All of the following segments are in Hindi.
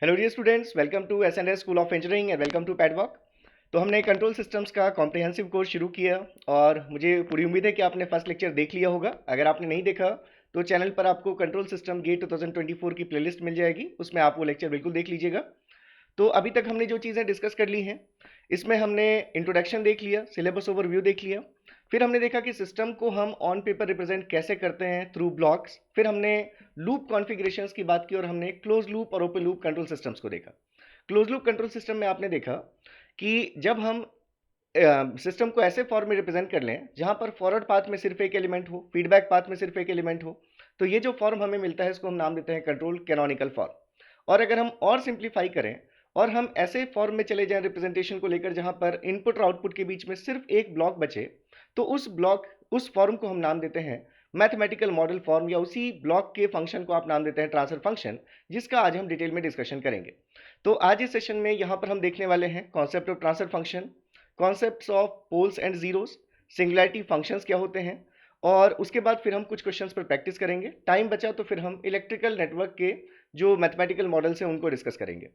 Hello dear students, welcome to S school of engineering and welcome to Padwalk. तो हमने कंट्रोल सिस्टम्स का कॉम्प्रिहेंसिव कोर्स शुरू किया और मुझे पूरी उम्मीद है कि आपने फर्स्ट लेक्चर देख लिया होगा। अगर आपने नहीं देखा तो चैनल पर आपको कंट्रोल सिस्टम गेट 2024 की प्लेलिस्ट मिल जाएगी, उसमें आप वो लेक्चर बिल्कुल देख लीजिएगा। तो अभी तक हमने जो चीज़ें डिस्कस कर ली हैं, इसमें हमने इंट्रोडक्शन देख लिया, सिलेबस ओवरव्यू देख लिया, फिर हमने देखा कि सिस्टम को हम ऑन पेपर रिप्रेजेंट कैसे करते हैं थ्रू ब्लॉक्स, फिर हमने लूप कॉन्फ़िगरेशंस की बात की और हमने क्लोज लूप और ओपन लूप कंट्रोल सिस्टम्स को देखा। क्लोज लूप कंट्रोल सिस्टम में आपने देखा कि जब हम सिस्टम को ऐसे फॉर्म में रिप्रेजेंट कर लें जहां पर फॉरवर्ड पाथ में सिर्फ एक एलिमेंट हो, फीडबैक पाथ में सिर्फ एक एलिमेंट हो, तो ये जो फॉर्म हमें मिलता है इसको हम नाम देते हैं कंट्रोल कैनोनिकल फॉर्म। और अगर हम और सिंप्लीफाई करें और हम ऐसे फॉर्म में चले जाएं रिप्रेजेंटेशन को लेकर जहां पर इनपुट और आउटपुट के बीच में सिर्फ एक ब्लॉक बचे, तो उस फॉर्म को हम नाम देते हैं मैथमेटिकल मॉडल फॉर्म, या उसी ब्लॉक के फंक्शन को आप नाम देते हैं ट्रांसफर फंक्शन, जिसका आज हम डिटेल में डिस्कशन करेंगे। तो आज इस सेशन में यहाँ पर हम देखने वाले हैं concept of transfer function, concepts of poles and zeros, singularity functions क्या होते हैं, और उसके बाद फिर हम कुछ क्वेश्चंस पर प्रैक्टिस करेंगे। टाइम बचा तो फिर हम इलेक्ट्रिकल नेटवर्क के जो मैथमेटिकल मॉडल्स हैं उनको डिस्कस करेंगे।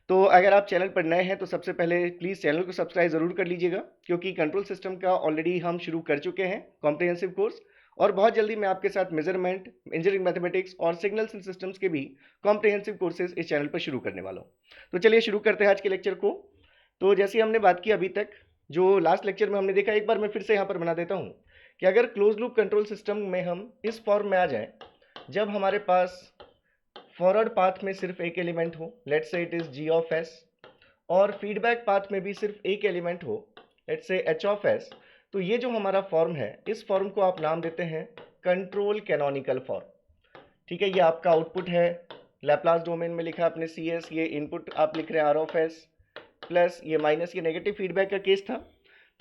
तो अगर आप चैनल पर नए हैं तो सबसे पहले प्लीज़ चैनल को सब्सक्राइब ज़रूर कर लीजिएगा, क्योंकि कंट्रोल सिस्टम का ऑलरेडी हम शुरू कर चुके हैं कॉम्प्रिहेंसिव कोर्स, और बहुत जल्दी मैं आपके साथ मेजरमेंट, इंजीनियरिंग मैथमेटिक्स और सिग्नल्स एंड सिस्टम्स के भी कॉम्प्रिहेंसिव कोर्सेज इस चैनल पर शुरू करने वाला हूँ। तो चलिए शुरू करते हैं आज के लेक्चर को। तो जैसे हमने बात की अभी तक, जो लास्ट लेक्चर में हमने देखा, एक बार मैं फिर से यहाँ पर बना देता हूँ कि अगर क्लोज लूप कंट्रोल सिस्टम में हम इस फॉर्म में आ जाएं जब हमारे पास फॉरवर्ड पाथ में सिर्फ एक एलिमेंट हो, let's say it is G of S, और फीडबैक पाथ में भी सिर्फ एक एलिमेंट हो, लेट्स से एच ऑफ एस, तो ये जो हमारा फॉर्म है इस फॉर्म को आप नाम देते हैं कंट्रोल कैनोनिकल फॉर्म। ठीक है, ये आपका आउटपुट है, लैप्लास डोमेन में लिखा आपने सी एस, ये इनपुट आप लिख रहे हैं आर ऑफ एस, प्लस ये माइनस, ये नेगेटिव फीडबैक का केस था।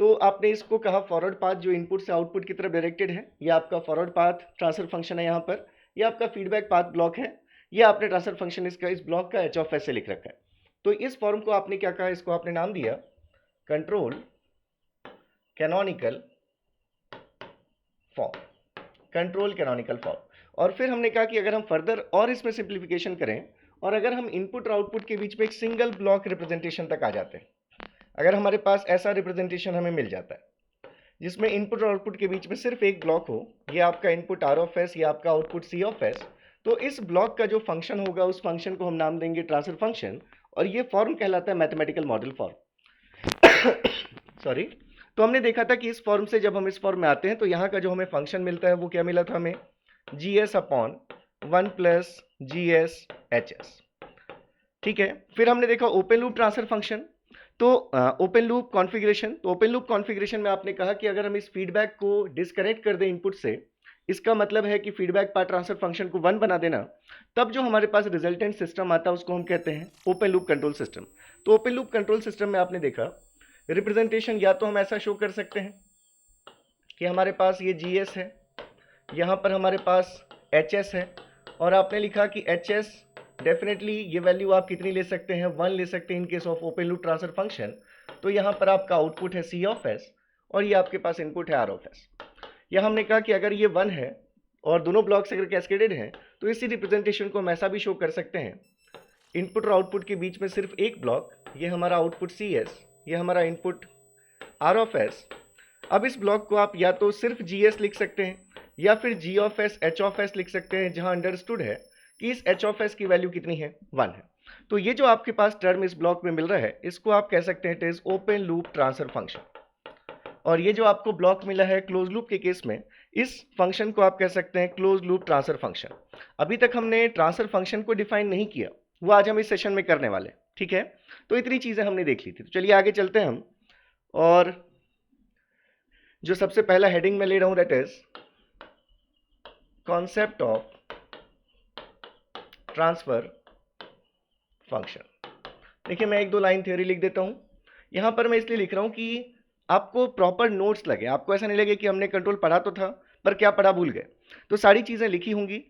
तो आपने इसको कहा फॉरवर्ड पाथ जो इनपुट से आउटपुट की तरफ डायरेक्टेड है, ये आपका फॉरवर्ड पाथ ट्रांसफर फंक्शन है यहाँ पर, ये आपका फीडबैक पाथ ब्लॉक है, ये आपने ट्रांसफर फंक्शन इसका इस ब्लॉक का एच ऑफ एस से लिख रखा है। तो इस फॉर्म को आपने क्या कहा, इसको आपने नाम दिया control canonical form, control canonical form. और फिर हमने कहा कि अगर हम फर्दर और इसमें सिंप्लीफिकेशन करें और अगर हम इनपुट और आउटपुट के बीच में एक सिंगल ब्लॉक रिप्रेजेंटेशन तक आ जाते हैं, अगर हमारे पास ऐसा रिप्रेजेंटेशन हमें मिल जाता है जिसमें इनपुट और आउटपुट के बीच में सिर्फ एक ब्लॉक हो, ये आपका इनपुट आर ऑफ एस, ये आपका आउटपुट सी ऑफ एस, तो इस ब्लॉक का जो फंक्शन होगा उस फंक्शन को हम नाम देंगे ट्रांसफर फंक्शन, और ये फॉर्म कहलाता है मैथमेटिकल मॉडल फॉर्म। सॉरी। तो हमने देखा था कि इस फॉर्म से जब हम इस फॉर्म में आते हैं तो यहाँ का जो हमें फंक्शन मिलता है वो क्या मिला था हमें, जी S upon 1 plus G S H S. ठीक है, फिर हमने देखा ओपन लूप ट्रांसफर फंक्शन। तो ओपन लूप कॉन्फ़िगरेशन, तो ओपन लूप कॉन्फ़िगरेशन में आपने कहा कि अगर हम इस फीडबैक को डिस्कनेक्ट कर दें इनपुट से, इसका मतलब है कि फीडबैक पार्ट ट्रांसफर फंक्शन को 1 बना देना, तब जो हमारे पास रिजल्टेंट सिस्टम आता है उसको हम कहते हैं ओपन लूप कंट्रोल सिस्टम। तो ओपन लूप कंट्रोल सिस्टम में आपने देखा रिप्रेजेंटेशन या तो हम ऐसा शो कर सकते हैं कि हमारे पास ये जी एस है, यहाँ पर हमारे पास एच एस है, और आपने लिखा कि एच एस डेफिनेटली ये वैल्यू आप कितनी ले सकते हैं, 1 ले सकते हैं in case of open loop transfer function. तो यहाँ पर आपका आउटपुट है सी ऑफ एस और ये आपके पास इनपुट है आर ऑफ एस। या हमने कहा कि अगर ये 1 है और दोनों ब्लॉक्स अगर कैस्केडेड हैं तो इसी रिप्रेजेंटेशन को हम ऐसा भी शो कर सकते हैं, इनपुट और आउटपुट के बीच में सिर्फ एक ब्लॉक, ये हमारा आउटपुट सी एस, ये हमारा इनपुट आर ऑफ एस। अब इस ब्लॉक को आप या तो सिर्फ जी एस लिख सकते हैं या फिर G of s H of s लिख सकते हैं, जहां अंडरस्टूड है कि इस एच ऑफ एस की वैल्यू कितनी है, 1 है। तो ये जो आपके पास टर्म इस ब्लॉक में मिल रहा है इसको आप कह सकते हैं it is open loop transfer function. और ये जो आपको ब्लॉक मिला है क्लोज लूप के केस में, इस फंक्शन को आप कह सकते हैं क्लोज लूप ट्रांसफर फंक्शन। अभी तक हमने ट्रांसफर फंक्शन को डिफाइन नहीं किया, वो आज हम इस सेशन में करने वाले हैं। ठीक है, तो इतनी चीजें हमने देख ली थी। तो चलिए आगे चलते हैं हम, और जो सबसे पहला हेडिंग में ले रहा हूं that is concept of transfer function. देखिए मैं एक दो लाइन थ्योरी लिख देता हूं। यहां पर मैं इसलिए लिख रहा हूं कि आपको प्रॉपर नोट्स लगे, आपको ऐसा नहीं लगे कि हमने कंट्रोल पढ़ा तो था पर क्या पढ़ा भूल गए। तो सारी चीज़ें लिखी होंगी,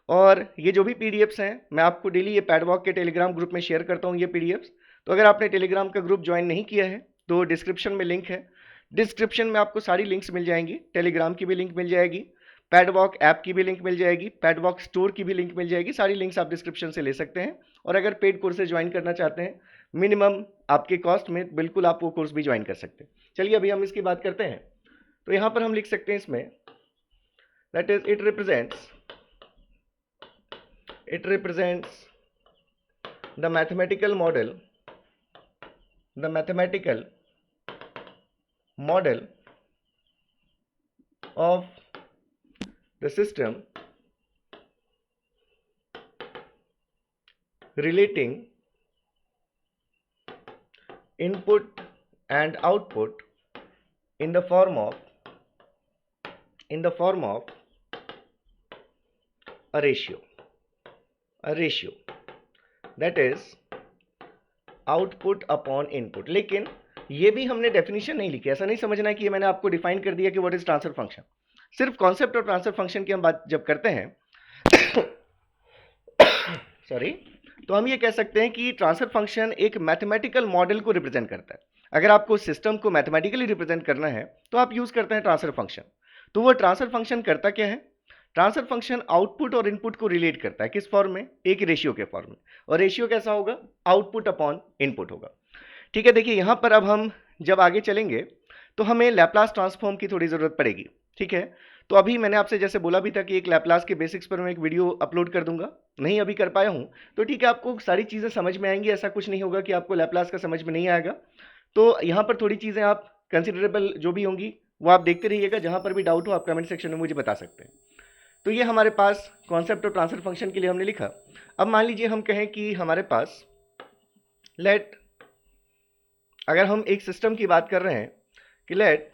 और ये जो भी पीडीएफ्स हैं मैं आपको डेली ये पैडवॉक के टेलीग्राम ग्रुप में शेयर करता हूँ ये पीडीएफ्स। तो अगर आपने टेलीग्राम का ग्रुप ज्वाइन नहीं किया है तो डिस्क्रिप्शन में लिंक है, डिस्क्रिप्शन में आपको सारी लिंक्स मिल जाएंगी, टेलीग्राम की भी लिंक मिल जाएगी, पैडवॉक ऐप की भी लिंक मिल जाएगी, पैडवॉक स्टोर की भी लिंक मिल जाएगी, सारी लिंक्स आप डिस्क्रिप्शन से ले सकते हैं और अगर पेड कोर्सेज ज्वाइन करना चाहते हैं मिनिमम आपके कॉस्ट में, बिल्कुल आप वो कोर्स भी ज्वाइन कर सकते हैं। चलिए अभी हम इसकी बात करते हैं। तो यहाँ पर हम लिख सकते हैं इसमें, that is it represents the mathematical model of the system relating input and output in the form of a ratio that is output upon input. लेकिन ये भी हमने डेफिनेशन नहीं लिखी, ऐसा नहीं समझना है कि ये मैंने आपको डिफाइन कर दिया कि व्हाट इज ट्रांसफर फंक्शन। सिर्फ कॉन्सेप्ट और ट्रांसफर फंक्शन की हम बात जब करते हैं सॉरी, तो हम ये कह सकते हैं कि ट्रांसफर फंक्शन एक मैथमेटिकल मॉडल को रिप्रेजेंट करता है। अगर आपको सिस्टम को मैथमेटिकली रिप्रेजेंट करना है तो आप यूज करते हैं ट्रांसफर फंक्शन। तो वो ट्रांसफर फंक्शन करता क्या है? ट्रांसफर फंक्शन आउटपुट और इनपुट को रिलेट करता है। किस फॉर्म में? एक रेशियो के फॉर्म में। और रेशियो कैसा होगा? आउटपुट अपॉन इनपुट होगा। ठीक है, देखिए यहां पर अब हम जब आगे चलेंगे तो हमें लैप्लास ट्रांसफॉर्म की थोड़ी जरूरत पड़ेगी। ठीक है, तो अभी मैंने आपसे जैसे बोला भी था कि एक लैप्लास के बेसिक्स पर मैं एक वीडियो अपलोड कर दूंगा, नहीं अभी कर पाया हूं तो ठीक है, आपको सारी चीजें समझ में आएंगी, ऐसा कुछ नहीं होगा कि आपको लैप्लास का समझ में नहीं आएगा। तो यहाँ पर थोड़ी चीजें आप कंसिडरेबल जो भी होंगी वो आप देखते रहिएगा। जहां पर भी डाउट हो आप कमेंट सेक्शन में मुझे बता सकते हैं। तो ये हमारे पास कॉन्सेप्ट और ट्रांसफर फंक्शन के लिए हमने लिखा। अब मान लीजिए हम कहें कि हमारे पास अगर हम एक सिस्टम की बात कर रहे हैं कि let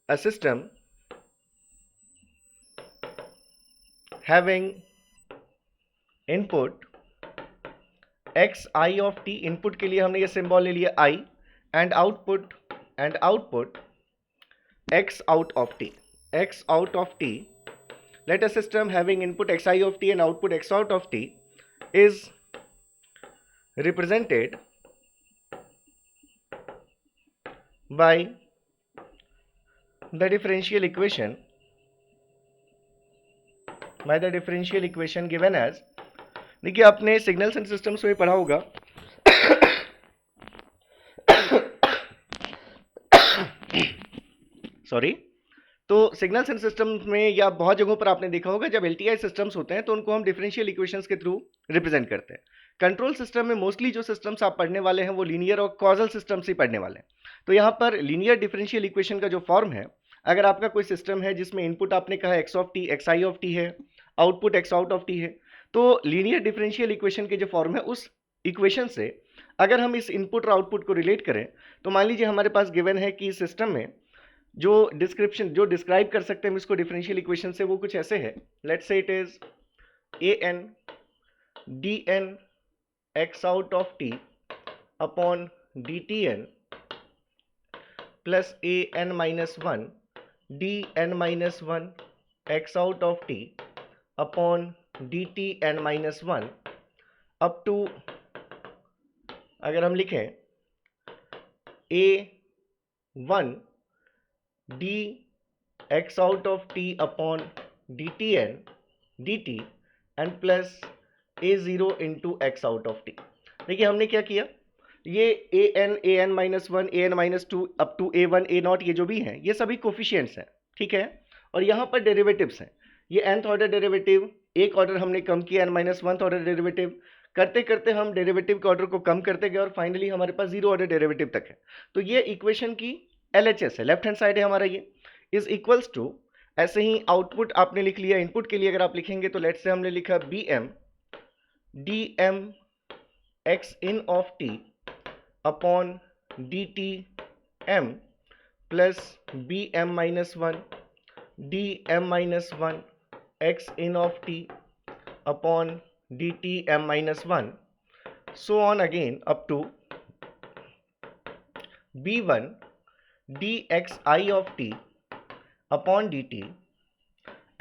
a system having input x I of t, input के लिए हमने ये सिंबल ले लिया i, and output x out of t, let a system having input xi of t and output x out of t is represented by the differential equation given as, देखिए आपने सिग्नल्स एंड सिस्टम्स में पढ़ा होगा सॉरी, तो सिग्नल्स एंड सिस्टम्स में या बहुत जगहों पर आपने देखा होगा जब एलटीआई सिस्टम्स होते हैं तो उनको हम डिफरेंशियल इक्वेशंस के थ्रू रिप्रेजेंट करते हैं। कंट्रोल सिस्टम में मोस्टली जो सिस्टम्स आप पढ़ने वाले हैं वो लीनियर और कॉजल सिस्टम्स ही पढ़ने वाले हैं। तो यहाँ पर लीनियर डिफरेंशियल इक्वेशन का जो फॉर्म है, अगर आपका कोई सिस्टम है जिसमें इनपुट आपने कहा x of t, x I of t है, output x out of t है, तो लीनियर डिफरेंशियल इक्वेशन के जो फॉर्म है उस इक्वेशन से अगर हम इस इनपुट और आउटपुट को रिलेट करें तो मान लीजिए हमारे पास गिवन है कि सिस्टम में जो डिस्क्राइब कर सकते हैं हम इसको डिफरेंशियल इक्वेशन से, वो कुछ ऐसे है। Let's say it is a n d n x out of T upon D t n plus a N minus one d n minus one x out of T upon D t n minus one up to, अगर हम लिखें a one D x out of T upon D t n d T and plus a zero into x out of t. देखिए हमने क्या किया, ये A N minus one, A N minus two up to A one A naught, ये जो भी हैं ये सभी कोफिशिएंट्स हैं। ठीक है, और यहाँ पर डेरिवेटिव्स हैं। ये nth ऑर्डर डेरिवेटिव, एक ऑर्डर हमने कम किया, n minus one order derivative, करते करते हम डेरिवेटिव के ऑर्डर को कम करते गए और फाइनली हमारे पास जीरो ऑर्डर डेरिवेटिव तक है। तो ये इक्वेशन की LHS है, लेफ्ट हैंड साइड है हमारा, ये इज इक्वल्स टू, ऐसे ही आउटपुट आपने लिख लिया। इनपुट के लिए अगर आप लिखेंगे तो लेट्स से हमने लिखा B M D M X in of T upon D T M plus B M minus one D M minus one X in of T upon D T M minus one, so on again up to B one D X I of T upon D T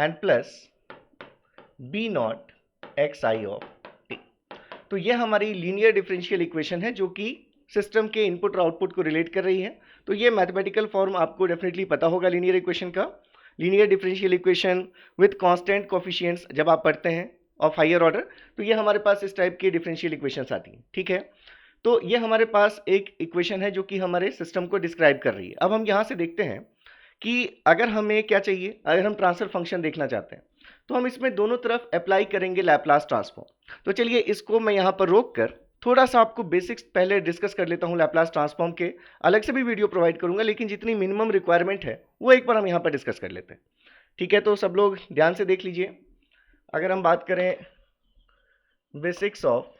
and plus B naught X I of T. तो ये हमारी लीनियर डिफरेंशियल इक्वेशन है जो कि सिस्टम के इनपुट और आउटपुट को रिलेट कर रही है। तो ये मैथमेटिकल फॉर्म आपको डेफिनेटली पता होगा लीनियर इक्वेशन का। Linear differential equation with constant coefficients जब आप पढ़ते हैं ऑफ हायर ऑर्डर, तो ये हमारे पास इस टाइप की डिफरेंशियल इक्वेशंस आती हैं, ठीक है। तो ये हमारे पास एक इक्वेशन है जो कि हमारे सिस्टम को डिस्क्राइब कर रही है। अब हम यहाँ से देखते हैं कि अगर हमें क्या चाहिए, अगर हम ट्रांसफर फंक्शन देखना चाहते हैं तो हम इसमें दोनों तरफ अप्लाई करेंगे लैप्लास ट्रांसफॉर्म। तो चलिए इसको मैं यहाँ पर रोक कर थोड़ा सा आपको बेसिक्स पहले डिस्कस कर लेता हूँ लैप्लास ट्रांसफॉर्म के। अलग से भी वीडियो प्रोवाइड करूंगा, लेकिन जितनी मिनिमम रिक्वायरमेंट है वो एक बार हम यहाँ पर डिस्कस कर लेते हैं, ठीक है। तो सब लोग ध्यान से देख लीजिए। अगर हम बात करें बेसिक्स ऑफ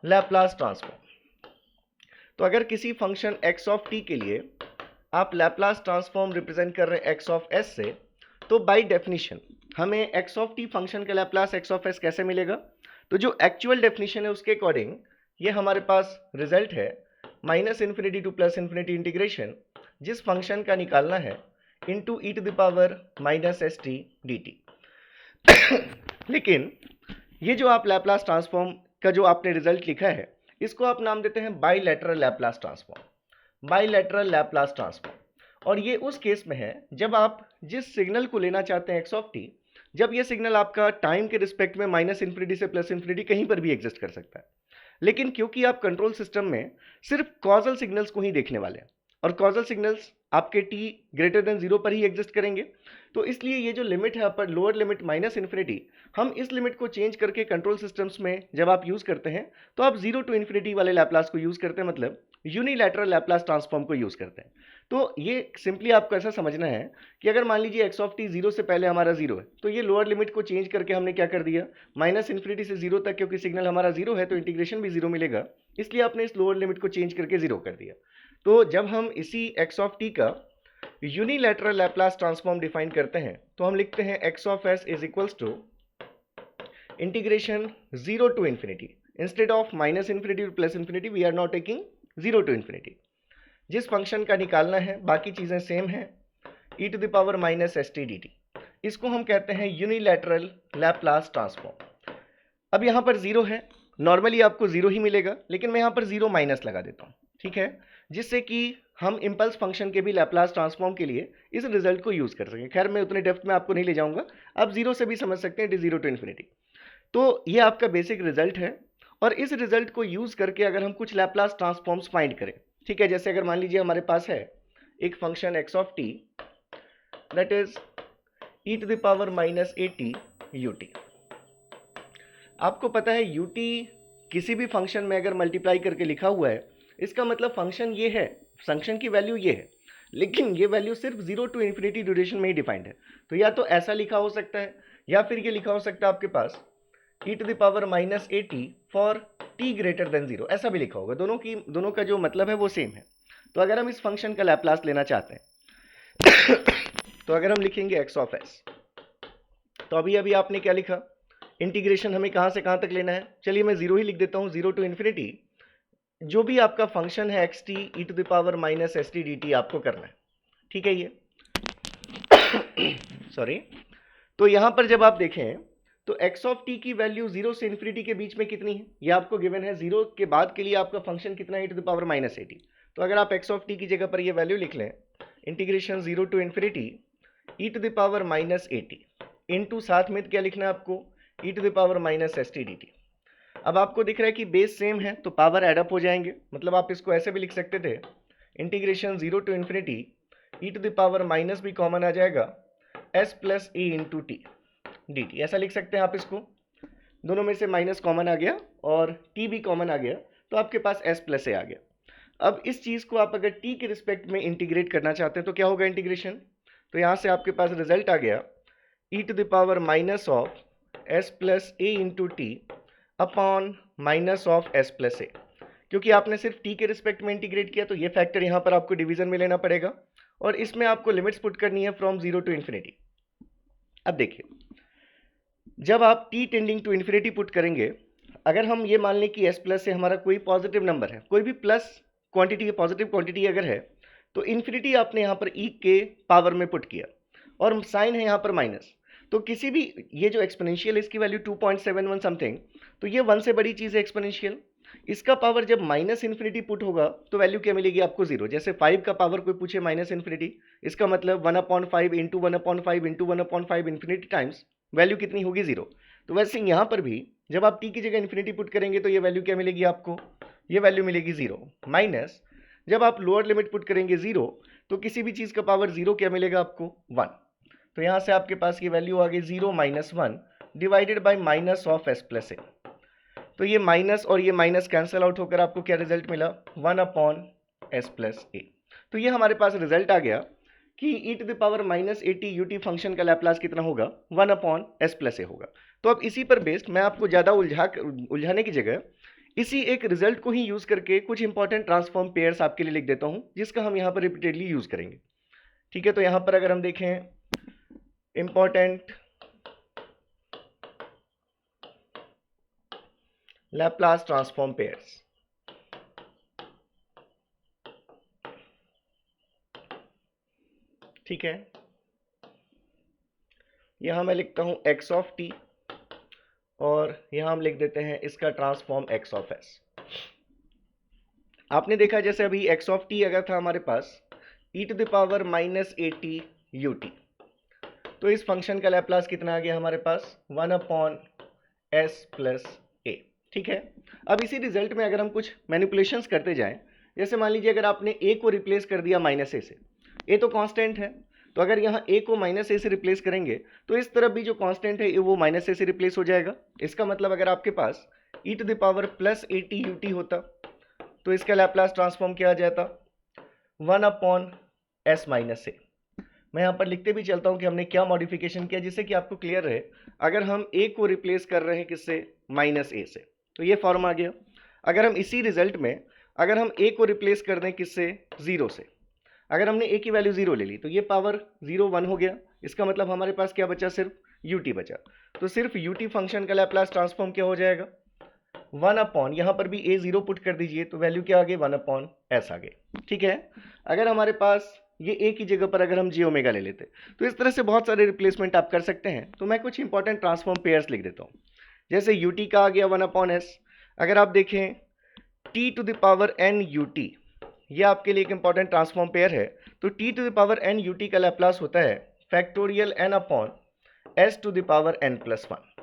लैप्लास ट्रांसफॉर्म, तो अगर किसी फंक्शन x ऑफ t के लिए आप लैप्लास ट्रांसफॉर्म रिप्रेजेंट कर रहे हैं x ऑफ s से, तो बाय डेफिनेशन हमें x ऑफ t फंक्शन का लैप्लास x ऑफ s कैसे मिलेगा। तो जो एक्चुअल डेफिनेशन है उसके अकॉर्डिंग ये हमारे पास रिजल्ट है minus infinity to plus infinity integration जिस फंक्शन का निकालना है into E to the power minus S T D T. लेकिन ये जो आप लैप्लास ट्रांसफॉर्म का जो आपने रिजल्ट लिखा है इसको आप नाम देते हैं bilateral Laplace transform, bilateral Laplace transform. और ये उस केस में है जब आप जिस सिग्नल को लेना चाहते हैं एक्स ऑफ टी, जब ये सिग्नल आपका टाइम के रिस्पेक्ट में माइनस इन्फिनिटी से प्लस इन्फिनिटी कहीं पर भी एग्जिस्ट कर सकता है, लेकिन क्योंकि आप कंट्रोल सिस्टम में सिर्फ कॉजल सिग्नल्स को ही देखने वाले हैं और कॉजल सिग्नल्स आपके t ग्रेटर देन 0 पर ही एग्जिस्ट करेंगे, तो इसलिए ये जो लिमिट है upper lower limit minus infinity, हम इस लिमिट को चेंज करके कंट्रोल सिस्टम्स में जब आप यूज करते हैं तो आप 0 टू इन्फिनिटी वाले लैप्लास को यूज करते हैं, मतलब यूनिलैटरल लैप्लास ट्रांसफॉर्म को यूज करते हैं। तो ये सिंपली आपको ऐसा समझना है कि अगर मान लीजिए एक्स ऑफ टी 0 से पहले हमारा 0 है, तो ये लोअर लिमिट को चेंज करके हमने क्या कर दिया माइनस इन्फिनिटी से 0 तक, क्योंकि सिग्नल हमारा 0 है तो इंटीग्रेशन भी 0 मिलेगा, इसलिए आपने इस लोअर लिमिट को चेंज करके 0 कर दिया। तो जब हम इसी एक्स ऑफ टी का यूनिलैटरल लैप्लास ट्रांसफॉर्म डिफाइन करते हैं तो हम लिखते हैं X of S is equals to integration 0 to infinity, instead of minus infinity to plus infinity we are not taking 0 to infinity. जिस फंक्शन का निकालना है बाकी चीजें सेम है, e to the power minus S T D T, इसको हम कहते हैं यूनिलैटरल लैप्लास ट्रांसफॉर्म। अब यहाँ पर 0 है, नॉर्मली आपको 0 ही मिलेगा, लेकिन मैं यहाँ पर 0 माइनस लगा देता हूँ, ठीक है, जिससे कि हम इम्पल्स फंक्शन के भी लैप्लास ट्रांसफॉर्म के लिए इस रिजल्ट को यूज कर सकें। खैर मैं उतने डेप्थ में आपको नहीं ले जाऊंगा, आप 0 से भी समझ सकते हैं, इट इज 0 टू इन्फिनिटी। तो ये आपका बेसिक रिजल्ट है, और इस रिजल्ट को यूज करके अगर हम कुछ लैप्लास ट्रांसफॉर्म्स फाइंड करें, ठीक है, जैसे अगर मान लीजिए हमारे पास है एक function X of T that is E to the power minus A T U T. आपको पता है यू टी किसी भी फंक्शन में अगर मल्टीप्लाई करके लिखा हुआ है, इसका मतलब फंक्शन ये है, फंक्शन की वैल्यू ये है, लेकिन ये वैल्यू सिर्फ 0 टू इन्फिनिटी ड्यूरेशन में ही डिफाइंड है। तो या तो ऐसा लिखा हो सकता है, या फिर ये लिखा हो सकता है आपके पास e to the power minus A t for t greater than 0, ऐसा भी लिखा होगा। दोनों का जो मतलब है वो सेम है। तो अगर हम इस फंक्शन का लैप्लास लेना चाहते हैं तो अगर हम लिखेंगे एक्स ऑफ एस, तो अभी आपने क्या लिखा, इंटीग्रेशन हमें कहां से कहां तक लेना है, चलिए मैं 0 ही लिख देता हूं, 0 टू इन्फिनिटी जो भी आपका फंक्शन है X T E to the power minus S T D T आपको करना है, ठीक है ये सॉरी। तो यहां पर जब आप देखें तो x ऑफ t की वैल्यू 0 से इन्फिनिटी के बीच में कितनी है, ये आपको गिवन है। 0 के बाद के लिए आपका फंक्शन कितना है, e to the power minus A T. तो अगर आप x ऑफ t की जगह पर ये वैल्यू लिख लें, integration 0 to infinity e to the power minus A T into साथ में क्या लिखना है आपको, e to the power minus S T D T. अब आपको दिख रहा है कि बेस सेम है तो पावर एडअप हो जाएंगे, मतलब आप इसको ऐसे भी लिख सकते थे, integration 0 to infinity e to the power minus भी कॉमन आ जाएगा s प्लस ए इंटू टी डी टी, ऐसा लिख सकते हैं आप इसको। दोनों में से माइनस कॉमन आ गया और t भी कॉमन आ गया, तो आपके पास s प्लस ए आ गया। अब इस चीज को आप अगर t के रिस्पेक्ट में इंटीग्रेट करना चाहते हैं तो क्या होगा इंटीग्रेशन, तो यहां से आपके पास रिजल्ट आ गया e to the power minus of s plus A into t upon minus of s plus a. क्योंकि आपने सिर्फ t के रिस्पेक्ट में इंटीग्रेट किया तो ये फैक्टर यहां पर आपको डिवीजन में लेना पड़ेगा, और इसमें आपको लिमिट्स पुट करनी है फ्रॉम 0 टू इन्फिनिटी। अब देखिए, जब आप t tending to infinity put करेंगे, अगर हम ये मान लें कि s प्लस से हमारा कोई पॉजिटिव नंबर है, कोई भी प्लस क्वांटिटी पॉजिटिव क्वांटिटी अगर है, तो इन्फिनिटी आपने यहाँ पर e के पावर में पुट किया और साइन है यहाँ पर माइनस, तो किसी भी ये जो एक्सपोनेंशियल इसकी वैल्यू 2.71 समथिंग, तो ये 1 से बड़ी चीज़ है एक्सपोनेंशियल। इसका पावर जब माइनस इन्फिनिटी पुट होगा तो वैल्यू क्या मिलेगी आपको 0। जैसे 5 का पावर कोई पूछे माइनस इन्फिनिटी, इसका मतलब 1/5 into 1/5 into 1/5 infinity times value कितनी होगी 0। तो वैसे यहाँ पर भी जब आप t की जगह इन्फिनिटी पुट करेंगे तो ये वैल्यू क्या मिलेगी आपको, ये वैल्यू मिलेगी 0, माइनस जब आप लोअर लिमिट पुट करेंगे 0 तो किसी भी चीज़ का पावर 0 क्या मिलेगा आपको 1। तो यहाँ से आपके पास ये वैल्यू आ गई 0 minus 1 divided by minus of S plus a. तो ये माइनस और ये माइनस कैंसिल आउट होकर आपको क्या रिजल्ट मिला 1 अपॉन एस प्लस ए। तो ये हमारे पास रिजल्ट आ गया कि e to the power minus A T U t function का लैप्लास कितना होगा 1 अपॉन एस प्लस ए होगा। तो अब इसी पर बेस्ड मैं आपको ज़्यादा उलझाने की जगह इसी एक रिजल्ट को ही यूज़ करके कुछ इंपॉर्टेंट ट्रांसफॉर्म पेयर्स आपके लिए लिख देता हूँ जिसका हम यहाँ पर रिपीटेडली यूज़ करेंगे। ठीक है, तो यहाँ पर अगर हम देखें इंपॉर्टेंट लैप्लास ट्रांसफॉर्म पेयर्स, ठीक है, यहाँ मैं लिखता हूँ x ऑफ t और यहाँ हम लिख देते हैं इसका ट्रांसफॉर्म x ऑफ s। आपने देखा जैसे अभी x ऑफ t अगर था हमारे पास e to the power minus A T U T, तो इस फंक्शन का लैप्लास कितना आ गया हमारे पास 1 अपॉन एस प्लस ए। ठीक है, अब इसी रिजल्ट में अगर हम कुछ मैनिपुलेशंस करते जाएं, जैसे मान लीजिए अगर आपने a को रिप्लेस कर दिया माइनस ए से, a तो कांस्टेंट है, तो अगर यहाँ a को माइनस ए से रिप्लेस करेंगे तो इस तरफ भी जो कांस्टेंट है वो माइनस ए से रिप्लेस हो जाएगा। इसका मतलब अगर आपके पास e to the power plus A T U T होता तो इसका लैप्लास ट्रांसफॉर्म क्या आ जाता 1 अपॉन एस माइनस ए। मैं यहाँ पर लिखते भी चलता हूँ कि हमने क्या मॉडिफिकेशन किया जिससे कि आपको क्लियर रहे। अगर हम a को रिप्लेस कर रहे हैं किससे माइनस ए से तो ये फॉर्म आ गया। अगर हम इसी रिजल्ट में अगर हम a को रिप्लेस कर दें किससे 0 से, अगर हमने a की वैल्यू 0 ले ली तो ये पावर 0 1 हो गया। इसका मतलब हमारे पास क्या बचा, सिर्फ ut बचा। तो सिर्फ ut फंक्शन का लैप्लास ट्रांसफॉर्म क्या हो जाएगा 1 अपॉन, यहाँ पर भी a 0 पुट कर दीजिए तो वैल्यू क्या आ गई 1 अपॉन s आ गई। ठीक है, अगर हमारे पास ये a की जगह पर अगर हम j ओमेगा ले लेते तो इस तरह से बहुत सारे रिप्लेसमेंट आप कर सकते हैं। तो मैं कुछ इंपॉर्टेंट ट्रांसफॉर्म पेयर्स लिख देता हूँ। जैसे ut का आ गया 1 अपॉन s। अगर आप देखें t to the power n ut, ये आपके लिए एक इंपॉर्टेंट ट्रांसफॉर्म पेयर है। तो t to the power n ut का लैप्लास होता है factorial n upon s to the power n plus 1।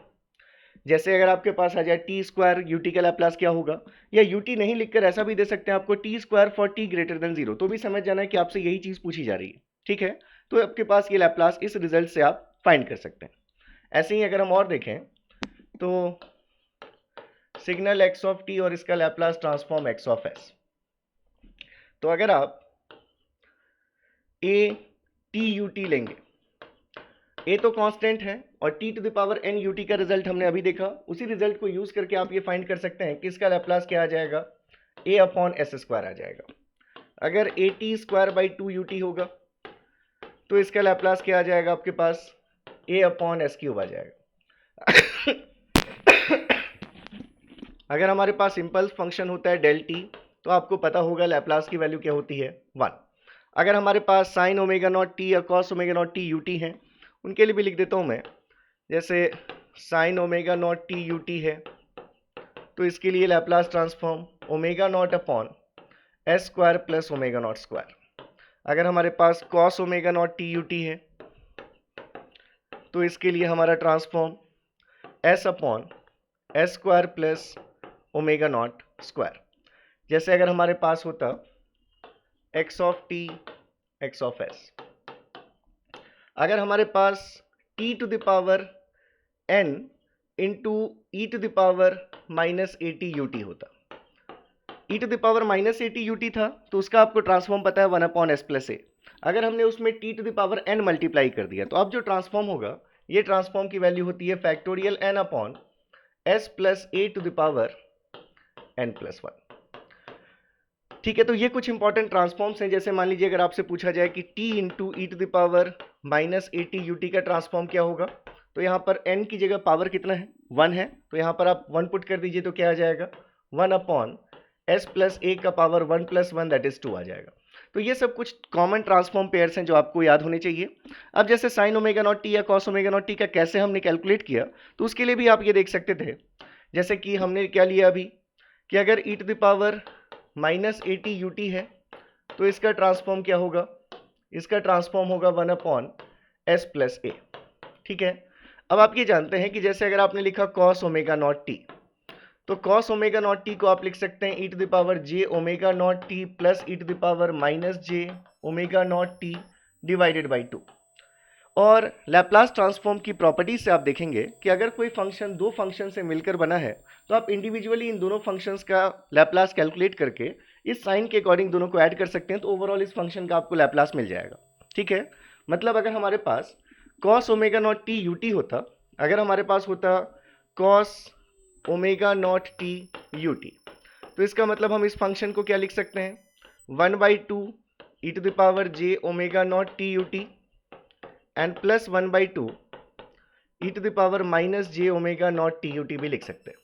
जैसे अगर आपके पास आ जाए टी स्क्वायर ut का लैप्लास क्या होगा, या ut नहीं लिखकर ऐसा भी दे सकते हैं आपको T square for t greater than 0, तो भी समझ जाना है कि आपसे यही चीज़ पूछी जा रही है। ठीक है, तो आपके पास ये लैप्लास इस रिजल्ट से आप फाइंड कर सकते हैं। ऐसे ही अगर हम और देखें तो सिग्नल x ऑफ t और इसका Laplace transform x of s, तो अगर आप a t u t लेंगे, a तो कांस्टेंट है और t to the power n u t का रिजल्ट हमने अभी देखा, उसी रिजल्ट को यूज करके आप ये फाइंड कर सकते हैं कि इसका लैप्लास क्या आ जाएगा a अपॉन एस स्क्वायर आ जाएगा। अगर a t square by 2 u t होगा तो इसका लैप्लास क्या आ जाएगा आपके पास a अपॉन एस क्यूब आ जाएगा। अगर हमारे पास इम्पल्स फंक्शन होता है डेल टी तो आपको पता होगा लैप्लास की वैल्यू क्या होती है 1। अगर हमारे पास साइन ओमेगा नॉट टी या cos omega naught T U t हैं, उनके लिए भी लिख देता हूँ मैं। जैसे sine omega naught T U T है तो इसके लिए Laplace transform omega naught upon s square plus omega naught square. अगर हमारे पास cos omega naught T U T है तो इसके लिए हमारा transform s upon s square plus omega naught square. जैसे अगर हमारे पास होता x of t x of s, अगर हमारे पास t to the power n into E to the power minus A T U T होता, e to the power minus A T U T था तो उसका आपको ट्रांसफॉर्म पता है 1 अपॉन एस प्लस ए। अगर हमने उसमें t to the power n multiply कर दिया तो अब जो ट्रांसफॉर्म होगा ये ट्रांसफॉर्म की वैल्यू होती है factorial n upon S plus A to the power n plus 1। ठीक है, तो ये कुछ इंपॉर्टेंट ट्रांसफॉर्म्स हैं। जैसे मान लीजिए अगर आपसे पूछा जाए कि t into E to the power minus A T U T का ट्रांसफॉर्म क्या होगा, तो यहाँ पर n की जगह पावर कितना है 1 है, तो यहाँ पर आप 1 पुट कर दीजिए तो क्या आ जाएगा 1 अपॉन एस प्लस ए का पावर 1 प्लस 1 दैट इज 2 आ जाएगा। तो ये सब कुछ कॉमन ट्रांसफॉर्म पेयर्स हैं जो आपको याद होने चाहिए। अब जैसे साइन ओमेगा नॉट टी या कॉस ओमेगा नॉट टी का कैसे हमने कैलकुलेट किया, तो उसके लिए भी आप ये देख सकते थे। जैसे कि हमने क्या लिया अभी कि अगर e to the power minus A T U T है तो इसका ट्रांसफॉर्म क्या होगा, इसका ट्रांसफॉर्म होगा 1 अपॉन एस प्लस ए। ठीक है, अब आप ये जानते हैं कि जैसे अगर आपने लिखा कॉस ओमेगा नॉट टी, तो कॉस ओमेगा नॉट टी को आप लिख सकते हैं e to the power j omega naught t plus E to the power minus J omega naught t divided by 2। और लैप्लास ट्रांसफॉर्म की प्रॉपर्टी से आप देखेंगे कि अगर कोई फंक्शन दो फंक्शन से मिलकर बना है तो आप इंडिविजुअली इन दोनों फंक्शंस का लैप्लास कैलकुलेट करके इस साइन के अकॉर्डिंग दोनों को ऐड कर सकते हैं, तो ओवरऑल इस फंक्शन का आपको लैप्लास मिल जाएगा। ठीक है, मतलब अगर हमारे पास cos omega naught T U T होता, अगर हमारे पास होता cos omega naught T U T, तो इसका मतलब हम इस फंक्शन को क्या लिख सकते हैं, 1/2 e to the power j omega naught T U T and plus 1/2 e to the power minus J omega naught T U t भी लिख सकते हैं।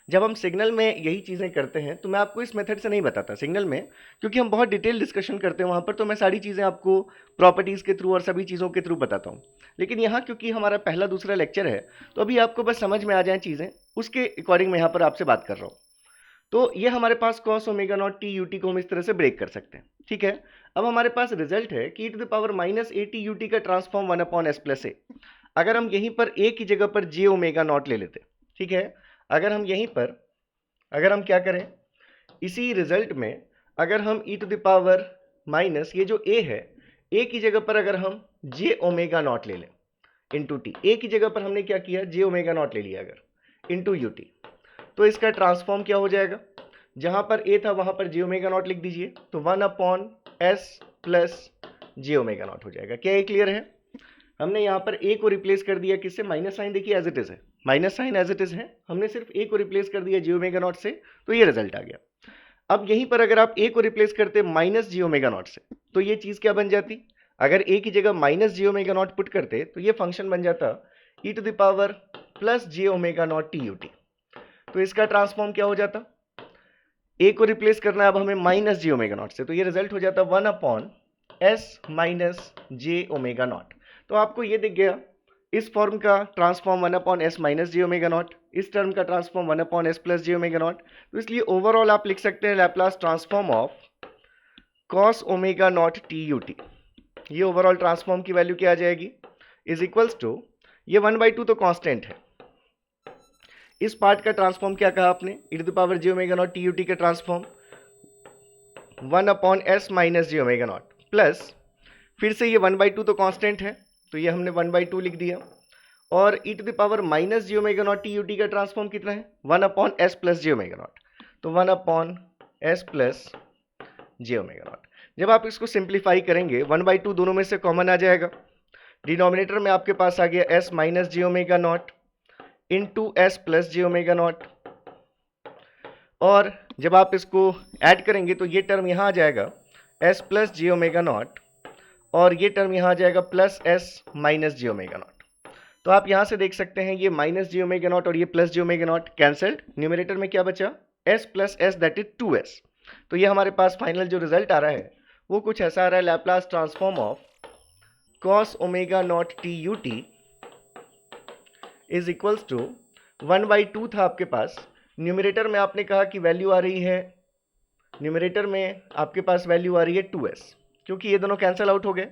जब हम सिग्नल में यही चीज़ें करते हैं तो मैं आपको इस मेथड से नहीं बताता सिग्नल में, क्योंकि हम बहुत डिटेल डिस्कशन करते हैं वहाँ पर, तो मैं सारी चीज़ें आपको प्रॉपर्टीज़ के थ्रू और सभी चीज़ों के थ्रू बताता हूँ। लेकिन यहाँ क्योंकि हमारा पहला दूसरा लेक्चर है तो अभी आपको बस समझ में आ जाए चीज़ें, उसके अकॉर्डिंग मैं यहाँ पर आपसे बात कर रहा हूँ। तो ये हमारे पास cos omega naught T U t को हम इस तरह से ब्रेक कर सकते हैं। ठीक है, अब हमारे पास रिजल्ट है कि e to the power minus A T U T का ट्रांसफॉर्म 1/s प्लस ए। अगर हम यहीं पर ए की जगह पर जे ओमेगा नॉट ले लेते, ठीक है, अगर हम यहीं पर अगर हम क्या करें, इसी रिजल्ट में अगर हम ई टू द पावर माइनस ये जो ए है, ए की जगह पर अगर हम जे ओमेगा नॉट ले लें इंटू टी, ए की जगह पर हमने क्या किया, जे ओमेगा नॉट ले लिया अगर इंटू यू टी, तो इसका ट्रांसफॉर्म क्या हो जाएगा, जहां पर ए था वहां पर जे ओमेगा नॉट लिख दीजिए, तो 1/s plus J omega not हो जाएगा। क्या ये क्लियर है? हमने यहाँ पर ए को रिप्लेस कर दिया किससे, माइनस साइन देखिए एज इट इज है, minus sign as it is है, हमने सिर्फ ए को रिप्लेस कर दिया जे ओमेगा नॉट से, तो ये रिजल्ट आ गया। अब यहीं पर अगर आप ए को रिप्लेस करते माइनस जे ओमेगा नॉट से, तो ये चीज क्या बन जाती, अगर ए की जगह माइनस जे ओमेगा नॉट पुट करते तो ये फंक्शन बन जाता e to the power plus J omega naught T U T. तो इसका ट्रांसफॉर्म क्या हो जाता, ए को रिप्लेस करना है अब हमें माइनस जे ओमेगा नॉट से, तो ये रिजल्ट हो जाता 1/s minus J omega not. तो आपको ये दिख गया इस फॉर्म का transform 1/s minus J omega not, इस टर्म का transform 1/s plus J omega not. तो इसलिए ओवरऑल आप लिख सकते हैं Laplace transform of cos omega naught T U T. ये ओवरऑल ट्रांसफॉर्म की वैल्यू क्या आ जाएगी, इज इक्वल्स टू, ये 1/2 तो कांस्टेंट है, इस पार्ट का ट्रांसफॉर्म क्या कहा आपने, e to the power j omega naught T U T का ट्रांसफॉर्म 1/s माइनस जे ओमेगा नॉट प्लस, फिर से ये 1/2 तो कांस्टेंट है, तो ये हमने 1/2 लिख दिया, और e to the power minus J omega naught T U T का ट्रांसफॉर्म कितना है, 1/s plus J omega not, तो 1/s plus J omega not. जब आप इसको सिंप्लीफाई करेंगे 1/2 दोनों में से कॉमन आ जाएगा, डिनोमिनेटर में आपके पास आ गया s minus J omega not into S plus J omega naught, और जब आप इसको ऐड करेंगे तो ये टर्म यहाँ आ जाएगा s प्लस जे ओमेगा नॉट, और ये टर्म यहाँ आ जाएगा plus s minus J omega not. तो आप यहाँ से देख सकते हैं ये माइनस जे ओमेगा नॉट और ये plus J omega not cancelled, numerator में क्या बचा, s plus s that is 2s। तो ये हमारे पास फाइनल जो रिजल्ट आ रहा है वो कुछ ऐसा आ रहा है, Laplace transform of cos omega naught T U T is equals to 1/2 था आपके पास, न्यूमरेटर में आपने कहा कि वैल्यू आ रही है, न्यूमरेटर में आपके पास वैल्यू आ रही है 2s, क्योंकि ये दोनों कैंसिल आउट हो गए,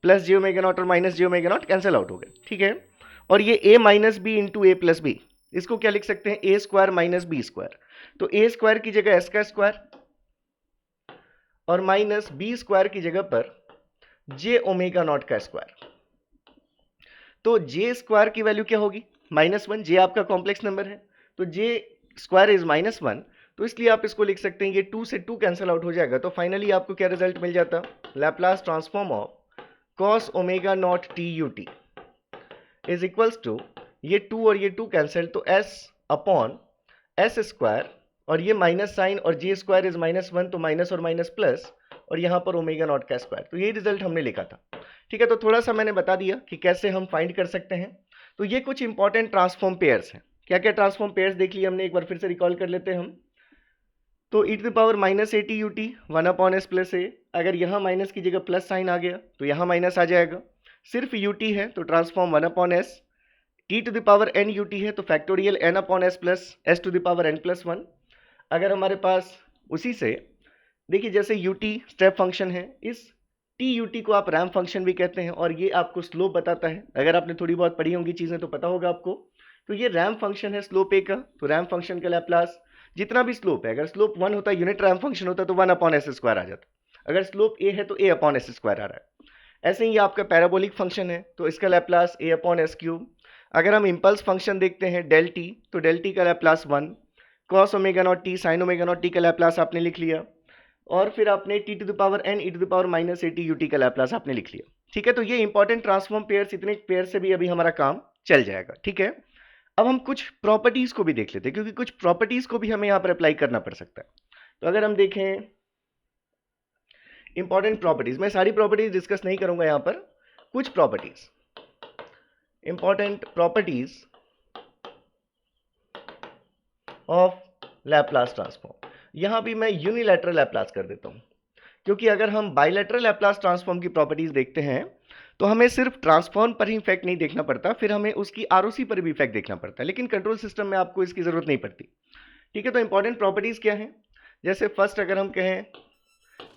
प्लस जे ओमेगा नॉट और माइनस जे ओमेगा नॉट कैंसिल आउट हो गए। ठीक है, और ये a minus B into A plus B, इसको क्या लिख सकते हैं, A square minus B square, तो ए स्क्वायर की जगह एस का स्क्वायर और माइनस बी स्क्वायर की जगह पर जे ओमेगा नॉट का स्क्वायर। तो जे स्क्वायर की वैल्यू क्या होगी, -1, जे आपका कॉम्प्लेक्स नंबर है, तो जे स्क्वायर इज -1, तो इसलिए आप इसको लिख सकते हैं, ये 2 से 2 कैंसिल आउट हो जाएगा, तो फाइनली आपको क्या रिजल्ट मिल जाता, Laplace transform of cos omega naught T U T is equals to, ये 2 और ये 2 कैंसिल, तो s अपॉन एस स्क्वायर, और ये माइनस साइन और जे स्क्वायर इज -1, तो माइनस और माइनस प्लस, और यहाँ पर ओमेगा नॉट का स्क्वायर। तो ये रिजल्ट हमने लिखा था। ठीक है, तो थोड़ा सा मैंने बता दिया कि कैसे हम फाइंड कर सकते हैं। तो ये कुछ इंपॉर्टेंट ट्रांसफॉर्म पेयर्स हैं, क्या क्या ट्रांसफॉर्म पेयर्स देख लिए हमने, एक बार फिर से रिकॉल कर लेते हैं हम। तो e to the power minus A T U t 1/s plus a, अगर यहाँ माइनस की जगह प्लस साइन आ गया तो यहाँ माइनस आ जाएगा, सिर्फ यू टी है तो transform 1/s, T to the power N U T है तो factorial n/s plus S to the power n plus 1। अगर हमारे पास उसी से देखिए, जैसे यू टी स्टेप फंक्शन है, इस टी यू टी को आप रैम्प फंक्शन भी कहते हैं और ये आपको स्लोप बताता है। अगर आपने थोड़ी बहुत पढ़ी होंगी चीज़ें तो पता होगा आपको। तो ये रैम्प फंक्शन है स्लोप ए का। तो रैम्प फंक्शन का लैप्लास जितना भी स्लोप है, अगर स्लोप 1 होता यूनिट रैम्प फंक्शन होता तो 1/s² आ जाता। अगर स्लोप ए है तो a/s² आ रहा है। ऐसे ही आपका पैराबोलिक फंक्शन है तो इसका लैप्लास a/s³। अगर हम इम्पल्स फंक्शन देखते हैं डेल टी, तो डेल टी का Laplace 1। cos ω0t sin ω0t का लैप्लास आपने लिख लिया और फिर आपने t⁻n e⁻−at ut का लैप्लास आपने लिख लिया। ठीक है, तो ये इंपॉर्टेंट ट्रांसफॉर्म पेयर्स, इतने पेयर से भी अभी हमारा काम चल जाएगा। ठीक है, अब हम कुछ प्रॉपर्टीज को भी देख लेते हैं क्योंकि कुछ प्रॉपर्टीज को भी हमें यहाँ पर अप्लाई करना पड़ सकता है। तो अगर हम देखें इंपॉर्टेंट प्रॉपर्टीज, मैं सारी प्रॉपर्टीज डिस्कस नहीं करूंगा यहाँ पर, कुछ properties, important properties of Laplace transform. यहां भी मैं यूनिलैटरल लैप्लास कर देता हूं क्योंकि अगर हम बाइलैटरल लैप्लास ट्रांसफॉर्म की प्रॉपर्टीज देखते हैं तो हमें सिर्फ ट्रांसफॉर्म पर ही इफेक्ट नहीं देखना पड़ता, फिर हमें उसकी आरओसी पर भी इफेक्ट देखना पड़ता है, लेकिन कंट्रोल सिस्टम में आपको इसकी जरूरत नहीं पड़ती। ठीक है, तो इंपॉर्टेंट प्रॉपर्टीज क्या है, जैसे फर्स्ट अगर हम कहें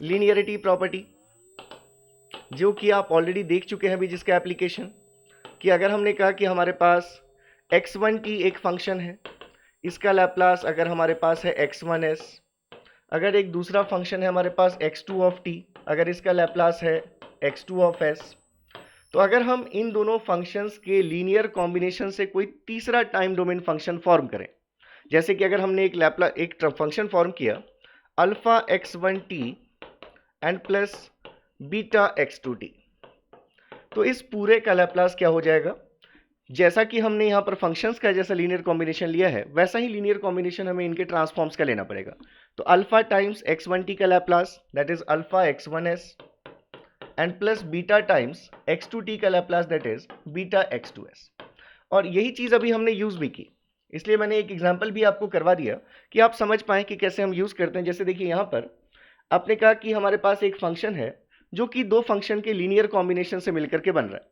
लीनियरिटी प्रॉपर्टी, जो कि आप ऑलरेडी देख चुके हैं अभी जिसका एप्लीकेशन, कि अगर हमने कहा कि हमारे पास x1t एक फंक्शन है, इसका लैप्लास अगर हमारे पास है x1s, अगर एक दूसरा फंक्शन है हमारे पास x2 ऑफ t, अगर इसका लैप्लास है x2 ऑफ s, तो अगर हम इन दोनों फंक्शंस के लीनियर कॉम्बिनेशन से कोई तीसरा टाइम डोमेन फंक्शन फॉर्म करें, जैसे कि अगर हमने एक फंक्शन फॉर्म किया alpha x1t and plus beta x2t, तो इस पूरे का लैप्लास क्या हो जाएगा, जैसा कि हमने यहाँ पर फंक्शंस का जैसा लीनियर कॉम्बिनेशन लिया है वैसा ही लीनियर कॉम्बिनेशन हमें इनके ट्रांसफॉर्म्स का लेना पड़ेगा। तो अल्फा टाइम्स x1t का Laplace that is alpha x1s and plus beta times x2t का Laplace that is beta x2s। और यही चीज़ अभी हमने यूज़ भी की, इसलिए मैंने एक एग्जाम्पल भी आपको करवा दिया कि आप समझ पाएँ कि कैसे हम यूज़ करते हैं। जैसे देखिए यहाँ पर आपने कहा कि हमारे पास एक फंक्शन है जो कि दो फंक्शन के लीनियर कॉम्बिनेशन से मिलकर के बन रहा है,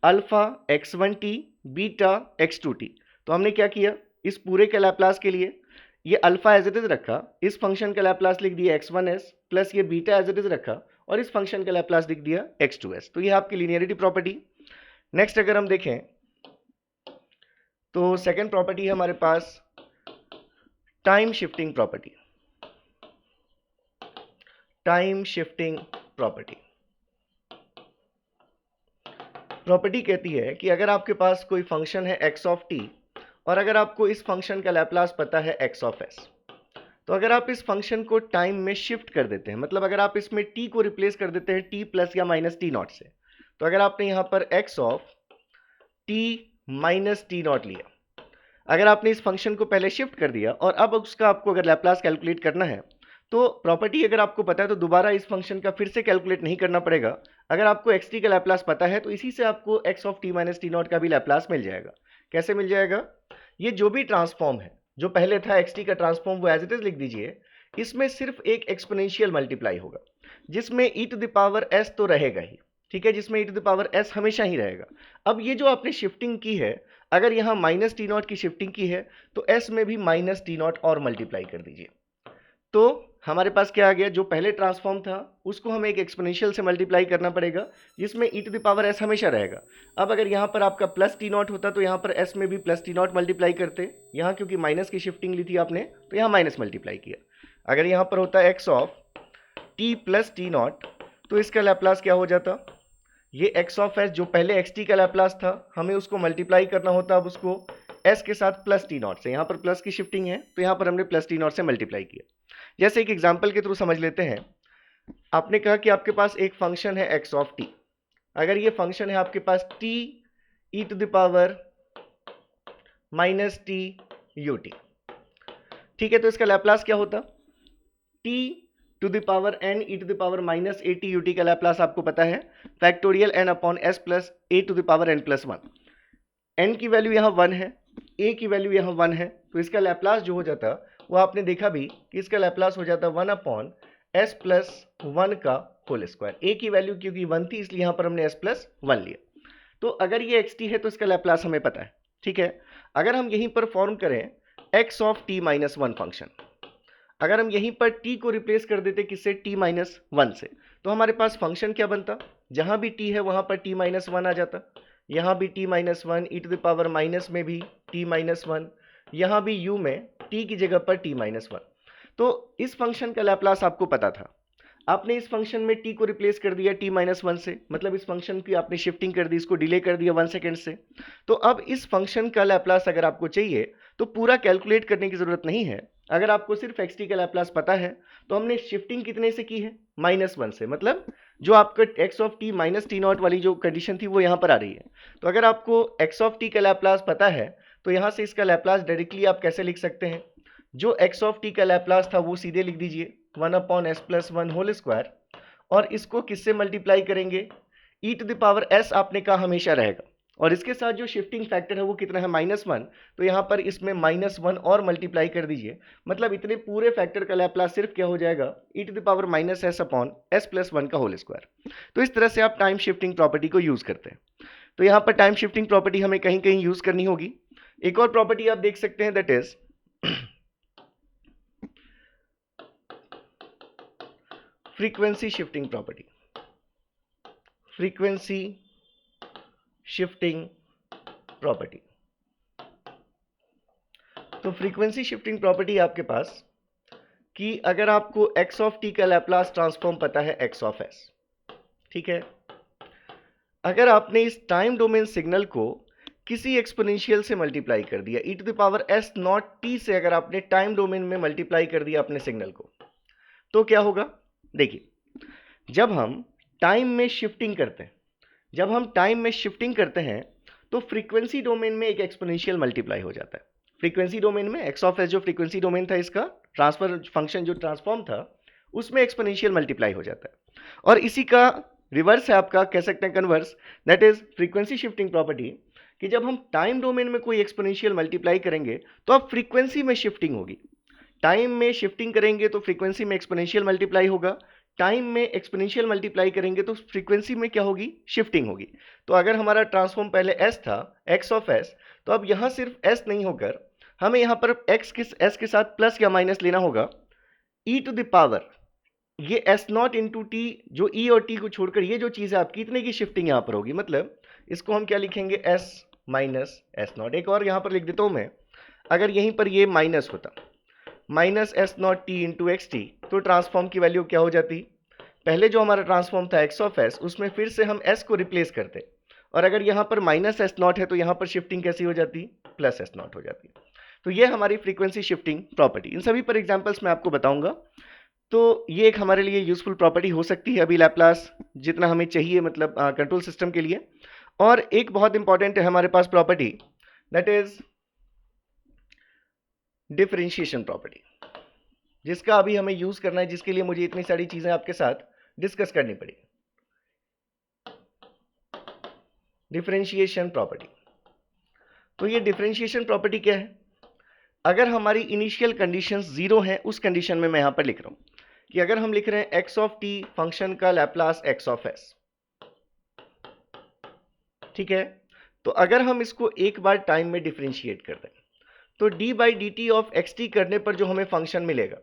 अल्फा x1t बीटा x2t। तो हमने क्या किया, इस पूरे के लैप्लास के लिए ये अल्फा एज इट इज रखा, इस फंक्शन का लैप्लास लिख दिया x1s, प्लस ये बीटा एज इट इज रखा और इस फंक्शन का लैप्लास लिख दिया x2s। तो ये आपकी लीनियरिटी प्रॉपर्टी। नेक्स्ट अगर हम देखें तो सेकेंड प्रॉपर्टी है हमारे पास time shifting property. Time shifting property कहती है कि अगर आपके पास कोई फंक्शन है x ऑफ t और अगर आपको इस फंक्शन का लैप्लास पता है x ऑफ s, तो अगर आप इस फंक्शन को टाइम में शिफ्ट कर देते हैं, मतलब अगर आप इसमें t को रिप्लेस कर देते हैं t प्लस या माइनस टी नॉट से, तो अगर आपने यहाँ पर x of t minus T not लिया, अगर आपने इस फंक्शन को पहले शिफ्ट कर दिया और अब उसका आपको अगर लैप्लास कैलकुलेट करना है तो प्रॉपर्टी अगर आपको पता है तो दोबारा इस फंक्शन का फिर से कैलकुलेट नहीं करना पड़ेगा। अगर आपको xt का लैप्लास पता है तो इसी से आपको x of t minus T not का भी लैप्लास मिल जाएगा। कैसे मिल जाएगा, ये जो भी ट्रांसफॉर्म है जो पहले था xt का ट्रांसफॉर्म वो एज इट इज लिख दीजिए, इसमें सिर्फ एक एक्सपोनेंशियल मल्टीप्लाई होगा जिसमें e⁻s तो रहेगा ही, ठीक है, जिसमें e⁻s हमेशा ही रहेगा। अब ये जो आपने शिफ्टिंग की है, अगर यहाँ माइनस टी नॉट की शिफ्टिंग की है तो s में भी माइनस टी नॉट और मल्टीप्लाई कर दीजिए, तो हमारे पास क्या आ गया, जो पहले ट्रांसफॉर्म था उसको हमें एक एक्सपोनेंशियल से मल्टीप्लाई करना पड़ेगा जिसमें e⁻s हमेशा रहेगा। अब अगर यहाँ पर आपका प्लस टी नॉट होता तो यहाँ पर s में भी प्लस टी नॉट मल्टीप्लाई करते, यहाँ क्योंकि माइनस की शिफ्टिंग ली थी आपने तो यहाँ माइनस मल्टीप्लाई किया। अगर यहाँ पर होता x of t plus T not तो इसका लैप्लास क्या हो जाता, ये x ऑफ s जो पहले xt का लैप्लास था हमें उसको मल्टीप्लाई करना होता, अब उसको s के साथ प्लस टी नॉट से, यहाँ पर प्लस की शिफ्टिंग है तो यहाँ पर हमने प्लस टी नॉट से मल्टीप्लाई किया। जैसे एक एग्जांपल के थ्रू समझ लेते हैं, आपने कहा कि आपके पास एक फंक्शन है x ऑफ t, अगर ये फंक्शन है आपके पास t e⁻−t ut, ठीक है, तो इसका लैप्लास क्या होता, t⁻n e⁻−at ut का लैप्लास आपको पता है factorial n upon s plus a⁻n+1। n की वैल्यू यहाँ 1 है, a की वैल्यू यहाँ 1 है, तो इसका लैप्लास जो हो जाता वो आपने देखा भी कि इसका लैप्लास हो जाता 1 अपॉन s प्लस 1 का होल स्क्वायर। a की वैल्यू क्योंकि 1 थी इसलिए यहाँ पर हमने s प्लस 1 लिया। तो अगर ये xt है तो इसका लैप्लास हमें पता है, ठीक है। अगर हम यहीं पर फॉर्म करें x of t minus 1 function, अगर हम यहीं पर t को रिप्लेस कर देते किससे, t माइनस 1 से, तो हमारे पास फंक्शन क्या बनता, जहां भी t है वहां पर t माइनस वन आ जाता, यहाँ भी t minus one, E to the power minus में भी t माइनस वन, यहाँ भी u में t की जगह पर t माइनस वन। तो इस फंक्शन का लैप्लास आपको पता था, आपने इस फंक्शन में t को रिप्लेस कर दिया t माइनस वन से, मतलब इस फंक्शन की आपने शिफ्टिंग कर दी, इसको डिले कर दिया 1 सेकेंड से। तो अब इस फंक्शन का लैप्लास अगर आपको चाहिए तो पूरा कैलकुलेट करने की जरूरत नहीं है। अगर आपको सिर्फ xt का लैप्लास पता है तो हमने शिफ्टिंग कितने से की है, -1 से, मतलब जो आपका x of t minus T not वाली जो कंडीशन थी वो यहाँ पर आ रही है। तो अगर आपको x ऑफ t का लैप्लास पता है तो यहाँ से इसका लैप्लास डायरेक्टली आप कैसे लिख सकते हैं, जो x ऑफ t का लैप्लास था वो सीधे लिख दीजिए 1/s+1 होल स्क्वायर, और इसको किससे मल्टीप्लाई करेंगे, e to the power s आपने कहा हमेशा रहेगा, और इसके साथ जो शिफ्टिंग फैक्टर है वो कितना है, -1, तो यहाँ पर इसमें -1 और मल्टीप्लाई कर दीजिए, मतलब इतने पूरे फैक्टर का लैप्लास सिर्फ क्या हो जाएगा, e to the power -s/s+1 का होल स्क्वायर। तो इस तरह से आप टाइम शिफ्टिंग प्रॉपर्टी को यूज करते हैं। तो यहाँ पर टाइम शिफ्टिंग प्रॉपर्टी हमें कहीं कहीं यूज करनी होगी। एक और प्रॉपर्टी आप देख सकते हैं, that is frequency shifting property. Frequency shifting property, तो फ्रीक्वेंसी शिफ्टिंग प्रॉपर्टी आपके पास कि अगर आपको x ऑफ t का लैप्लास ट्रांसफॉर्म पता है x ऑफ s, ठीक है, अगर आपने इस टाइम डोमेन सिग्नल को किसी एक्सपोनेंशियल से मल्टीप्लाई कर दिया, e to the power s naught t से अगर आपने टाइम डोमेन में मल्टीप्लाई कर दिया अपने सिग्नल को, तो क्या होगा, देखिए, जब हम टाइम में शिफ्टिंग करते हैं, जब हम टाइम में शिफ्टिंग करते हैं तो फ्रीक्वेंसी डोमेन में एक एक्सपोनेंशियल मल्टीप्लाई हो जाता है। फ्रीक्वेंसी डोमेन में x ऑफ s जो फ्रीक्वेंसी डोमेन था, इसका ट्रांसफर फंक्शन जो ट्रांसफॉर्म था उसमें एक्सपोनेंशियल मल्टीप्लाई हो जाता है, और इसी का रिवर्स है आपका, कह सकते हैं converse, that is frequency shifting property, कि जब हम टाइम डोमेन में कोई एक्सपोनेंशियल मल्टीप्लाई करेंगे तो अब फ्रीक्वेंसी में शिफ्टिंग होगी। टाइम में शिफ्टिंग करेंगे तो फ्रीक्वेंसी में एक्सपोनेंशियल मल्टीप्लाई होगा, टाइम में एक्सपोनेंशियल मल्टीप्लाई करेंगे तो फ्रीक्वेंसी में क्या होगी, शिफ्टिंग होगी। तो अगर हमारा ट्रांसफॉर्म पहले s था, x ऑफ s, तो अब यहाँ सिर्फ s नहीं होकर हमें यहाँ पर s के साथ प्लस या माइनस लेना होगा, e टू द पावर ये s नॉट इंटू टी, जो e और t को छोड़कर ये जो चीज़ है आपकी, इतने की शिफ्टिंग यहाँ पर होगी, मतलब इसको हम क्या लिखेंगे, s माइनस s नॉट। एक और यहाँ पर लिख देता हूँ मैं, अगर यहीं पर ये माइनस होता, minus S not T into x T, तो ट्रांसफॉर्म की वैल्यू क्या हो जाती, पहले जो हमारा ट्रांसफॉर्म था x ऑफ s, उसमें फिर से हम s को रिप्लेस करते, और अगर यहाँ पर माइनस एस नॉट है तो यहाँ पर शिफ्टिंग कैसी हो जाती, प्लस एस नॉट हो जाती। तो ये हमारी फ्रीक्वेंसी शिफ्टिंग प्रॉपर्टी, इन सभी पर एग्जाम्पल्स मैं आपको बताऊंगा। तो ये एक हमारे लिए यूजफुल प्रॉपर्टी हो सकती है अभी लैप्लास जितना हमें चाहिए, मतलब कंट्रोल सिस्टम के लिए। और एक बहुत इंपॉर्टेंट है हमारे पास property, that is differentiation property, जिसका अभी हमें यूज करना है, जिसके लिए मुझे इतनी सारी चीजें आपके साथ डिस्कस करनी पड़ी। डिफरेंशिएशन प्रॉपर्टी, तो ये डिफरेंशिएशन प्रॉपर्टी क्या है, अगर हमारी इनिशियल कंडीशंस जीरो हैं, उस कंडीशन में मैं यहां पर लिख रहा हूं कि अगर हम लिख रहे हैं x ऑफ t फंक्शन का लैप्लास x ऑफ s, ठीक है, तो अगर हम इसको एक बार टाइम में डिफरेंशिएट कर दें तो d by D T of x T करने पर जो हमें फंक्शन मिलेगा,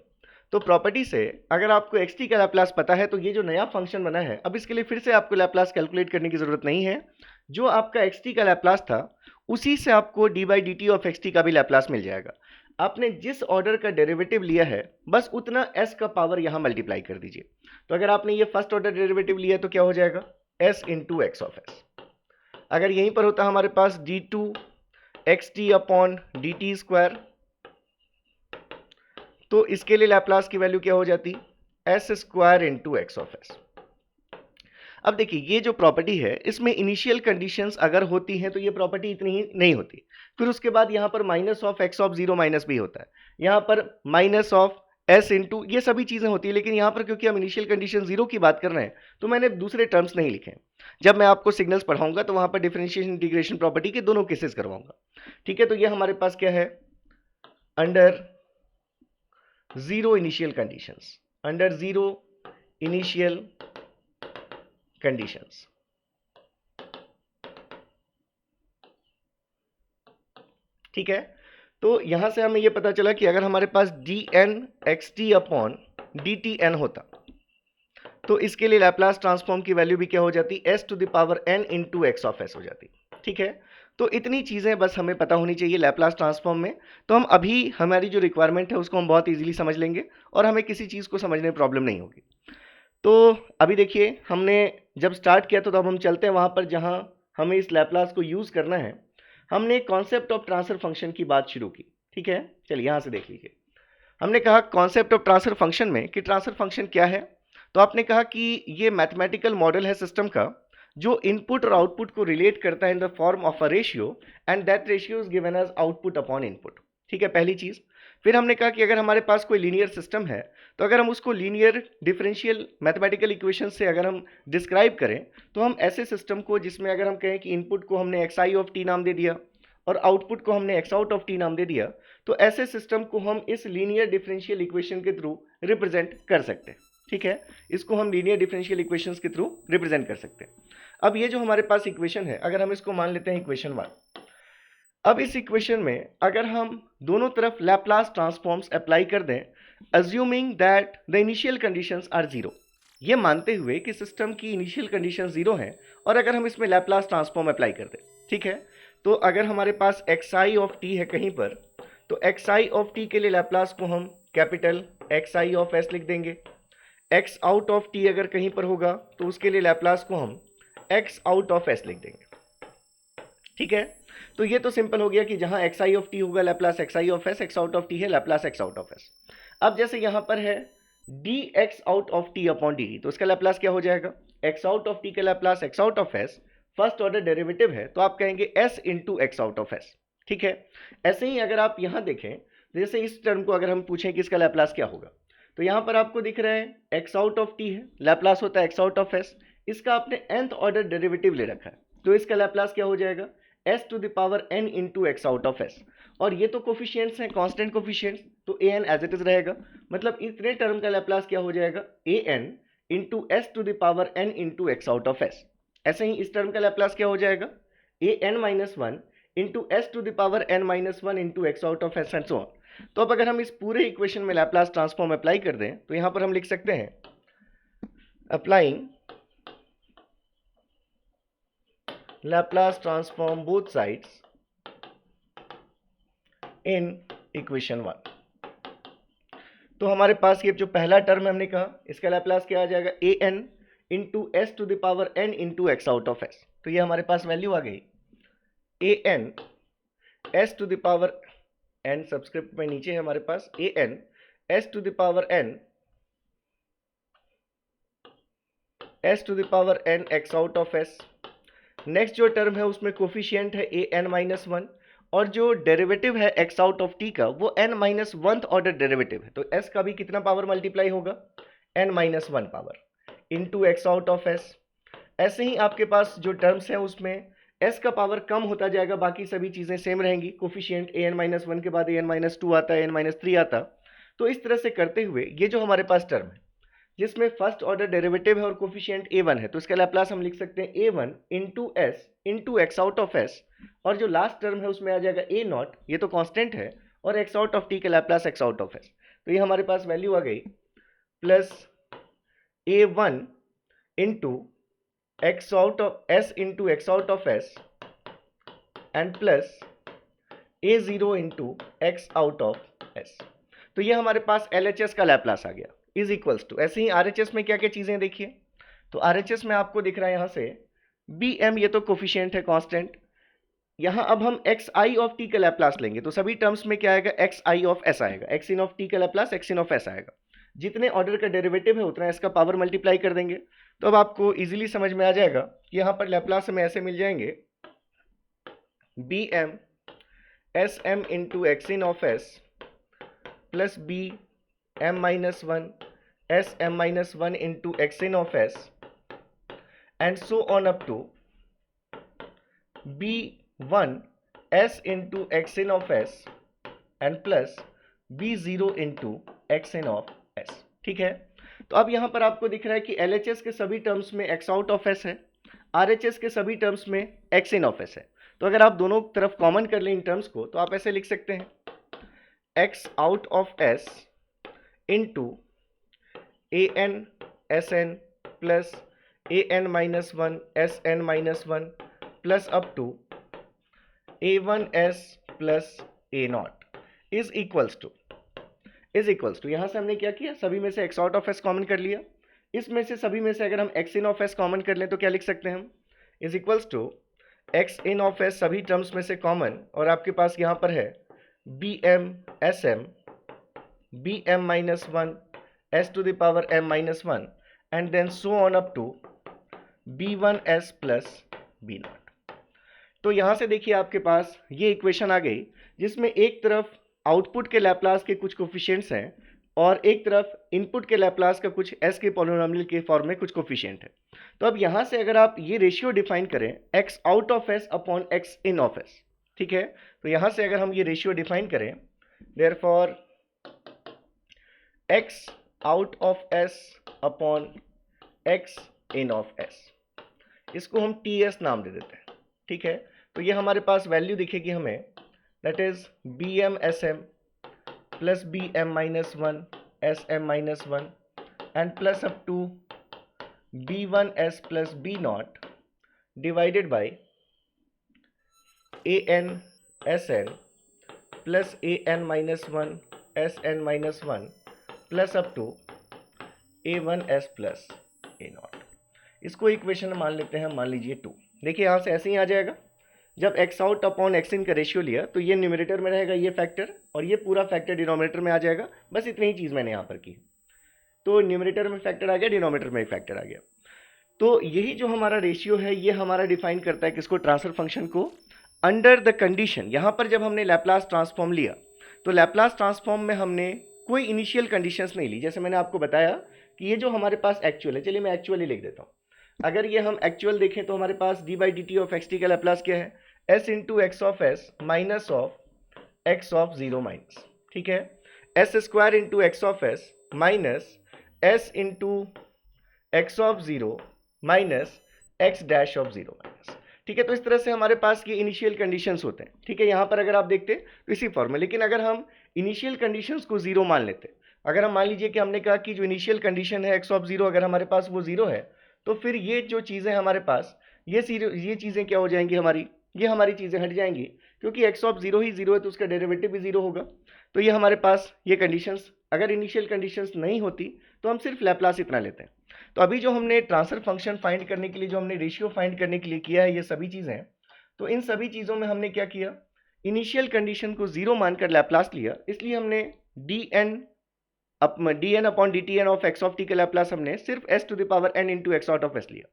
तो प्रॉपर्टी से अगर आपको एक्स टी का लैप्लास पता है तो ये जो नया फंक्शन बना है, अब इसके लिए फिर से आपको लैप्लास कैलकुलेट करने की जरूरत नहीं है, जो आपका एक्स टी का लैप्लास था उसी से आपको d by D T of x t का भी लैप्लास मिल जाएगा। आपने जिस ऑर्डर का डेरिवेटिव लिया है बस उतना s का पावर यहां मल्टीप्लाई कर दीजिए। तो अगर आपने ये फर्स्ट ऑर्डर डेरिवेटिव लिया तो क्या हो जाएगा, s into x of s। अगर यहीं पर होता हमारे पास d2 x t upon D T square, तो इसके लिए लैप्लास की वैल्यू क्या हो जाती, S square into x of s. अब देखिए ये जो प्रॉपर्टी है इसमें इनिशियल कंडीशंस अगर होती हैं तो ये प्रॉपर्टी इतनी ही नहीं होती, फिर उसके बाद यहाँ पर minus of x of zero minus भी होता है, यहाँ पर माइनस ऑफ एस इंटू, ये सभी चीजें होती है, लेकिन यहाँ पर क्योंकि हम इनिशियल कंडीशन जीरो की बात कर रहे हैं तो मैंने दूसरे टर्म्स नहीं लिखे। जब मैं आपको सिग्नल्स पढ़ाऊंगा तो वहां पर डिफरेंशिएशन इंटीग्रेशन प्रॉपर्टी के दोनों केसेस करवाऊंगा, ठीक है। तो ये हमारे पास क्या है, under zero initial conditions, under zero initial conditions, ठीक है। तो यहां से हमें यह पता चला कि अगर हमारे पास d n x t upon D t n होता तो इसके लिए लैप्लास ट्रांसफॉर्म की वैल्यू भी क्या हो जाती, s to the power n into x of s हो जाती। ठीक है, तो इतनी चीज़ें बस हमें पता होनी चाहिए लैप्लास ट्रांसफॉर्म में। तो हम अभी हमारी जो रिक्वायरमेंट है उसको हम बहुत इजीली समझ लेंगे और हमें किसी चीज़ को समझने में प्रॉब्लम नहीं होगी। तो अभी देखिए, हमने जब स्टार्ट किया तो अब हम चलते हैं वहाँ पर जहाँ हमें इस लैप्लास को यूज़ करना है। हमने कॉन्सेप्ट ऑफ ट्रांसफर फंक्शन की बात शुरू की। ठीक है, चलिए यहाँ से देख लीजिए। हमने कहा कॉन्सेप्ट ऑफ ट्रांसफर फंक्शन में कि ट्रांसफर फंक्शन क्या है। तो आपने कहा कि ये मैथमेटिकल मॉडल है सिस्टम का जो इनपुट और आउटपुट को रिलेट करता है in the form of a ratio and that ratio is given as output upon input. ठीक है, पहली चीज। फिर हमने कहा कि अगर हमारे पास कोई लीनियर सिस्टम है तो अगर हम उसको लीनियर डिफरेंशियल मैथमेटिकल इक्वेशन से अगर हम डिस्क्राइब करें तो हम ऐसे सिस्टम को जिसमें अगर हम कहें कि इनपुट को हमने एक्स आई ऑफ टी नाम दे दिया और आउटपुट को हमने एक्स आउट ऑफ टी नाम दे दिया, तो ऐसे सिस्टम को हम इस लीनियर डिफरेंशियल इक्वेशन के थ्रू रिप्रेजेंट कर सकते हैं। ठीक है, इसको हम लीनियर डिफरेंशियल इक्वेशंस के थ्रू रिप्रेजेंट कर सकते हैं। अब ये जो हमारे पास इक्वेशन है, अगर हम इसको मान लेते हैं इक्वेशन 1। अब इस इक्वेशन में अगर हम दोनों तरफ लैप्लास ट्रांसफॉर्म्स अप्लाई कर दें, assuming that the initial conditions are zero, ये मानते हुए कि सिस्टम की इनिशियल कंडीशन जीरो है, और अगर हम इसमें लैप्लास ट्रांसफॉर्म अप्लाई कर दें, ठीक है, तो अगर हमारे पास एक्स आई ऑफ टी है कहीं पर, तो एक्स आई ऑफ टी के लिए लैप्लास को हम capital x I of s लिख देंगे। एक्स आउट ऑफ टी अगर कहीं पर होगा तो उसके लिए लैप्लास को हम एक्स आउट ऑफ एस लिख देंगे। ठीक है, तो ये तो सिंपल हो गया कि जहां एक्स आई ऑफ टी होगा Laplace x I of s, x out of t है Laplace x out of s. अब जैसे यहां पर है d x out of T upon D t, तो इसका लैप्लास क्या हो जाएगा, एक्स आउट ऑफ टी का Laplace x out of s, first order derivative है तो आप कहेंगे s into x out of s. ठीक है, ऐसे ही अगर आप यहां देखें, जैसे इस टर्म को अगर हम पूछें कि इसका लैप्लास क्या होगा, तो यहां पर आपको दिख रहा है एक्स आउट ऑफ टी है, लैप्लास होता है एक्स आउट ऑफ एस, इसका आपने nth ऑर्डर डेरिवेटिव ले रखा है, तो इसका लैप्लास क्या हो जाएगा, s to the power n into x out of S. और ये तो कोफिशिएंट्स हैं, कांस्टेंट कोफिशिएंट्स, तो an एज इट इज रहेगा, मतलब इतने टर्म का लैप्लास क्या हो जाएगा, an into S to the power n into x out of S. ऐसे ही इस टर्म का लैप्लास क्या हो जाएगा, an minus one into S to the power n minus one into x out of S and so on. तो अब अगर हम इस पूरे इक्वेशन में लैप्लास ट्रांसफॉर्म अप्लाई कर दें तो यहां पर हम लिख सकते हैं applying Laplace transform both sides in equation 1। तो हमारे पास ये जो पहला टर्म हमने कहा इसका लैप्लास क्या आ जाएगा, a n into S to the power n into x out of S. तो ये हमारे पास वैल्यू आ गई a N s to the power n, subscript में नीचे है हमारे पास a N s to the power n x out of s. Next जो टर्म है उसमें कोफिशिएंट है ए एन माइनस वन, और जो डेरिवेटिव है एक्स आउट ऑफ टी का वो N minus one order derivative है, तो एस का भी कितना पावर मल्टीप्लाई होगा, N minus one power into x out of S. ऐसे ही आपके पास जो टर्म्स हैं उसमें एस का पावर कम होता जाएगा, बाकी सभी चीज़ें सेम रहेंगी, coefficient A N minus one के बाद ए एन माइनस टू आता है, एन माइनस थ्री आता। तो इस तरह से करते हुए ये जो हमारे पास टर्म है जिसमें फर्स्ट ऑर्डर डेरिवेटिव है और कोफिशिएंट a1 है, तो इसका लैप्लास हम लिख सकते हैं a1 into S into x out of S, और जो लास्ट टर्म है उसमें आ जाएगा a नॉट, ये तो कांस्टेंट है, और एक्स आउट ऑफ टी का Laplace x out of S. तो ये हमारे पास वैल्यू आ गई plus a1 into x out of S into x out of S and plus a0 into x out of S. तो ये हमारे पास LHS का लैप्लास आ गया इज इक्वल्स टू। ऐसे ही RHS में क्या क्या चीजें देखिए, तो RHS में आपको दिख रहा है यहां से BM, ये तो कोफिशिएंट है कांस्टेंट, यहां अब हम एक्स आई ऑफ टी का लैप्लास लेंगे तो सभी टर्म्स में क्या आएगा, एक्स आई ऑफ एस आएगा, एक्स इन ऑफ टी का Laplace x in of S आएगा, जितने ऑर्डर का डेरिवेटिव है उतना इसका पावर मल्टीप्लाई कर देंगे। तो अब आपको इजीली समझ में आ जाएगा कि यहां पर लैप्लास हमें ऐसे मिल जाएंगे BM SM into X in of S plus B m minus 1 s m minus 1 into x in of s and so on up to b1 s into x in of s and plus b0 into x in of s। ठीक है, तो अब यहां पर आपको दिख रहा है कि LHS के सभी टर्म्स में x आउट ऑफ s है, RHS के सभी टर्म्स में x इन ऑफ s है। तो अगर आप दोनों तरफ कॉमन कर लें इन टर्म्स को तो आप ऐसे लिख सकते हैं x out of s into A N S N plus an minus one Sn minus one plus up to a1s plus a0 is equals to यहाँ से हमने क्या किया, सभी में से x out of s common कर लिया। इसमें से सभी में से अगर हम x in of s common कर लें तो क्या लिख सकते हैं हम, is equals to x in of s सभी टर्म्स में से कॉमन, और आपके पास यहाँ पर है bm sm bm minus one s to the power m minus one and then so on up to b1s plus b0। तो यहाँ से देखिए आपके पास ये इक्वेशन आ गई जिसमें एक तरफ आउटपुट के लैप्लास के कुछ कोफिशिएंट्स हैं और एक तरफ इनपुट के लैप्लास का कुछ s के पॉलिनोमियल के फॉर्म में कुछ कोफिशिएंट है। तो अब यहाँ से अगर आप ये रेशियो डिफाइन करें x out of s upon x in of s, ठीक है, तो यहाँ से अगर हम ये रेशियो डिफाइन करें, therefore x out of s upon x in of s, इसको हम ts नाम दे देते हैं, ठीक है। तो ये हमारे पास वैल्यू दिखेगी हमें, that is bm sm plus bm minus one sm minus one and plus up to b1s plus b0 divided by an sn plus an minus one sn minus one plus up to a1s plus a0। इसको इक्वेशन मान लेते हैं, मान लीजिए 2। देखिए यहाँ से ऐसे ही आ जाएगा, जब x आउट अपॉन x इन का रेशियो लिया तो ये न्यूमरेटर में रहेगा ये फैक्टर और ये पूरा फैक्टर डिनोमिनेटर में आ जाएगा। बस इतनी ही चीज़ मैंने यहाँ पर की, तो न्यूमरेटर में फैक्टर आ गया, डिनोमिनेटर में फैक्टर आ गया। तो यही जो हमारा रेशियो है ये हमारा डिफाइन करता है किसको, ट्रांसफर फंक्शन को, अंडर द कंडीशन। यहाँ पर जब हमने लैप्लास ट्रांसफॉर्म लिया तो लैप्लास ट्रांसफॉर्म में हमने कोई इनिशियल कंडीशंस नहीं ली। जैसे मैंने आपको बताया कि ये जो हमारे पास एक्चुअल है, चलिए मैं एक्चुअली लिख देता हूँ। अगर ये हम एक्चुअल देखें तो हमारे पास d by D T of x t का लैप्लास क्या है, s into x of s minus of x of zero minus, ठीक है, s square into x of s minus s into x of zero minus x dash of zero minus, ठीक है। तो इस तरह से हमारे पास ये इनिशियल कंडीशंस होते हैं, ठीक है। यहाँ पर अगर आप देखते तो इसी फॉर्म में, लेकिन अगर हम इनिशियल कंडीशंस को जीरो मान लेते, अगर हम मान लीजिए कि हमने कहा कि जो इनिशियल कंडीशन है एक्स ऑफ जीरो, अगर हमारे पास वो जीरो है तो फिर ये जो चीज़ें हमारे पास ये चीज़ें क्या हो जाएंगी, ये हमारी चीज़ें हट जाएंगी, क्योंकि x of zero he zero है तो उसका डेरिवेटिव भी जीरो होगा। तो ये हमारे पास ये कंडीशंस, अगर इनिशियल कंडीशंस नहीं होती तो हम सिर्फ लैप्लास इतना लेते हैं। तो अभी जो हमने ट्रांसफर फंक्शन फाइंड करने के लिए, जो हमने रेशियो फाइंड करने के लिए किया है, ये सभी चीज़ें, तो इन सभी चीज़ों में हमने क्या किया, इनिशियल कंडीशन को जीरो मानकर लैप्लास लिया। इसलिए हमने dn upon dtn of x of T का लैप्लास हमने सिर्फ s to the power n into x out of s लिया।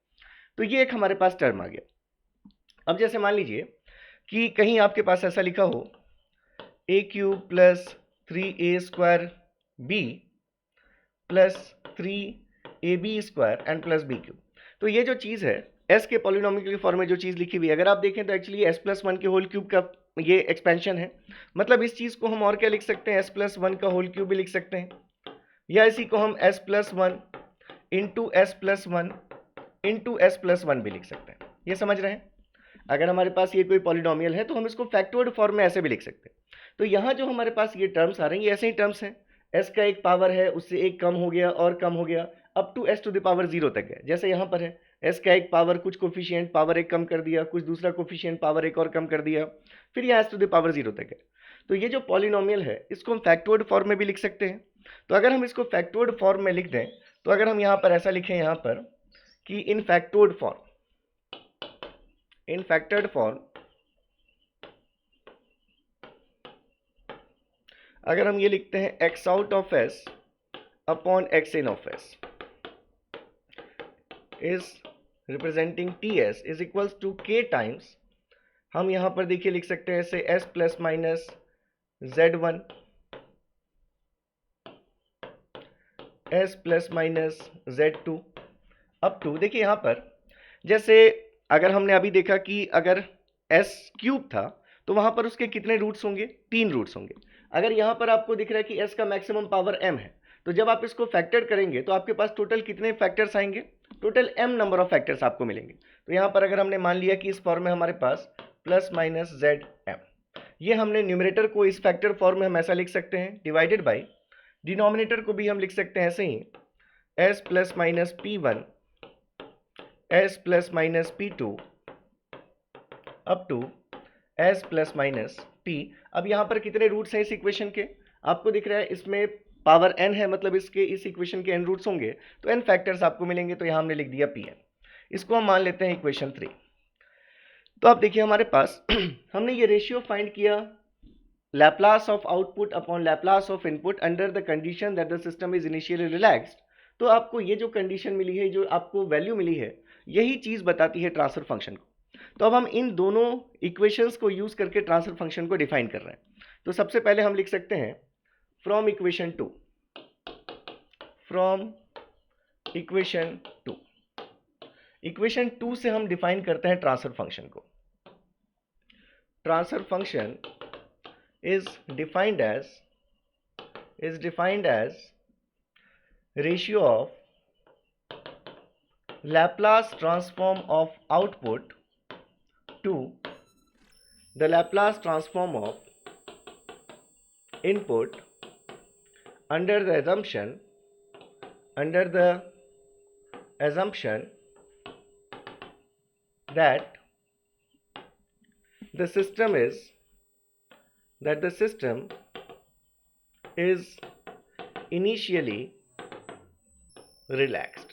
तो ये एक हमारे पास टर्म आ गया। अब जैसे मान लीजिए कि कहीं आपके पास ऐसा लिखा हो a cube plus 3a square b plus 3ab square and plus b cube, तो ये जो चीज़ है s के पॉलिनोमियल के फॉर्म में जो चीज़ लिखी हुई है, अगर आप देखें तो एक्चुअली s प्लस वन के होल क्यूब का ये एक्सपेंशन है। मतलब इस चीज़ को हम और क्या लिख सकते हैं, s प्लस वन का होल क्यूब भी लिख सकते हैं, या इसी को हम s plus one into S plus one into S plus one भी लिख सकते हैं। ये समझ रहे हैं, अगर हमारे पास ये कोई पॉलिनोमियल है तो हम इसको फैक्टोर्ड फॉर्म में ऐसे भी लिख सकते हैं। तो यहाँ जो हमारे पास ये टर्म्स आ रहे हैं ये ऐसे ही टर्म्स हैं, s का एक पावर है उससे एक कम हो गया और कम हो गया up to s to the power zero तक है। जैसे यहाँ पर है s का एक पावर, कुछ कोफिशिएंट पावर एक कम कर दिया, कुछ दूसरा कोफिशिएंट पावर एक और कम कर दिया, फिर यहाँ s to the power zero तक है। तो ये जो पॉलिनोमियल है इसको हम फैक्टोर्ड फॉर्म में भी लिख सकते हैं। तो अगर हम इसको फैक्टोर्ड फॉर्म में लिख दें, तो अगर हम यहाँ पर ऐसा लिखें यहाँ पर कि इन फैक्टोर्ड फॉर्म अगर हम ये लिखते हैं x out of s upon x in of s is representing ts is equals to k times, हम यहाँ पर देखिए लिख सकते हैं ऐसे s plus minus z1 s plus minus z2 up to, देखिए यहाँ पर जैसे अगर हमने अभी देखा कि अगर s क्यूब था तो वहाँ पर उसके कितने रूट्स होंगे, 3 रूट्स होंगे। अगर यहाँ पर आपको दिख रहा है कि s का मैक्सिमम पावर m है, तो जब आप इसको फैक्टर करेंगे तो आपके पास टोटल कितने फैक्टर्स आएंगे, total m number of factors आपको मिलेंगे। तो यहाँ पर अगर हमने मान लिया कि इस फॉर्म में हमारे पास प्लस माइनस zm, ये हमने न्यूमरेटर को इस फैक्टर फॉर्म में हम ऐसा लिख सकते हैं, डिवाइडेड बाई डिनोमिनेटर को भी हम लिख सकते हैं ऐसे ही s plus minus p1 S plus minus P two up to S plus minus P. अब यहाँ पर कितने रूट्स हैं इस इक्वेशन के? आपको दिख रहा है इसमें पावर n है, मतलब इसके इस इक्वेशन के n रूट्स होंगे तो n फैक्टर्स आपको मिलेंगे, तो यहाँ हमने लिख दिया pn। इसको हम मान लेते हैं इक्वेशन 3। तो आप देखिए हमारे पास हमने ये रेशियो फाइंड किया, Laplace of output upon Laplace of input under the condition that the system is initially relaxed. तो आपको ये जो कंडीशन मिली है, जो आपको वैल्यू मिली है, यही चीज बताती है ट्रांसफर फंक्शन को। तो अब हम इन दोनों इक्वेशंस को यूज करके ट्रांसफर फंक्शन को डिफाइन कर रहे हैं। तो सबसे पहले हम लिख सकते हैं from equation 2, from equation 2। Equation 2 से हम डिफाइन करते हैं ट्रांसफर फंक्शन को। Transfer function is defined as ratio of Laplace transform of output to the Laplace transform of input under the assumption that the system is initially relaxed।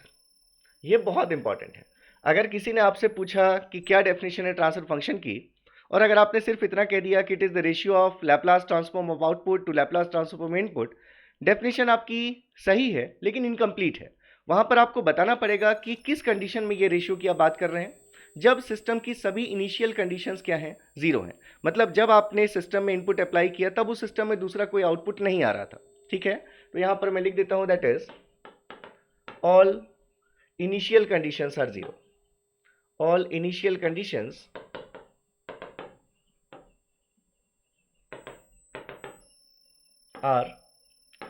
ये बहुत इंपॉर्टेंट है। अगर किसी ने आपसे पूछा कि क्या डेफिनेशन है ट्रांसफर फंक्शन की, और अगर आपने सिर्फ इतना कह दिया कि it is the ratio of Laplace transform of output to Laplace transform of input, definition आपकी सही है लेकिन इनकम्प्लीट है। वहां पर आपको बताना पड़ेगा कि किस कंडीशन में ये रेशियो की आप बात कर रहे हैं, जब सिस्टम की सभी इनिशियल कंडीशंस क्या हैं, जीरो हैं। मतलब जब आपने सिस्टम में इनपुट अप्लाई किया तब उस सिस्टम में दूसरा कोई आउटपुट नहीं आ रहा था। ठीक है, तो यहां पर मैं लिख देता हूं that is all initial conditions are zero. All initial conditions are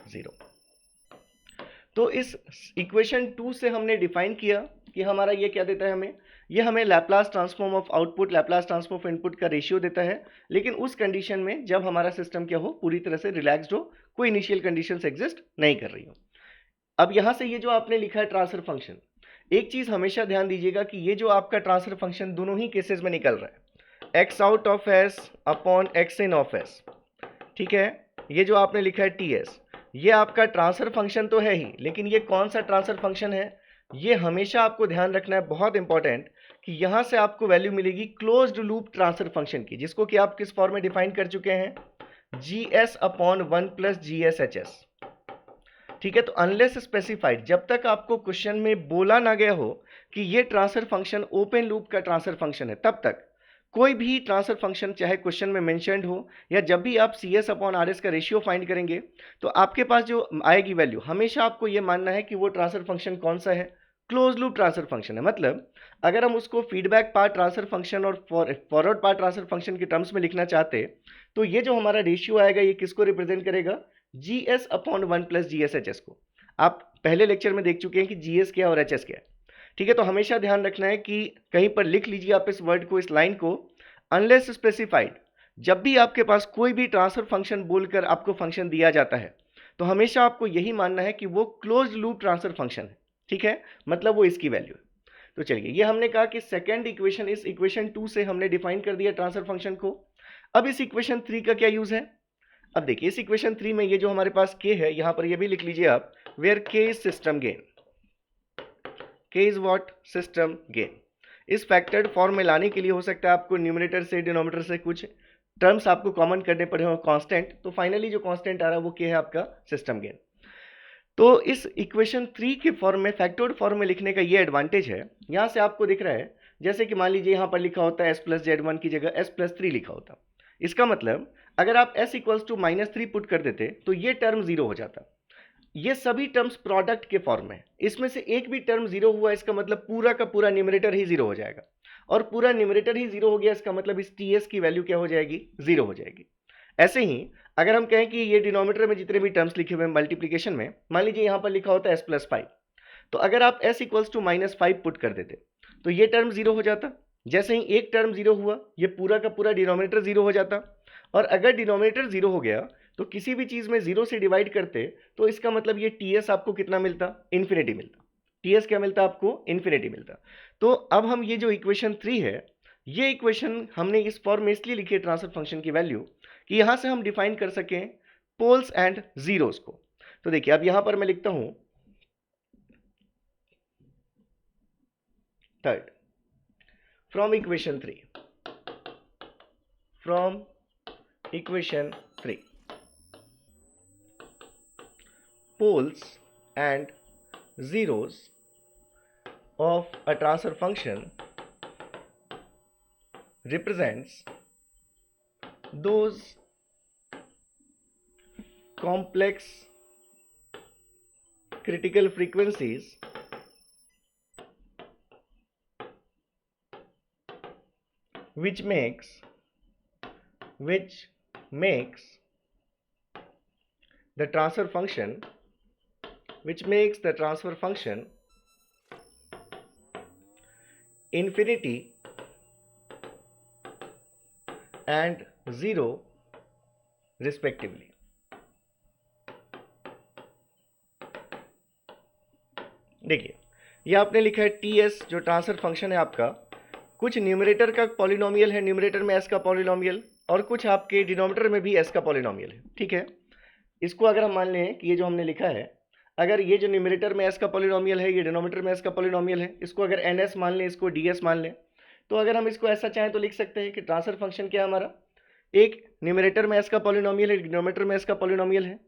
zero. तो इस इक्वेशन 2 से हमने डिफाइन किया कि हमारा ये क्या देता है, हमें ये हमें Laplace transform of output Laplace transform of input का रेशियो देता है, लेकिन उस कंडीशन में जब हमारा सिस्टम क्या हो, पूरी तरह से रिलैक्स्ड हो, कोई इनिशियल कंडीशंस एग्जिस्ट नहीं कर रही हो। अब यहां से ये जो आपने लिखा है ट्रांसफर फंक्शन, एक चीज हमेशा ध्यान दीजिएगा कि ये जो आपका ट्रांसफर फंक्शन दोनों ही केसेस में निकल रहा है, x out of S upon x in of s. ठीक है, ये जो आपने लिखा है टी एस, ये आपका ट्रांसफर फंक्शन तो है ही, लेकिन ये कौन सा ट्रांसफर फंक्शन है, ये हमेशा आपको ध्यान रखना है, बहुत इंपॉर्टेंट, कि यहां से आपको वैल्यू मिलेगी क्लोज्ड लूप ट्रांसफर फंक्शन की, जिसको कि आप किस फॉर्म में डिफाइन कर चुके हैं, जी S upon 1 plus G S H S. ठीक है, तो अनलेस स्पेसिफाइड, जब तक आपको क्वेश्चन में बोला ना गया हो कि ये ट्रांसफर फंक्शन ओपन लूप का ट्रांसफर फंक्शन है, तब तक कोई भी ट्रांसफर फंक्शन चाहे क्वेश्चन में मेंशन्ड हो, या जब भी आप C S upon R S का रेशियो फाइंड करेंगे तो आपके पास जो आएगी वैल्यू, हमेशा आपको ये मानना है कि वो ट्रांसफर फंक्शन कौन सा है, क्लोज लूप ट्रांसफर फंक्शन है। मतलब अगर हम उसको फीडबैक पार्ट ट्रांसफर फंक्शन और फॉरवर्ड पार्ट ट्रांसफर फंक्शन के टर्म्स में लिखना चाहते, तो ये जो हमारा रेशियो आएगा ये किसको रिप्रेजेंट करेगा, जी S upon 1 plus G S H S को। आप पहले लेक्चर में देख चुके हैं कि जी एस क्या है और एच एस क्या है। ठीक है, तो हमेशा ध्यान रखना है कि कहीं पर लिख लीजिए आप इस वर्ड को, इस लाइन को, अनलेस स्पेसिफाइड, जब भी आपके पास कोई भी ट्रांसफर फंक्शन बोलकर आपको फंक्शन दिया जाता है तो हमेशा आपको यही मानना है कि वो क्लोज्ड लूप ट्रांसफर फंक्शन है। ठीक है, मतलब वो इसकी वैल्यू है। तो चलिए, ये हमने कहा कि सेकंड इक्वेशन, इस इक्वेशन 2 से हमने डिफाइन कर दिया ट्रांसफर फंक्शन को। अब इस इक्वेशन 3 का क्या यूज है? अब देखिए, इस इक्वेशन 3 में ये जो हमारे पास k है, यहां पर ये भी लिख लीजिए आप, where k is system gain. k is what? System gain. इस फैक्टर्ड फॉर्म में लाने के लिए हो सकता है आपको न्यूमरेटर से डिनोमिनेटर से कुछ टर्म्स आपको कॉमन करने पड़े हो, कांस्टेंट, तो फाइनली जो कांस्टेंट आ रहा है वो k है आपका सिस्टम गेन। तो इस इक्वेशन 3 के फॉर्म में, फैक्टर्ड फॉर्म में लिखने का ये एडवांटेज है, यहां से आपको दिख रहा है जैसे कि मान लीजिए यहां पर लिखा होता है s प्लस z1 की जगह s प्लस 3 लिखा होता। इसका मतलब अगर आप s इक्वल्स टू -3 पुट कर देते तो ये टर्म जीरो हो जाता। ये सभी टर्म्स प्रोडक्ट के फॉर्म में, इसमें से एक भी टर्म जीरो हुआ, इसका मतलब पूरा का पूरा न्यूमरेटर ही जीरो हो जाएगा, और पूरा न्यूमरेटर ही जीरो हो गया, इसका मतलब इस टीएस की वैल्यू क्या हो जाएगी, जीरो हो जाएगी। ऐसे ही अगर हम कहें कि ये डिनोमिनेटर में जितने भी टर्म्स लिखे हुए हैं मल्टीप्लीकेशन में, मान लीजिए यहां पर लिखा होता है s प्लस 5, तो अगर आप s इक्वल्स टू -5 पुट कर देते तो ये टर्म जीरो हो जाता। जैसे ही एक टर्म जीरो हुआ, ये पूरा का पूरा डिनोमिनेटर जीरो हो जाता, और अगर डिनोमिनेटर जीरो हो गया तो किसी भी चीज में जीरो से डिवाइड करते तो इसका मतलब ये टीएस आपको कितना मिलता, इन्फिनिटी मिलता। टीएस क्या मिलता आपको, इन्फिनिटी मिलता। तो अब हम ये जो इक्वेशन 3 है, ये इक्वेशन हमने इस फॉर्म में इसलिए लिखी है ट्रांसफर फंक्शन की वैल्यू कि यहां से हम डिफाइन कर सकें पोल्स एंड जीरोस को। तो देखिए अब यहां पर मैं लिखता हूं third from equation 3 poles and zeros of a transfer function represents those complex critical frequencies which makes the transfer function infinity and zero respectively। देखिए ये आपने लिखा है टीएस जो ट्रांसफर फंक्शन है आपका, कुछ न्यूमरेटर का पॉलिनोमियल है, न्यूमरेटर में एस का पॉलिनोमियल, और कुछ आपके डिनोमिनेटर में भी एस का पॉलिनोमियल है। ठीक है, इसको अगर हम मान लें कि ये जो हमने लिखा है, अगर ये जो न्यूमरेटर में एस का पॉलिनोमियल है, ये डिनोमिनेटर में एस का पॉलिनोमियल है, इसको अगर एन एस मान लें, इसको डी एस मान लें, तो अगर हम इसको ऐसा चाहें तो लिख सकते हैं कि ट्रांसफर फंक्शन क्या है हमारा, एक न्यूमरेटर में एस का पॉलिनोमियल है, डिनोमिनेटर में एस का पॉलिनोमियल है।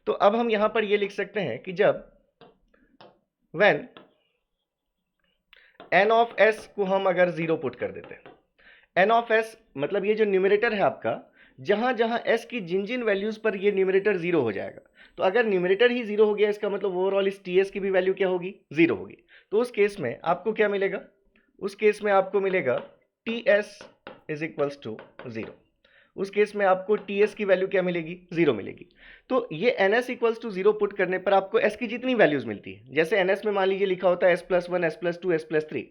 तो अब हम यहां पर ये लिख सकते हैं कि जब व्हेन एन ऑफ एस को हम अगर जीरो पुट कर देते हैं, एन ऑफ एस मतलब ये जो न्यूमरेटर है आपका, जहां जहां एस की जिन जिन वैल्यूज पर ये न्यूमरेटर जीरो हो जाएगा, तो अगर न्यूमरेटर ही जीरो हो गया इसका मतलब ओवरऑल इस टीएस की भी वैल्यू क्या होगी, जीरो होगी। तो उस केस में आपको क्या मिलेगा, उस केस में आपको मिलेगा T S is equals to zero. उस केस में आपको टीएस की वैल्यू क्या मिलेगी, जीरो मिलेगी। तो ये N S equals to zero put करने पर आपको एस की जितनी वैल्यूज मिलती है, जैसे एन एस में मान लीजिए लिखा होता है S plus one, S plus to, S plus three,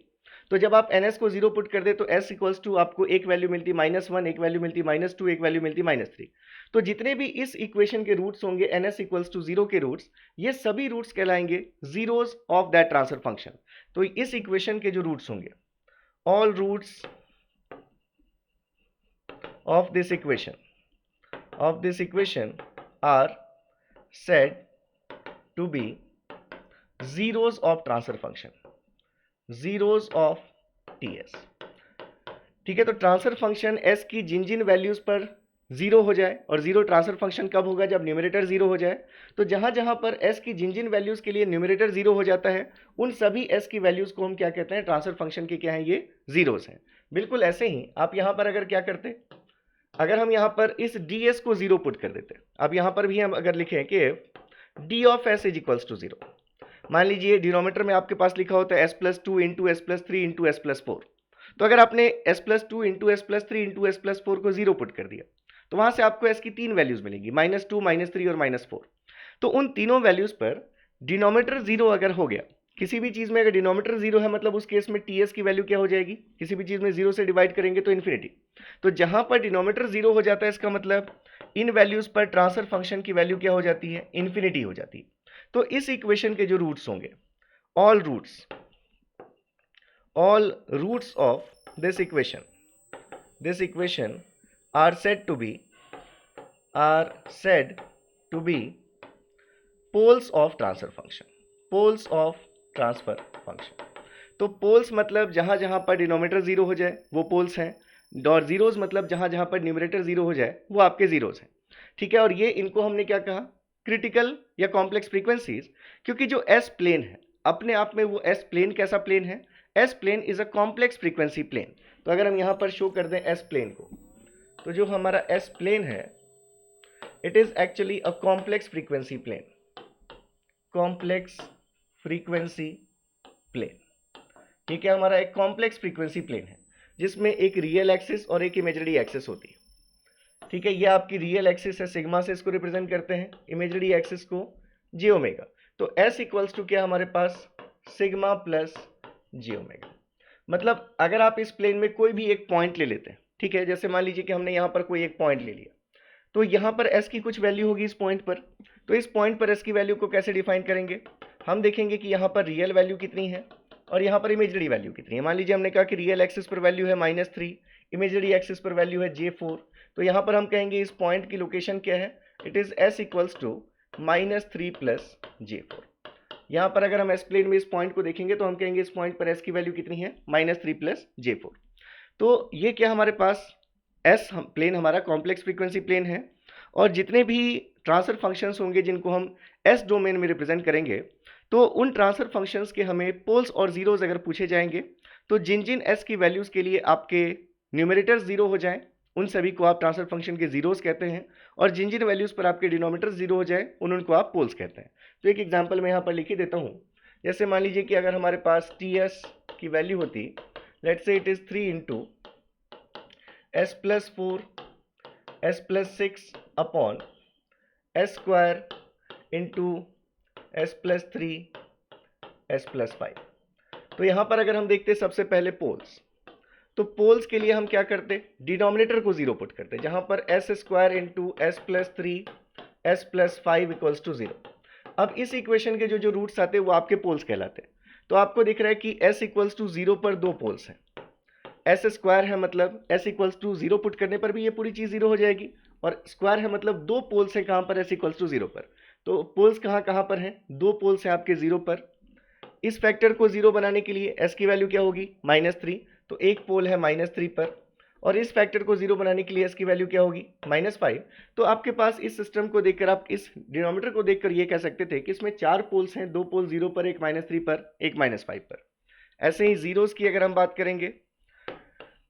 तो जब आप एन एस को जीरो पुट कर दे तो एस इक्वल्स टू आपको एक वैल्यू मिलती है माइनस वन, एक वैल्यू मिलती है माइनस टू, एक वैल्यू मिलती है माइनस थ्री। तो जितने भी इस इक्वेशन के रूट्स होंगे n S equals to zero के रूट्स, ये सभी रूट्स कहलाएंगे zeros of that transfer function. तो इस इक्वेशन के जो रूट्स होंगे, all roots of this equation are said to be zeros of transfer function, zeros of TS। ठीक है, तो ट्रांसफर फंक्शन s की जिन जिन वैल्यूज पर जीरो हो जाए, और जीरो ट्रांसफर फंक्शन कब होगा, जब न्यूमरेटर जीरो हो जाए। तो जहां जहां पर s की जिन जिन वैल्यूज के लिए न्यूमरेटर जीरो हो जाता है, उन सभी s की वैल्यूज को हम क्या कहते हैं, ट्रांसफर फंक्शन के क्या है, ये जीरोस हैं। बिल्कुल ऐसे ही आप यहां पर अगर क्या करते, अगर हम यहां पर इस ds को जीरो पुट कर देते, अब यहां पर भी हम अगर लिखें कि d of s is equals to zero, मान लीजिए डिनोमिनेटर में आपके पास लिखा होता है S plus two into S plus three into S plus four, तो अगर आपने S plus two into S plus three into S plus four को जीरो पुट कर दिया, तो वहां से आपको एस की तीन वैल्यूज मिलेंगी, माइनस टू, माइनस थ्री और माइनस फोर। तो उन तीनों वैल्यूज पर डिनोमिनेटर जीरो अगर हो गया, किसी भी चीज में अगर डिनोमिनेटर जीरो है, मतलब उस केस में टीएस की वैल्यू क्या हो जाएगी, किसी भी चीज में जीरो से डिवाइड करेंगे तो इन्फिनिटी। तो जहां पर डिनोमिनेटर जीरो हो जाता है, इसका मतलब इन वैल्यूज पर ट्रांसफर फंक्शन की वैल्यू क्या हो जाती है, इन्फिनिटी हो जाती है। तो इस इक्वेशन के जो रूट्स होंगे, all roots of this equation are said to be poles of transfer function, तो पोल्स मतलब जहां जहां पर डिनोमिनेटर जीरो हो जाए वो पोल्स हैं, और जीरोस मतलब जहां जहां पर न्यूमरेटर जीरो हो जाए वो आपके जीरोस हैं। ठीक है, और ये इनको हमने क्या कहा, क्रिटिकल या कॉम्प्लेक्स फ्रीक्वेंसीज, क्योंकि जो एस प्लेन है अपने आप में, वो एस प्लेन कैसा प्लेन है, S plane is a complex frequency plane. तो अगर हम यहां पर शो कर दें एस प्लेन को, तो जो हमारा एस प्लेन है it is actually a complex frequency plane, ठीक है, हमारा एक कॉम्प्लेक्स फ्रीक्वेंसी प्लेन है जिसमें एक रियल एक्सिस और एक इमेजिनरी एक्सिस होती है। ठीक है, ये आपकी रियल एक्सिस है, सिग्मा से इसको रिप्रेजेंट करते हैं, इमेजिनरी एक्सिस को जे ओमेगा। तो s इक्वल्स टू क्या हमारे पास, सिग्मा प्लस जे ओमेगा। मतलब अगर आप इस प्लेन में कोई भी एक पॉइंट ले लेते हैं, ठीक है, जैसे मान लीजिए कि हमने यहाँ पर कोई एक पॉइंट ले लिया, तो यहाँ पर s की कुछ वैल्यू होगी इस पॉइंट पर, तो इस पॉइंट पर s की वैल्यू को कैसे डिफाइन करेंगे, हम देखेंगे कि यहाँ पर रियल वैल्यू कितनी है और यहाँ पर इमेजरी वैल्यू कितनी है। मान लीजिए हमने कहा कि रियल एक्सिस पर वैल्यू है -3, इमेजरी एक्सिस पर वैल्यू है J4, तो यहाँ पर हम कहेंगे इस पॉइंट की लोकेशन क्या है, it is S equals to -3 plus J4। यहाँ पर अगर हम एस प्लेन में इस पॉइंट को देखेंगे तो हम कहेंगे इस पॉइंट पर S की वैल्यू कितनी है, -3 प्लस J4। तो ये क्या हमारे पास S प्लेन हमारा कॉम्प्लेक्स फ्रीक्वेंसी प्लेन है, और जितने भी ट्रांसफर फंक्शंस होंगे जिनको हम S डोमेन में रिप्रेजेंट करेंगे, तो उन ट्रांसफर फंक्शंस के हमें पोल्स और जीरोस अगर पूछे जाएंगे, तो जिन जिन S की वैल्यूज़ के लिए आपके न्यूमरेटर्स जीरो हो जाएं, उन सभी को आप ट्रांसफर फंक्शन के जीरोस कहते हैं, और जिन जिन वैल्यूज़ पर आपके डिनोमिनेटर्स जीरो हो जाए उनको आप पोल्स कहते हैं। तो एक एग्जांपल मैं यहाँ पर लिख ही देता हूँ। जैसे मान लीजिए कि अगर हमारे पास Ts की वैल्यू होती, let's say it is 3 into S plus 4 S plus 6 upon S square into S plus 3 S plus 5। तो यहाँ पर अगर हम देखते सबसे पहले पोल्स, तो पोल्स के लिए हम क्या करते, डिनोमिनेटर को जीरो पुट करते, जहाँ पर S square into S plus 3 S plus 5 equals to 0। अब इस इक्वेशन के जो रूट्स आते हैं वो आपके पोल्स कहलाते हैं। तो आपको दिख रहा है कि S इक्वल्स टू 0 पर दो पोल्स हैं, S स्क्वायर है मतलब S इक्वल्स टू 0 पुट करने पर भी ये पूरी चीज़ 0 हो जाएगी, और स्क्वायर है मतलब दो पोल्स हैं कहाँ पर, S इक्वल्स टू 0 पर। तो पोल्स कहाँ कहाँ पर हैं, दो पोल्स हैं आपके 0 पर। इस फैक्टर को 0 बनाने के लिए S की वैल्यू क्या होगी, -3, तो एक पोल है -3 पर, और इस फैक्टर को 0 बनाने के लिए S की वैल्यू क्या होगी, -5। तो आपके पास इस सिस्टम को देखकर, आप इस डिनोमिनेटर को देखकर ये कह सकते थे कि इसमें चार पोल्स हैं, दो पोल 0 पर, एक -3 पर, एक -5 पर। ऐसे ही जीरोस की अगर हम बात करेंगे,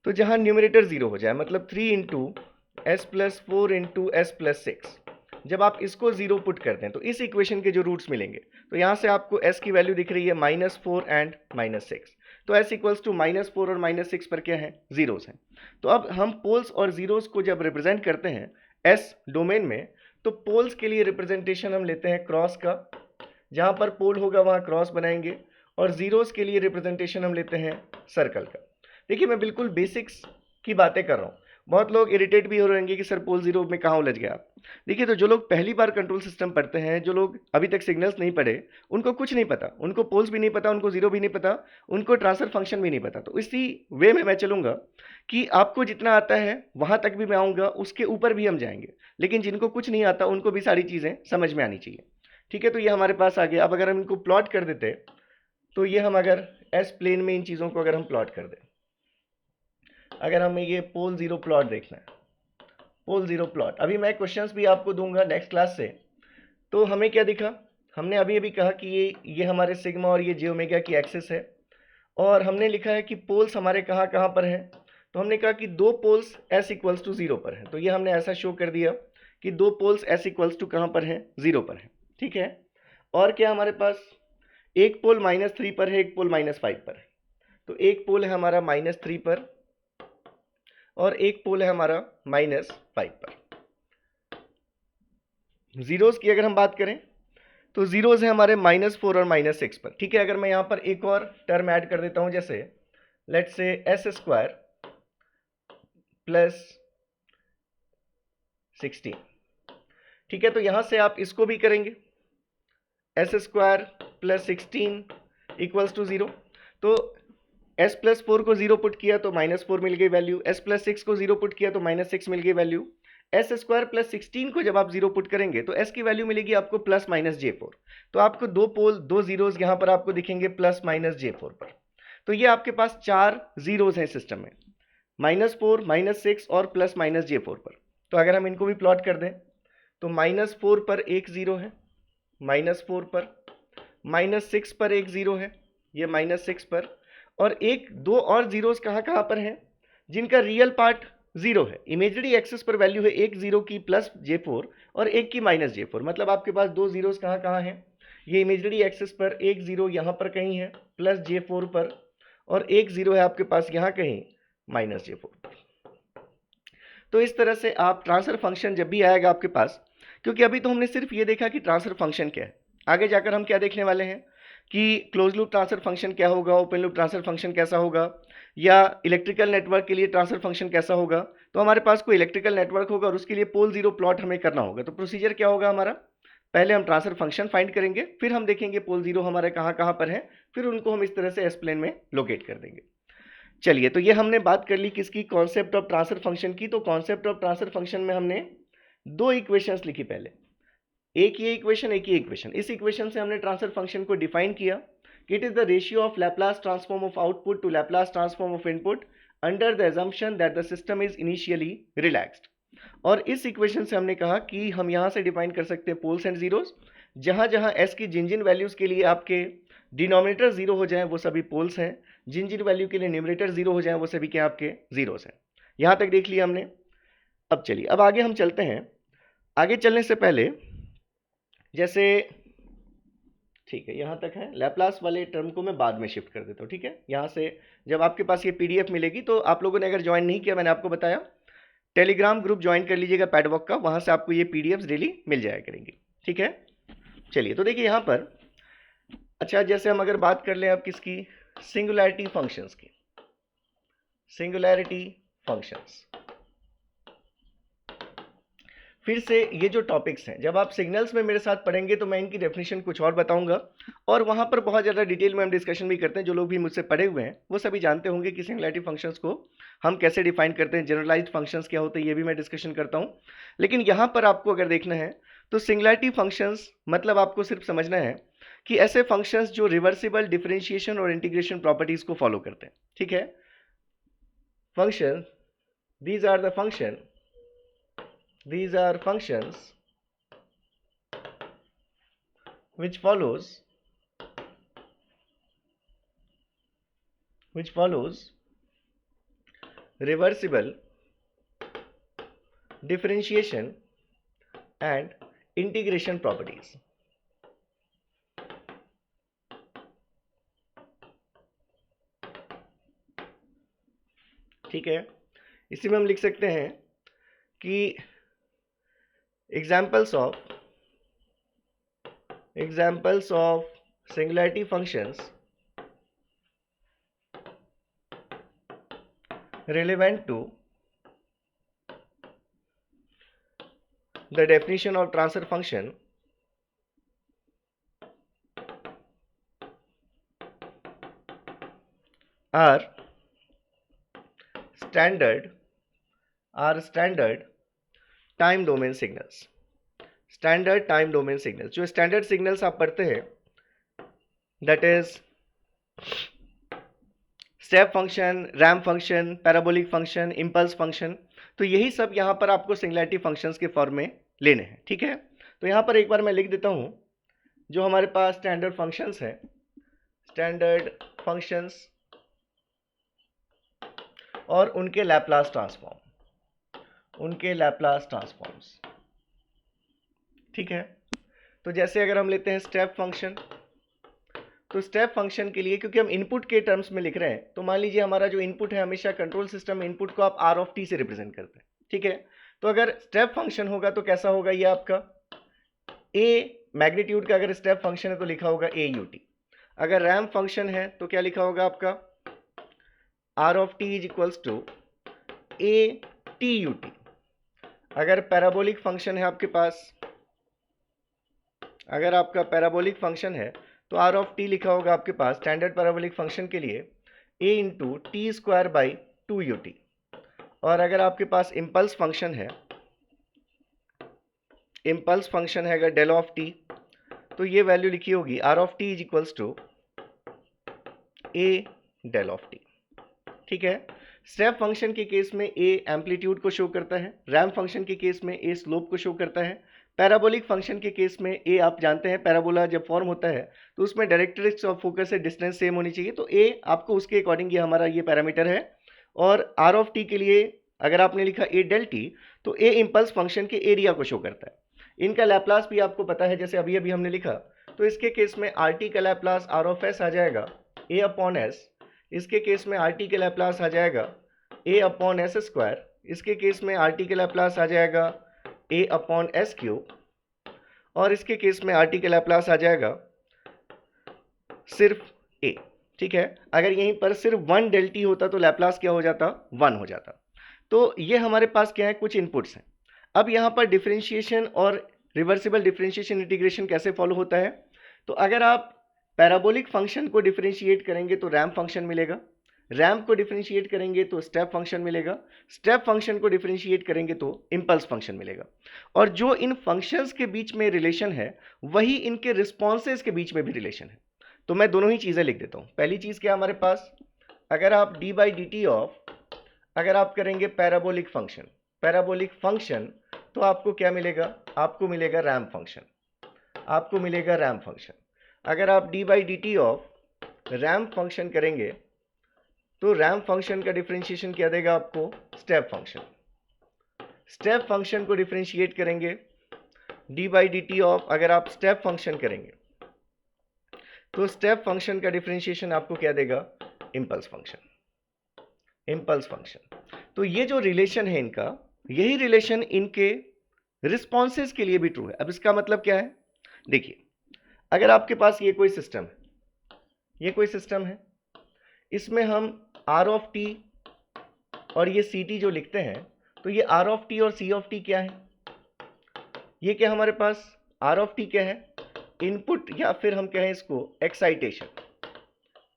तो जहां न्यूमरेटर 0 हो जाए, मतलब 3 into S plus 4 into S plus 6, जब आप इसको 0 पुट करते हैं तो इस इक्वेशन के जो रूट्स मिलेंगे, तो यहाँ से आपको S की वैल्यू दिख रही है -4 एंड -6। तो S इक्वल्स टू -4 और -6 पर क्या है, जीरोस हैं। तो अब हम पोल्स और जीरोस को जब रिप्रेजेंट करते हैं S डोमेन में, तो पोल्स के लिए रिप्रेजेंटेशन हम लेते हैं क्रॉस का, जहाँ पर पोल होगा वहाँ क्रॉस बनाएंगे, और जीरोस के लिए रिप्रेजेंटेशन हम लेते हैं सर्कल का। देखिए मैं बिल्कुल बेसिक्स की बातें कर रहा हूँ, बहुत लोग इरिटेट भी हो रहे होंगे कि सर पोल जीरो में कहाँ उलझ गया आप। देखिए, तो जो लोग पहली बार कंट्रोल सिस्टम पढ़ते हैं, जो लोग अभी तक सिग्नल्स नहीं पढ़े, उनको कुछ नहीं पता, उनको पोल्स भी नहीं पता, उनको जीरो भी नहीं पता, उनको ट्रांसफर फंक्शन भी नहीं पता। तो इसी वे में मैं चलूंगा कि आपको जितना आता है वहां तक भी मैं आऊँगा, उसके ऊपर भी हम जाएंगे, लेकिन जिनको कुछ नहीं आता उनको भी सारी चीज़ें समझ में आनी चाहिए। ठीक है, तो ये हमारे पास आ गया। अब अगर हम इनको प्लॉट कर देते, तो ये हम अगर एस प्लेन में इन चीज़ों को अगर हम प्लॉट कर दें, अगर हमें ये पोल जीरो प्लॉट देखना है, पोल जीरो प्लॉट, अभी मैं क्वेश्चंस भी आपको दूंगा नेक्स्ट क्लास से। तो हमें क्या दिखा, हमने अभी अभी कहा कि ये हमारे सिग्मा और ये जे ओमेगा की एक्सिस है, और हमने लिखा है कि पोल्स हमारे कहाँ कहाँ पर हैं। तो हमने कहा कि दो पोल्स s इक्वल्स टू 0 पर हैं, तो ये हमने ऐसा शो कर दिया कि दो पोल्स s इक्वल्स टू कहाँ पर हैं, 0 पर हैं। ठीक है, और क्या हमारे पास एक पोल -3 पर है, एक पोल -5 पर है। तो एक पोल है हमारा -3 पर और एक पोल है हमारा -5 पर। जीरोस की अगर हम बात करें, तो जीरोस है हमारे -4 और -6 पर। ठीक है, अगर मैं यहाँ पर एक और टर्म ऐड कर देता हूँ, जैसे let's say S square plus 16। ठीक है, तो यहाँ से आप इसको भी करेंगे, S square plus 16 equals to 0। तो S प्लस 4 को 0 पुट किया तो -4 मिल गई वैल्यू, S प्लस 6 को 0 पुट किया तो -6 मिल गई वैल्यू। S स्क्वायर प्लस 16 को जब आप 0 पुट करेंगे तो S की वैल्यू मिलेगी आपको +-J4। तो आपको दो पोल, दो जीरोस यहाँ पर आपको दिखेंगे +-J4 पर। तो ये आपके पास चार जीरोस हैं सिस्टम में, -4, -6 और +-J4 पर। तो अगर हम इनको भी प्लॉट कर दें, तो -4 पर एक जीरो है, -4 पर, -6 पर एक जीरो है, ये -6 पर, और एक दो और जीरोस कहाँ कहाँ पर हैं, जिनका रियल पार्ट 0 है। इमेजरी एक्सिस पर वैल्यू है एक जीरो की +J4 और एक की -J4, मतलब आपके पास दो जीरोस कहाँ कहाँ हैं, ये इमेजरी एक्सिस पर एक जीरो यहाँ पर कहीं है +J4 पर, और एक जीरो है आपके पास यहाँ कहीं -J4 पर। तो इस तरह से आप ट्रांसफर फंक्शन जब भी आएगा आपके पास, क्योंकि अभी तो हमने सिर्फ ये देखा कि ट्रांसफर फंक्शन क्या है, आगे जाकर हम क्या देखने वाले हैं कि क्लोज लूप ट्रांसफर फंक्शन क्या होगा, ओपन लूप ट्रांसफर फंक्शन कैसा होगा, या इलेक्ट्रिकल नेटवर्क के लिए ट्रांसफर फंक्शन कैसा होगा। तो हमारे पास कोई इलेक्ट्रिकल नेटवर्क होगा और उसके लिए पोल जीरो प्लॉट हमें करना होगा। तो प्रोसीजर क्या होगा हमारा, पहले हम ट्रांसफर फंक्शन फाइंड करेंगे, फिर हम देखेंगे पोल जीरो हमारे कहाँ कहाँ पर है, फिर उनको हम इस तरह से एस प्लेन में लोकेट कर देंगे। चलिए, तो ये हमने बात कर ली किसकी, कॉन्सेप्ट ऑफ ट्रांसफर फंक्शन की। तो कॉन्सेप्ट ऑफ ट्रांसफर फंक्शन में हमने दो इक्वेशंस लिखी, पहले एक ये इक्वेशन, एक ही इक्वेशन। इस इक्वेशन से हमने ट्रांसफर फंक्शन को डिफाइन किया कि it is the ratio of Laplace transform of output to Laplace transform of input under the assumption that the system is initially relaxed. और इस इक्वेशन से हमने कहा कि हम यहां से डिफाइन कर सकते हैं पोल्स एंड जीरोस। जहां जहां एस की जिन जिन वैल्यूज के लिए आपके डिनोमिनेटर जीरो हो जाए वो सभी पोल्स हैं, जिन जिन वैल्यू के लिए न्यूमरेटर जीरो हो जाए वो सभी क्या आपके जीरोस हैं। यहां तक देख लिया हमने। अब चलिए, अब आगे हम चलते हैं। आगे चलने से पहले जैसे, ठीक है, यहाँ तक है, लैप्लास वाले टर्म को मैं बाद में शिफ्ट कर देता हूँ, ठीक है। यहाँ से जब आपके पास ये पीडीएफ मिलेगी, तो आप लोगों ने अगर ज्वाइन नहीं किया, मैंने आपको बताया टेलीग्राम ग्रुप ज्वाइन कर लीजिएगा पैडवॉक का, वहाँ से आपको ये पीडीएफ्स डेली मिल जाया करेंगी, ठीक है। चलिए, तो देखिए यहाँ पर, अच्छा, जैसे हम अगर बात कर लें अब किसकी, सिंगुलैरिटी फंक्शंस की, सिंगुलैरिटी फंक्शंस। फिर से ये जो टॉपिक्स हैं, जब आप सिग्नल्स में मेरे साथ पढ़ेंगे तो मैं इनकी डेफिनेशन कुछ और बताऊंगा, और वहां पर बहुत ज़्यादा डिटेल में हम डिस्कशन भी करते हैं। जो लोग भी मुझसे पढ़े हुए हैं वो सभी जानते होंगे कि सिंगुलैरिटी फंक्शंस को हम कैसे डिफाइन करते हैं, जनरलाइज्ड फंक्शंस क्या होते हैं, ये भी मैं डिस्कशन करता हूँ। लेकिन यहाँ पर आपको अगर देखना है तो सिंगुलैरिटी फंक्शंस मतलब आपको सिर्फ समझना है कि ऐसे फंक्शंस जो रिवर्सिबल, डिफरेंशिएशन और इंटीग्रेशन प्रॉपर्टीज को फॉलो करते हैं, ठीक है। Function, these are functions which follows reversible, differentiation and integration properties। ठीक है, इसी में हम लिख सकते हैं कि examples of singularity functions relevant to the definition of transfer function are standard time domain signals. Standard time domain signals, जो स्टैंडर्ड सिग्नल्स आप पढ़ते हैं, that is step function, ramp function, parabolic function, impulse function, तो यही सब यहाँ पर आपको सिंगुलैरिटी फंक्शंस के फॉर्म में लेने हैं, ठीक है। तो यहाँ पर एक बार मैं लिख देता हूँ जो हमारे पास स्टैंडर्ड फंक्शंस हैं, स्टैंडर्ड फंक्शंस और उनके लैप्लास ट्रांसफॉर्म्स, ठीक है। तो जैसे अगर हम लेते हैं स्टेप फंक्शन, तो स्टेप फंक्शन के लिए, क्योंकि हम इनपुट के टर्म्स में लिख रहे हैं, तो मान लीजिए हमारा जो इनपुट है, हमेशा कंट्रोल सिस्टम में इनपुट को आप आर ऑफ टी से रिप्रेजेंट करते हैं, ठीक है। तो अगर स्टेप फंक्शन होगा तो कैसा होगा, ये आपका ए मैग्नीट्यूड का अगर स्टेप फंक्शन है तो लिखा होगा ए यू टी। अगर रैंप फंक्शन है तो क्या लिखा होगा आपका, R of T is equals to A T U T. अगर पैराबोलिक फंक्शन है आपके पास, अगर आपका पैराबोलिक फंक्शन है तो आर ऑफ टी लिखा होगा आपके पास स्टैंडर्ड पैराबोलिक फंक्शन के लिए a into t square by two you t. और अगर आपके पास इम्पल्स फंक्शन है, अगर डेल ऑफ टी, तो ये वैल्यू लिखी होगी R of T is equals to A del of T, ठीक है। स्टेप फंक्शन के केस में ए एम्पलीट्यूड को शो करता है, रैंप फंक्शन के केस में ए स्लोप को शो करता है, पैराबोलिक फंक्शन के केस में ए, आप जानते हैं पैराबोला जब फॉर्म होता है तो उसमें डायरेक्ट्रिक्स ऑफ फोकस से डिस्टेंस सेम होनी चाहिए, तो ए आपको उसके अकॉर्डिंग ये हमारा ये पैरामीटर है। और आर ऑफ टी के लिए अगर आपने लिखा ए डेल टी, तो ए इम्पल्स फंक्शन के एरिया को शो करता है। इनका लैप्लास भी आपको पता है, जैसे अभी अभी हमने लिखा, तो इसके केस में आर टी का लैप्लास आर ऑफ एस आ जाएगा ए अपॉन एस, इसके केस में आर टी के लैप्लास आ जाएगा ए अपॉन एस स्क्वायर, इसके केस में आर टी के लैप्लास आ जाएगा ए अपॉन एस क्यूब, और इसके केस में आर टी के लैप्लास आ जाएगा सिर्फ ए, ठीक है। अगर यहीं पर सिर्फ वन डेल टी होता तो लैप्लास क्या हो जाता, वन हो जाता। तो ये हमारे पास क्या है, कुछ इनपुट्स हैं। अब यहाँ पर डिफरेंशिएशन और रिवर्सिबल डिफरेंशिएशन इंटीग्रेशन कैसे फॉलो होता है। तो अगर आप पैराबोलिक फंक्शन को डिफरेंशिएट करेंगे तो रैम्प फंक्शन मिलेगा, रैम्प को डिफरेंशिएट करेंगे तो स्टेप फंक्शन मिलेगा, स्टेप फंक्शन को डिफरेंशिएट करेंगे तो इम्पल्स फंक्शन मिलेगा। और जो इन फंक्शंस के बीच में रिलेशन है वही इनके रिस्पॉन्सेज के बीच में भी रिलेशन है। तो मैं दोनों ही चीज़ें लिख देता हूँ। पहली चीज़ क्या हमारे पास, अगर आप D by D T of अगर आप करेंगे पैराबोलिक फंक्शन तो आपको क्या मिलेगा, आपको मिलेगा रैम्प फंक्शन, आपको मिलेगा रैम्प फंक्शन। अगर आप D by D T of ramp function करेंगे तो रैम्प फंक्शन का डिफरेंशिएशन क्या देगा आपको, स्टेप फंक्शन। स्टेप फंक्शन को डिफरेंशिएट करेंगे D by D T of, अगर आप स्टेप फंक्शन करेंगे तो स्टेप फंक्शन का डिफरेंशिएशन आपको क्या देगा, इम्पल्स फंक्शन, इम्पल्स फंक्शन। तो ये जो रिलेशन है इनका, यही रिलेशन इनके रिस्पॉन्सेज के लिए भी ट्रू है। अब इसका मतलब क्या है, देखिए अगर आपके पास ये कोई सिस्टम है, ये कोई सिस्टम है, इसमें हम आर ऑफ टी और ये सी टी जो लिखते हैं, तो ये आर ऑफ टी और सी ऑफ टी क्या है, ये क्या हमारे पास आर ऑफ टी क्या है, इनपुट या फिर हम कहें इसको एक्साइटेशन,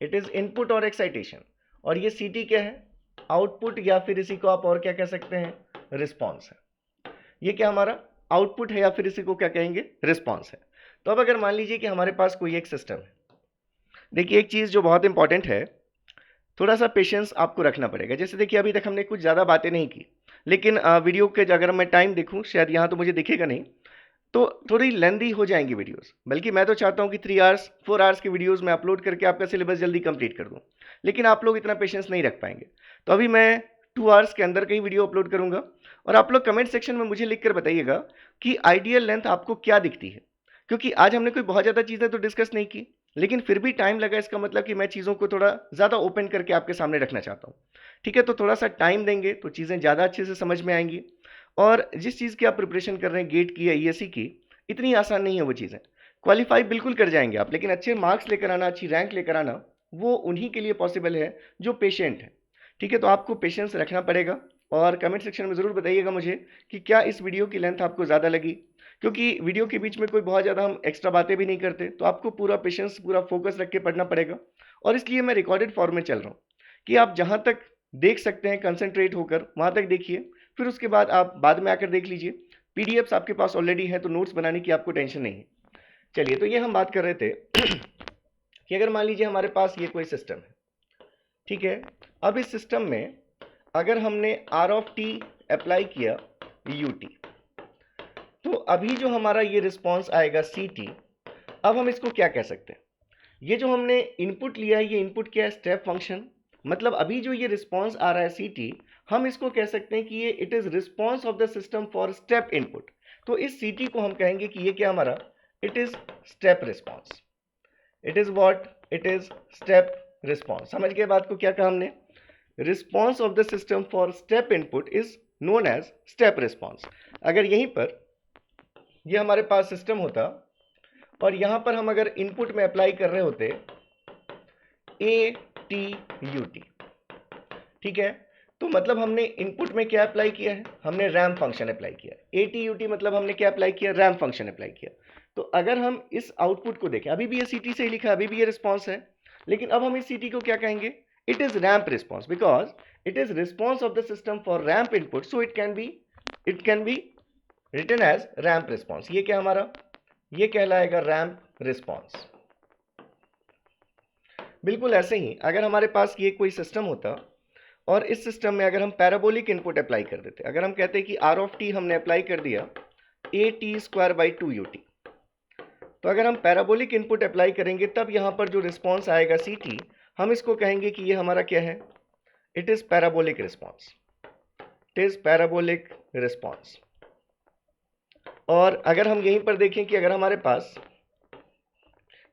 इट इज इनपुट और एक्साइटेशन। और ये सी टी क्या है, आउटपुट या फिर इसी को आप और क्या कह सकते हैं, रिस्पॉन्स है। ये क्या हमारा आउटपुट है या फिर इसी को क्या कहेंगे, रिस्पॉन्स है। तो अब अगर मान लीजिए कि हमारे पास कोई एक सिस्टम है, देखिए एक चीज़ जो बहुत इंपॉर्टेंट है, थोड़ा सा पेशेंस आपको रखना पड़ेगा। जैसे देखिए अभी तक हमने कुछ ज़्यादा बातें नहीं की, लेकिन वीडियो के अगर मैं टाइम देखूँ, शायद यहाँ तो मुझे दिखेगा नहीं, तो थोड़ी लेंदी हो जाएंगी वीडियोस। बल्कि मैं तो चाहता हूँ कि 3 आवर्स 4 आवर्स की वीडियोस में अपलोड करके आपका सिलेबस जल्दी कंप्लीट कर दूँ, लेकिन आप लोग इतना पेशेंस नहीं रख पाएंगे। तो अभी मैं 2 आवर्स के अंदर कई वीडियो अपलोड करूँगा, और आप लोग कमेंट सेक्शन में मुझे लिख कर बताइएगा कि आइडियल लेंथ आपको क्या दिखती है। क्योंकि आज हमने कोई बहुत ज़्यादा चीज़ें तो डिस्कस नहीं की, लेकिन फिर भी टाइम लगा, इसका मतलब कि मैं चीज़ों को थोड़ा ज़्यादा ओपन करके आपके सामने रखना चाहता हूँ। ठीक है, तो थोड़ा सा टाइम देंगे तो चीज़ें ज़्यादा अच्छे से समझ में आएंगी। और जिस चीज़ की आप प्रिपरेशन कर रहे हैं गेट की या ईएससी की, इतनी आसान नहीं है वो चीज़ें। क्वालिफाई बिल्कुल कर जाएंगे आप, लेकिन अच्छे मार्क्स लेकर आना, अच्छी रैंक लेकर आना, वो उन्हीं के लिए पॉसिबल है जो पेशेंट है। ठीक है, तो आपको पेशेंस रखना पड़ेगा। और कमेंट सेक्शन में ज़रूर बताइएगा मुझे कि क्या इस वीडियो की लेंथ आपको ज़्यादा लगी, क्योंकि वीडियो के बीच में कोई बहुत ज़्यादा हम एक्स्ट्रा बातें भी नहीं करते, तो आपको पूरा पेशेंस, पूरा फोकस रख के पढ़ना पड़ेगा। और इसलिए मैं रिकॉर्डेड फॉर्म में चल रहा हूँ कि आप जहाँ तक देख सकते हैं कंसंट्रेट होकर वहाँ तक देखिए, फिर उसके बाद आप बाद में आकर देख लीजिए। पीडीएफ्स आपके पास ऑलरेडी है, तो नोट्स बनाने की आपको टेंशन नहीं है। चलिए, तो ये हम बात कर रहे थे कि अगर मान लीजिए हमारे पास ये कोई सिस्टम है, ठीक है। अब इस सिस्टम में अगर हमने आर ऑफ टी अप्लाई किया यू टी, तो अभी जो हमारा ये रिस्पॉन्स आएगा सी टी। अब हम इसको क्या कह सकते हैं, ये जो हमने इनपुट लिया है, ये इनपुट क्या है, स्टेप फंक्शन। मतलब अभी जो ये रिस्पॉन्स आ रहा है सी टी, हम इसको कह सकते हैं कि ये it is response of the system for step input. तो इस सी टी को हम कहेंगे कि ये क्या हमारा, it is step response. It is what, it is step response. समझ गए बात को, क्या कहा हमने, response of the system for step input is known as step response. अगर यहीं पर ये हमारे पास सिस्टम होता और यहां पर हम अगर इनपुट में अप्लाई कर रहे होते ए टी यू टी, ठीक है, तो मतलब हमने इनपुट में क्या अप्लाई किया है, हमने रैम्प फंक्शन अप्लाई किया। ए टी यू टी मतलब हमने क्या अप्लाई किया, रैम्प फंक्शन अप्लाई किया। तो अगर हम इस आउटपुट को देखें, अभी भी ये सी टी से ही लिखा है, अभी भी ये रिस्पॉन्स है, लेकिन अब हम इस सी टी को क्या कहेंगे, it is ramp response, because it is response of the system for ramp input, so it can be written as ramp response. ये क्या हमारा, ये कहलाएगा रैम्प रिस्पॉन्स। बिल्कुल ऐसे ही अगर हमारे पास ये कोई सिस्टम होता और इस सिस्टम में अगर हम पैराबोलिक इनपुट अप्लाई कर देते, अगर हम कहते हैं कि आर ऑफ टी हमने अप्लाई कर दिया A T square by 2 U T, तो अगर हम पैराबोलिक इनपुट अप्लाई करेंगे तब यहां पर जो रिस्पॉन्स आएगा सी टी, हम इसको कहेंगे कि ये हमारा क्या है, it is parabolic response, it is parabolic response. और अगर हम यहीं पर देखें कि अगर हमारे पास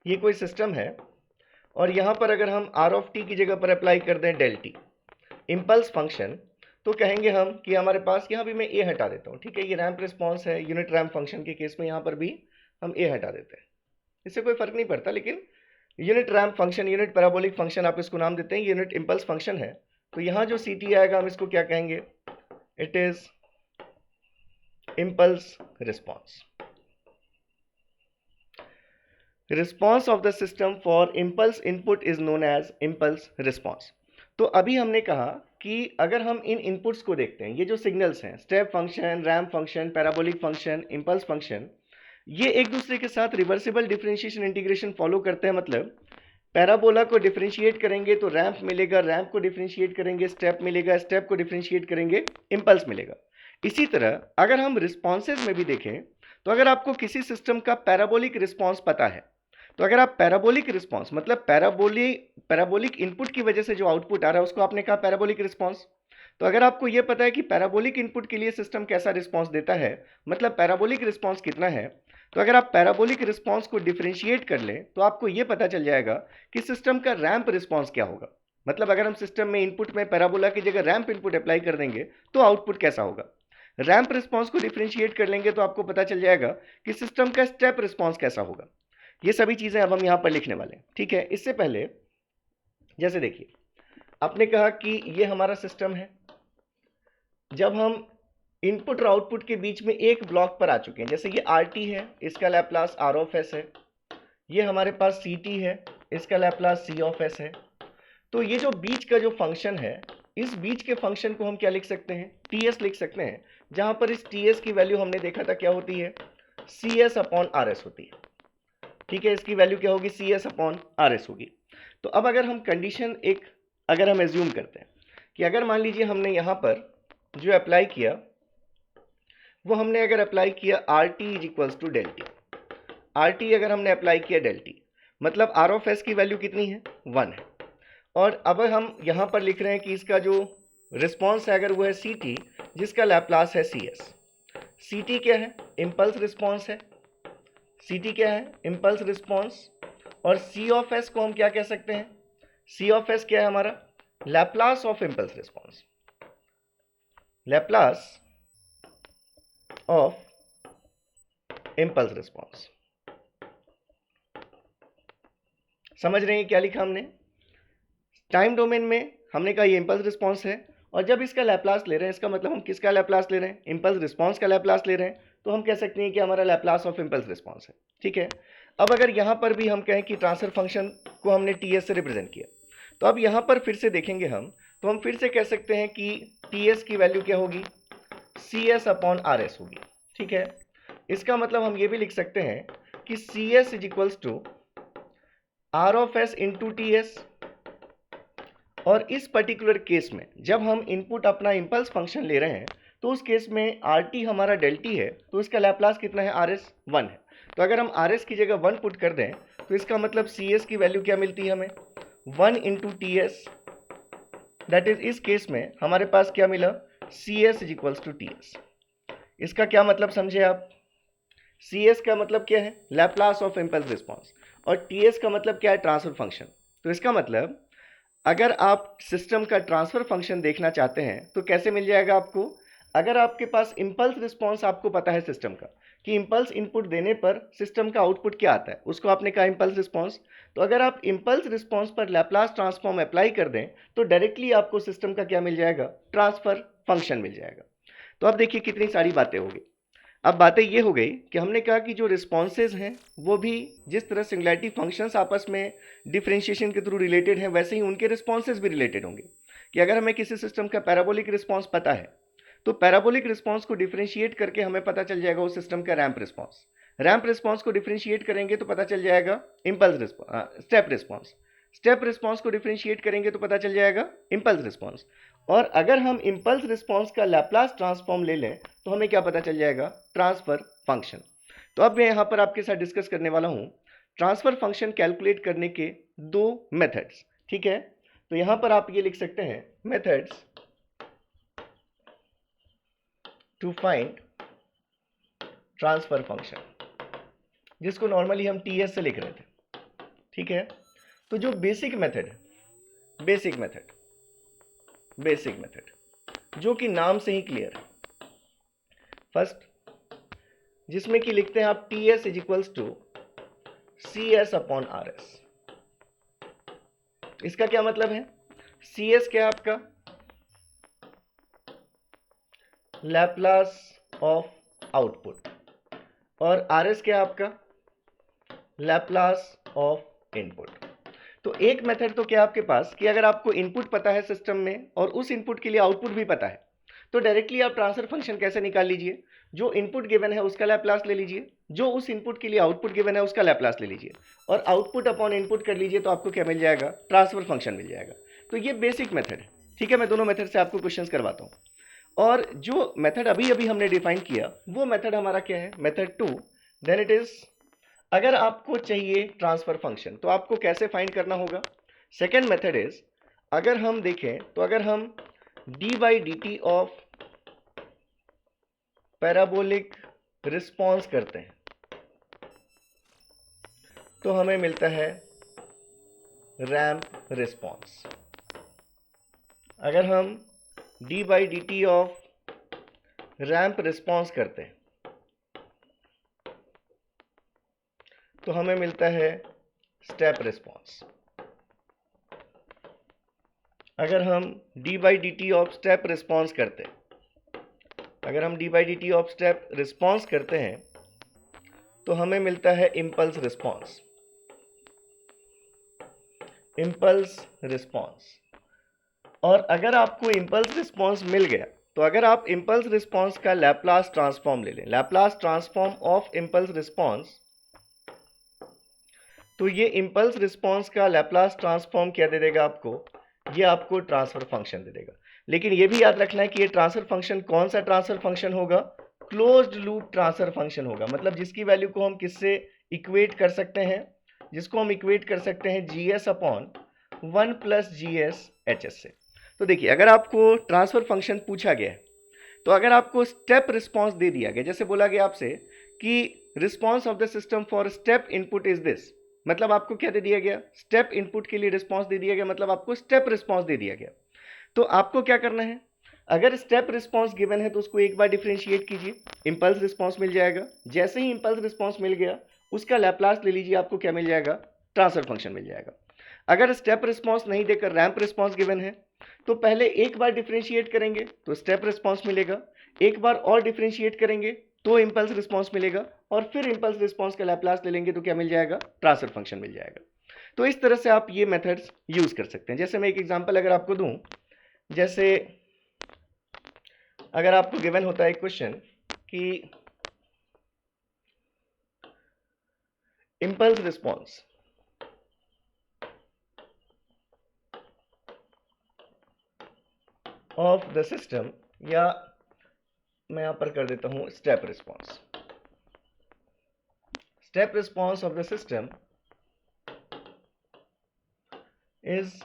ये कोई सिस्टम है और यहाँ पर अगर हम आर ऑफ टी की जगह पर अप्लाई कर दें डेल टी इम्पल्स फंक्शन, तो कहेंगे हम कि हमारे पास, यहाँ भी मैं ए हटा देता हूँ, ठीक है, ये रैम्प रिस्पॉन्स है, यूनिट रैम्प फंक्शन के केस में यहाँ पर भी हम ए हटा देते हैं, इससे कोई फर्क नहीं पड़ता, लेकिन unit ramp function, unit parabolic function आप इसको नाम देते हैं, यूनिट इम्पल्स फंक्शन है। तो यहाँ जो सी टी आएगा हम इसको क्या कहेंगे, it is impulse response. Response of the system for impulse input is known as impulse response. तो अभी हमने कहा कि अगर हम इन इनपुट्स को देखते हैं, ये जो सिग्नल्स हैं, step function, ramp function, parabolic function, impulse function, ये एक दूसरे के साथ रिवर्सिबल डिफरेंशिएशन इंटीग्रेशन फॉलो करते हैं। मतलब पैराबोला को डिफरेंशिएट करेंगे तो रैम्प मिलेगा, रैम्प को डिफरेंशिएट करेंगे स्टेप मिलेगा, स्टेप को डिफरेंशिएट करेंगे इम्पल्स मिलेगा। इसी तरह अगर हम रिस्पॉन्सेज में भी देखें तो अगर आपको किसी सिस्टम का पैराबोलिक रिस्पॉन्स पता है, तो अगर आप पैराबोलिक रिस्पॉन्स मतलब पैराबोलिक इनपुट की वजह से जो आउटपुट आ रहा है उसको आपने कहा पैराबोलिक रिस्पॉन्स। तो अगर आपको यह पता है कि पैराबोलिक इनपुट के लिए सिस्टम कैसा रिस्पॉन्स देता है, मतलब पैराबोलिक रिस्पॉन्स कितना है, तो अगर आप पैराबोलिक रिस्पॉन्स को डिफरेंशिएट कर लें तो आपको यह पता चल जाएगा कि सिस्टम का रैंप रिस्पॉन्स क्या होगा। मतलब अगर हम सिस्टम में इनपुट में पैराबोला की जगह रैंप इनपुट अप्लाई कर देंगे तो आउटपुट कैसा होगा। रैंप रिस्पॉन्स को डिफरेंशिएट कर लेंगे तो आपको पता चल जाएगा कि सिस्टम का स्टेप रिस्पॉन्स कैसा होगा। ये सभी चीजें अब हम यहां पर लिखने वाले हैं, ठीक है। इससे पहले जैसे देखिए, आपने कहा कि ये हमारा सिस्टम है, जब हम इनपुट और आउटपुट के बीच में एक ब्लॉक पर आ चुके हैं, जैसे ये आर टी है, इसका लैप्लास आर ऑफ एस है, ये हमारे पास सी टी है, इसका लैप्लास सी ऑफ एस है। तो ये जो बीच का जो फंक्शन है, इस बीच के फंक्शन को हम क्या लिख सकते हैं, टी एस लिख सकते हैं, जहां पर इस टी एस की वैल्यू हमने देखा था क्या होती है, C S upon R S होती है, ठीक है। इसकी वैल्यू क्या होगी, C S upon R S होगी। तो अब अगर हम कंडीशन अगर हम एज्यूम करते हैं कि अगर मान लीजिए हमने यहां पर जो अप्लाई किया वो हमने अगर अप्लाई किया R T is equals to del T, R T अगर हमने अप्लाई किया डेल टी, मतलब आर ऑफ एस की वैल्यू कितनी है, 1 है। और अब हम यहां पर लिख रहे हैं कि इसका जो रिस्पॉन्स है अगर वो है सी टी, जिसका लैप्लास है सी एस। सी टी क्या है, इम्पल्स रिस्पॉन्स है, सी टी क्या है, इम्पल्स रिस्पॉन्स। और सी ऑफ एस को हम क्या कह सकते हैं, सी ऑफ एस क्या है हमारा, Laplace of impulse response, Laplace of impulse response. समझ रहे हैं क्या लिखा हमने, टाइम डोमेन में हमने कहा ये इम्पल्स रिस्पॉन्स है, और जब इसका लैप्लास ले रहे हैं, इसका मतलब हम किसका लैप्लास ले रहे हैं, इम्पल्स रिस्पॉन्स का लैप्लास ले रहे हैं, तो हम कह सकते हैं कि हमारा लैप्लास ऑफ इम्पल्स रिस्पॉन्स है, ठीक है। अब अगर यहाँ पर भी हम कहें कि ट्रांसफर फंक्शन को हमने टी एस से रिप्रेजेंट किया, तो अब यहाँ पर फिर से देखेंगे हम, तो हम फिर से कह सकते हैं कि टी एस की वैल्यू क्या होगी, C S upon R S होगी, ठीक है। इसका मतलब हम ये भी लिख सकते हैं कि C S is equals to R of S into T S. और इस पर्टिकुलर केस में जब हम इनपुट अपना इम्पल्स फंक्शन ले रहे हैं तो उस केस में आर टी हमारा डेल टी है, तो इसका लैप्लास कितना है, आर एस 1 है। तो अगर हम आर एस की जगह 1 पुट कर दें तो इसका मतलब सी एस की वैल्यू क्या मिलती है हमें, 1 into T S. That is इस केस में हमारे पास क्या मिला, C S is equals to T S. इसका क्या मतलब समझे आप, सी एस का मतलब क्या है, लैप्लास ऑफ इम्पल्स रिस्पॉन्स, और टी एस का मतलब क्या है, ट्रांसफर फंक्शन। तो इसका मतलब अगर आप सिस्टम का ट्रांसफर फंक्शन देखना चाहते हैं तो कैसे मिल जाएगा आपको, अगर आपके पास इम्पल्स रिस्पॉन्स आपको पता है सिस्टम का कि इम्पल्स इनपुट देने पर सिस्टम का आउटपुट क्या आता है, उसको आपने कहा इम्पल्स रिस्पॉन्स। तो अगर आप इम्पल्स रिस्पॉन्स पर लैप्लास ट्रांसफॉर्म अप्लाई कर दें तो डायरेक्टली आपको सिस्टम का क्या मिल जाएगा, ट्रांसफर फंक्शन मिल जाएगा। तो अब देखिए कितनी सारी बातें होगी। अब बातें ये हो गई कि हमने कहा कि जो रिस्पॉन्सेज हैं वो भी जिस तरह सिंगुलैरिटी फंक्शंस आपस में डिफरेंशिएशन के थ्रू रिलेटेड हैं, वैसे ही उनके रिस्पॉन्सेज भी रिलेटेड होंगे। कि अगर हमें किसी सिस्टम का पैराबोलिक रिस्पॉन्स पता है तो पैराबोलिक रिस्पॉन्स को डिफरेंशिएट करके हमें पता चल जाएगा उस सिस्टम का रैंप रिस्पॉन्स। रैंप रिस्पॉन्स को डिफरेंशिएट करेंगे तो पता चल जाएगा impulse response, step response. Step response को डिफरेंशिएट करेंगे तो पता चल जाएगा इम्पल्स रिस्पॉन्स। और अगर हम इम्पल्स रिस्पॉन्स का लैप्लास ट्रांसफॉर्म ले लें तो हमें क्या पता चल जाएगा, ट्रांसफर फंक्शन। तो अब मैं यहां पर आपके साथ डिस्कस करने वाला हूं ट्रांसफर फंक्शन कैलकुलेट करने के दो मेथड्स, ठीक है। तो यहां पर आप ये लिख सकते हैं, methods to find transfer function, जिसको नॉर्मली हम टी एस से लिख रहे थे, ठीक है। तो जो बेसिक मेथड है, बेसिक मेथड जो कि नाम से ही क्लियर है, फर्स्ट जिसमें कि लिखते हैं आप T S is equals to C S upon R S. इसका क्या मतलब है, सी एस क्या है आपका, लैप्लास ऑफ आउटपुट, और आर एस क्या है आपका, लैप्लास ऑफ इनपुट। तो एक मेथड तो क्या आपके पास कि अगर आपको इनपुट पता है सिस्टम में और उस इनपुट के लिए आउटपुट भी पता है, तो डायरेक्टली आप ट्रांसफर फंक्शन कैसे निकाल लीजिए, जो इनपुट गिवन है उसका लैप्लास ले लीजिए, जो उस इनपुट के लिए आउटपुट गिवन है उसका लैप्लास ले लीजिए और आउटपुट अपॉन इनपुट कर लीजिए, तो आपको क्या मिल जाएगा, ट्रांसफर फंक्शन मिल जाएगा। तो ये बेसिक मेथड है। ठीक है, मैं दोनों मेथड से आपको क्वेश्चंस करवाता हूँ। और जो मेथड अभी अभी हमने डिफाइन किया वो मेथड हमारा क्या है, मेथड 2। देन इट इज, अगर आपको चाहिए ट्रांसफर फंक्शन तो आपको कैसे फाइंड करना होगा। सेकेंड मेथड इज, अगर हम देखें तो अगर हम D by D T of parabolic response करते हैं तो हमें मिलता है रैंप रिस्पॉन्स। अगर हम D by D T off ramp response करते हैं तो हमें मिलता है स्टेप रिस्पॉन्स। अगर हम D by D T of step response करते हैं, अगर हम D by D T of step response करते हैं तो हमें मिलता है इम्पल्स रिस्पॉन्स। Impulse response. और अगर आपको इम्पल्स रिस्पॉन्स मिल गया तो अगर आप इम्पल्स रिस्पॉन्स का लैप्लास ट्रांसफॉर्म ले लें, Laplace transform of impulse response, तो ये इम्पल्स रिस्पॉन्स का लैप्लास ट्रांसफॉर्म क्या दे देगा आपको, ये आपको ट्रांसफर फंक्शन दे देगा। लेकिन ये भी याद रखना है कि ये ट्रांसफर फंक्शन कौन सा ट्रांसफर फंक्शन होगा, क्लोज्ड लूप ट्रांसफर फंक्शन होगा। मतलब जिसकी वैल्यू को हम किससे इक्वेट कर सकते हैं, जिसको हम इक्वेट कर सकते हैं GS upon 1 plus GS HS से। तो देखिए, अगर आपको ट्रांसफर फंक्शन पूछा गया है तो अगर आपको स्टेप रिस्पॉन्स दे दिया गया, जैसे बोला गया आपसे कि response of the system for step input is this, मतलब आपको क्या दे दिया गया, स्टेप इनपुट के लिए रिस्पॉन्स दे दिया गया, मतलब आपको स्टेप रिस्पॉन्स दे दिया गया। तो आपको क्या करना है, अगर स्टेप रिस्पॉन्स गिवन है तो उसको एक बार डिफरेंशिएट कीजिए, इंपल्स रिस्पॉन्स मिल जाएगा। जैसे ही इंपल्स रिस्पॉन्स मिल गया उसका लैप्लास ले लीजिए, आपको क्या मिल जाएगा, ट्रांसफर फंक्शन मिल जाएगा। अगर स्टेप रिस्पॉन्स नहीं देकर रैंप रिस्पॉन्स गिवन है तो पहले एक बार डिफरेंशिएट करेंगे तो स्टेप रिस्पॉन्स मिलेगा, एक बार और डिफरेंशिएट करेंगे तो इंपल्स रिस्पॉन्स मिलेगा, और फिर इंपल्स रिस्पॉन्स का लैप्लास ले लेंगे तो क्या मिल जाएगा, ट्रांसफर फंक्शन मिल जाएगा। तो इस तरह से आप ये मेथड्स यूज कर सकते हैं। जैसे मैं एक एग्जांपल अगर आपको दूं, जैसे अगर आपको गिवन होता है एक क्वेश्चन कि impulse response of the system, या मैं यहां पर कर देता हूं step response, step response of the system is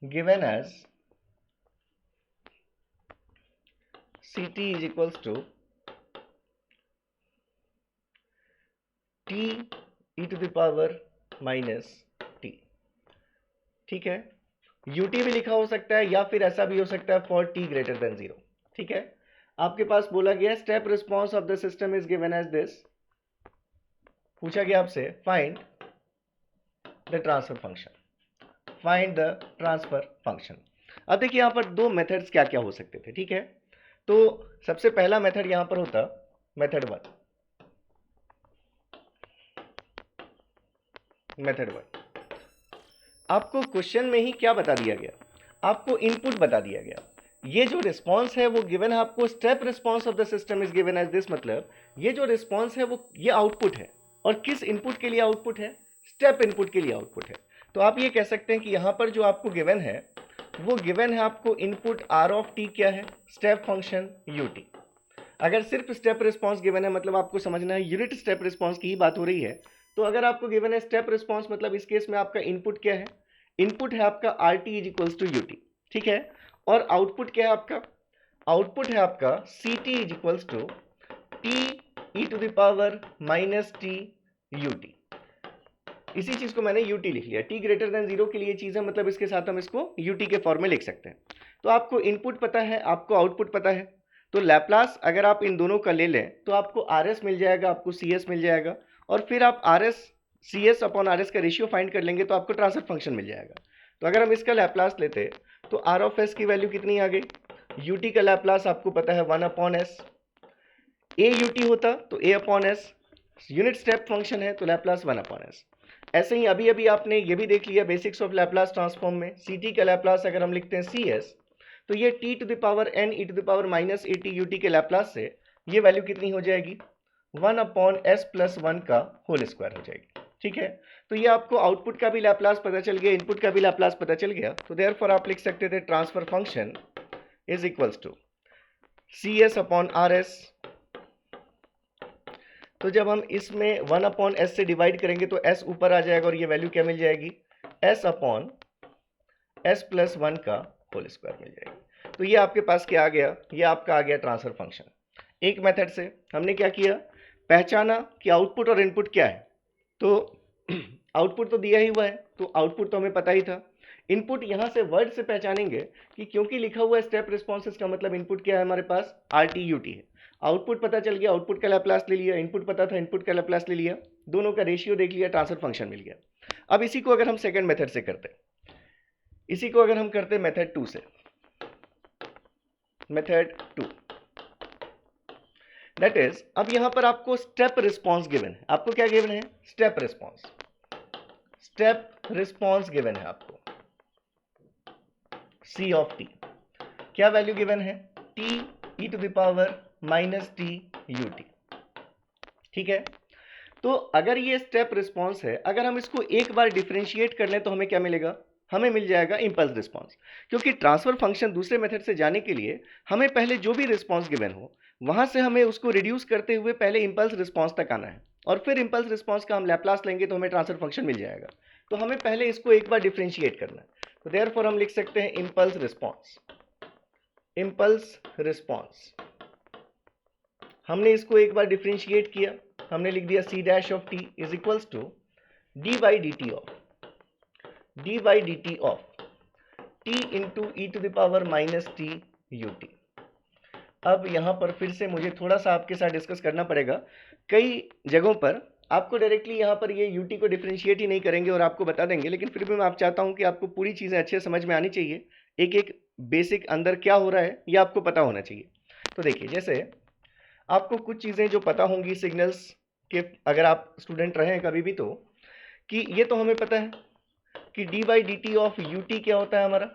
given as Ct is equals to t e to the power minus t। ठीक है, ut भी लिखा हो सकता है या फिर ऐसा भी हो सकता है फॉर t ग्रेटर देन 0। ठीक है, आपके पास बोला गया step response of the system is given as this, पूछा गया आपसे find the transfer function, find the transfer function. अब देखिए यहां पर दो मेथड्स क्या क्या हो सकते थे। ठीक है, तो सबसे पहला मेथड यहां पर होता मेथड 1। मेथड 1, आपको क्वेश्चन में ही क्या बता दिया गया, आपको इनपुट बता दिया गया, ये जो रिस्पांस है वो गिवन है आपको, step response of the system is given as this, मतलब ये जो रिस्पांस है वो ये आउटपुट है, और किस इनपुट के लिए आउटपुट है, स्टेप इनपुट के लिए आउटपुट है। तो आप ये कह सकते हैं कि यहां पर जो आपको गिवन है वो गिवन है आपको इनपुट आर ऑफ टी क्या है, स्टेप फंक्शन यू टी। अगर सिर्फ स्टेप रिस्पांस गिवन है, मतलब आपको समझना है यूनिट स्टेप रिस्पांस की ही बात हो रही है, तो अगर आपको गिवन है स्टेप रिस्पांस, मतलब इस केस में आपका इनपुट क्या है, इनपुट है आपका R T is equals to you T. ठीक है, और आउटपुट क्या है आपका, आउटपुट है आपका C T is equals to T E to the power minus T you T. इसी चीज को मैंने ut लिख लिया, t ग्रेटर देन 0 के लिए चीज है, मतलब इसके साथ हम इसको ut के फॉर्म में लिख सकते हैं। तो आपको इनपुट पता है, आपको आउटपुट पता है, तो लैप्लास अगर आप इन दोनों का ले लें तो आपको rs मिल जाएगा, आपको cs मिल जाएगा, और फिर आप rs cs अपॉन rs का रेशियो फाइंड कर लेंगे तो आपको ट्रांसफर फंक्शन मिल जाएगा। तो अगर हम इसका लैप्लास लेते तो r ऑफ s की वैल्यू कितनी आ गई, ut का लैप्लास आपको पता है 1 अपॉन s, a ut होता तो a upon s, unit step function है तो लैप्लास 1/s। ऐसे ही अभी अभी आपने ये भी देख लिया बेसिक्स ऑफ लैप्लास ट्रांसफॉर्म में, सी टी का लैप्लास अगर हम लिखते हैं सी एस, तो ये T to the power N E to the power minus A T U T के लैप्लास से ये वैल्यू कितनी हो जाएगी, 1/s+1 का होल स्क्वायर हो जाएगी। ठीक है, तो ये आपको आउटपुट का भी लैप्लास पता चल गया, इनपुट का भी लैप्लास पता चल गया, तो देयरफॉर आप लिख सकते थे transfer function is equals to C S upon R S. तो जब हम इसमें 1/s से डिवाइड करेंगे तो s ऊपर आ जाएगा और ये वैल्यू क्या मिल जाएगी, s/s+1 का होल स्क्वायर मिल जाएगी। तो ये आपके पास क्या आ गया, ये आपका आ गया ट्रांसफर फंक्शन। एक मेथड से हमने क्या किया, पहचाना कि आउटपुट और इनपुट क्या है, तो आउटपुट तो दिया ही हुआ है तो आउटपुट तो हमें पता ही था। इनपुट यहाँ से वर्ड से पहचानेंगे कि क्योंकि लिखा हुआ है स्टेप रिस्पॉन्सेस का मतलब इनपुट क्या है हमारे पास, RTUT है। आउटपुट पता चल गया, आउटपुट का लैप्लास ले लिया, इनपुट पता था, इनपुट का लैप्लास ले लिया, दोनों का रेशियो देख लिया, ट्रांसफर फंक्शन मिल गया। अब इसी को अगर हम सेकंड मेथड से करते, इसी को अगर हम करते मेथड 2 से, मेथड 2 दैट इज, अब यहां पर आपको स्टेप रिस्पॉन्स गिवन है। आपको क्या गिवन है, step response, step response given है आपको c ऑफ t। क्या वैल्यू गिवन है, t e to the power minus T you T. ठीक है, तो अगर ये स्टेप रिस्पॉन्स है, अगर हम इसको एक बार डिफरेंशिएट कर लें तो हमें क्या मिलेगा, हमें मिल जाएगा इंपल्स रिस्पॉन्स। क्योंकि ट्रांसफर फंक्शन दूसरे मेथड से जाने के लिए हमें पहले जो भी रिस्पॉन्स गिवन हो वहां से हमें उसको रिड्यूस करते हुए पहले इंपल्स रिस्पॉन्स तक आना है, और फिर इंपल्स रिस्पॉन्स का हम लैप्लास लेंगे तो हमें ट्रांसफर फंक्शन मिल जाएगा। तो हमें पहले इसको एक बार डिफरेंशिएट करना है, तो देयरफॉर हम लिख सकते हैं इंपल्स रिस्पॉन्स। इंपल्स रिस्पॉन्स हमने इसको एक बार डिफरेंशिएट किया, हमने लिख दिया c dash of t is equals to dy dt of t into E to the power minus T you T. अब यहाँ पर फिर से मुझे थोड़ा सा आपके साथ डिस्कस करना पड़ेगा। कई जगहों पर आपको डायरेक्टली यहाँ पर ये यूटी को डिफरेंशिएट ही नहीं करेंगे और आपको बता देंगे, लेकिन फिर भी मैं आप चाहता हूँ कि आपको पूरी चीज़ें अच्छे समझ में आनी चाहिए, एक एक बेसिक अंदर क्या हो रहा है ये आपको पता होना चाहिए। तो देखिए, जैसे आपको कुछ चीज़ें जो पता होंगी सिग्नल्स के, अगर आप स्टूडेंट रहे हैं कभी भी, तो कि ये तो हमें पता है कि D by D T of U T क्या होता है, हमारा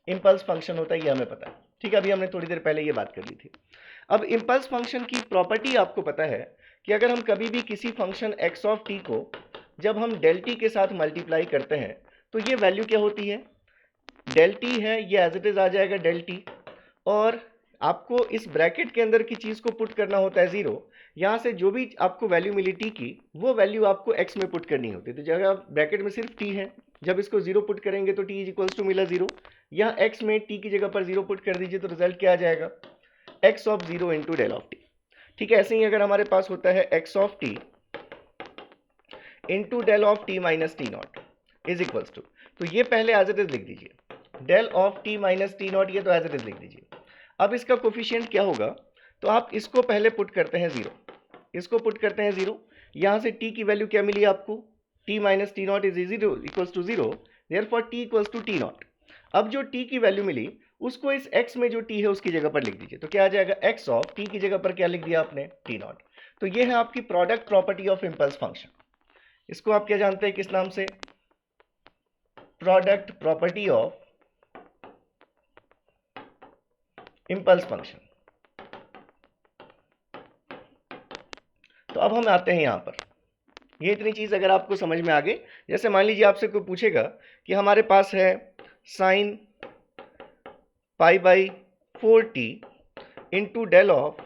इम्पल्स फंक्शन होता है, ये हमें पता है। ठीक है, अभी हमने थोड़ी देर पहले ये बात कर ली थी। अब इम्पल्स फंक्शन की प्रॉपर्टी आपको पता है कि अगर हम कभी भी किसी फंक्शन एक्स ऑफ टी को जब हम डेल टी के साथ मल्टीप्लाई करते हैं तो ये वैल्यू क्या होती है, डेल टी है, ये एज इट इज आ जाएगा डेल टी, और आपको इस ब्रैकेट के अंदर की चीज़ को पुट करना होता है 0। यहाँ से जो भी आपको वैल्यू मिली टी की वो वैल्यू आपको x में पुट करनी होती है। तो जगह ब्रैकेट में सिर्फ t है, जब इसको 0 पुट करेंगे तो t इज इक्वल्स टू मिला 0। यहाँ x में t की जगह पर 0 पुट कर दीजिए तो रिजल्ट क्या आ जाएगा, x of 0 into del of T. ठीक है, ऐसे ही अगर हमारे पास होता है x of T into del of T minus T naught is equals to, तो ये पहले एज इट इज लिख दीजिए, del of T minus T naught, ये तो एज इट इज लिख दीजिए। अब इसका कोफिशिएंट क्या होगा, तो आप इसको पहले पुट करते हैं 0, इसको पुट करते हैं 0, यहाँ से t की वैल्यू क्या मिली आपको, t minus T naught is equals to 0, therefore t equals to T naught. अब जो t की वैल्यू मिली उसको इस x में जो t है उसकी जगह पर लिख दीजिए, तो क्या आ जाएगा, x ऑफ t की जगह पर क्या लिख दिया आपने, टी नॉट। तो ये है आपकी product property of impulse function. इसको आप क्या जानते हैं, किस नाम से, product property of impulse function. तो अब हम आते हैं यहाँ पर, ये इतनी चीज अगर आपको समझ में आ गई, जैसे मान लीजिए आपसे कोई पूछेगा कि हमारे पास है sine pi by 4t into del of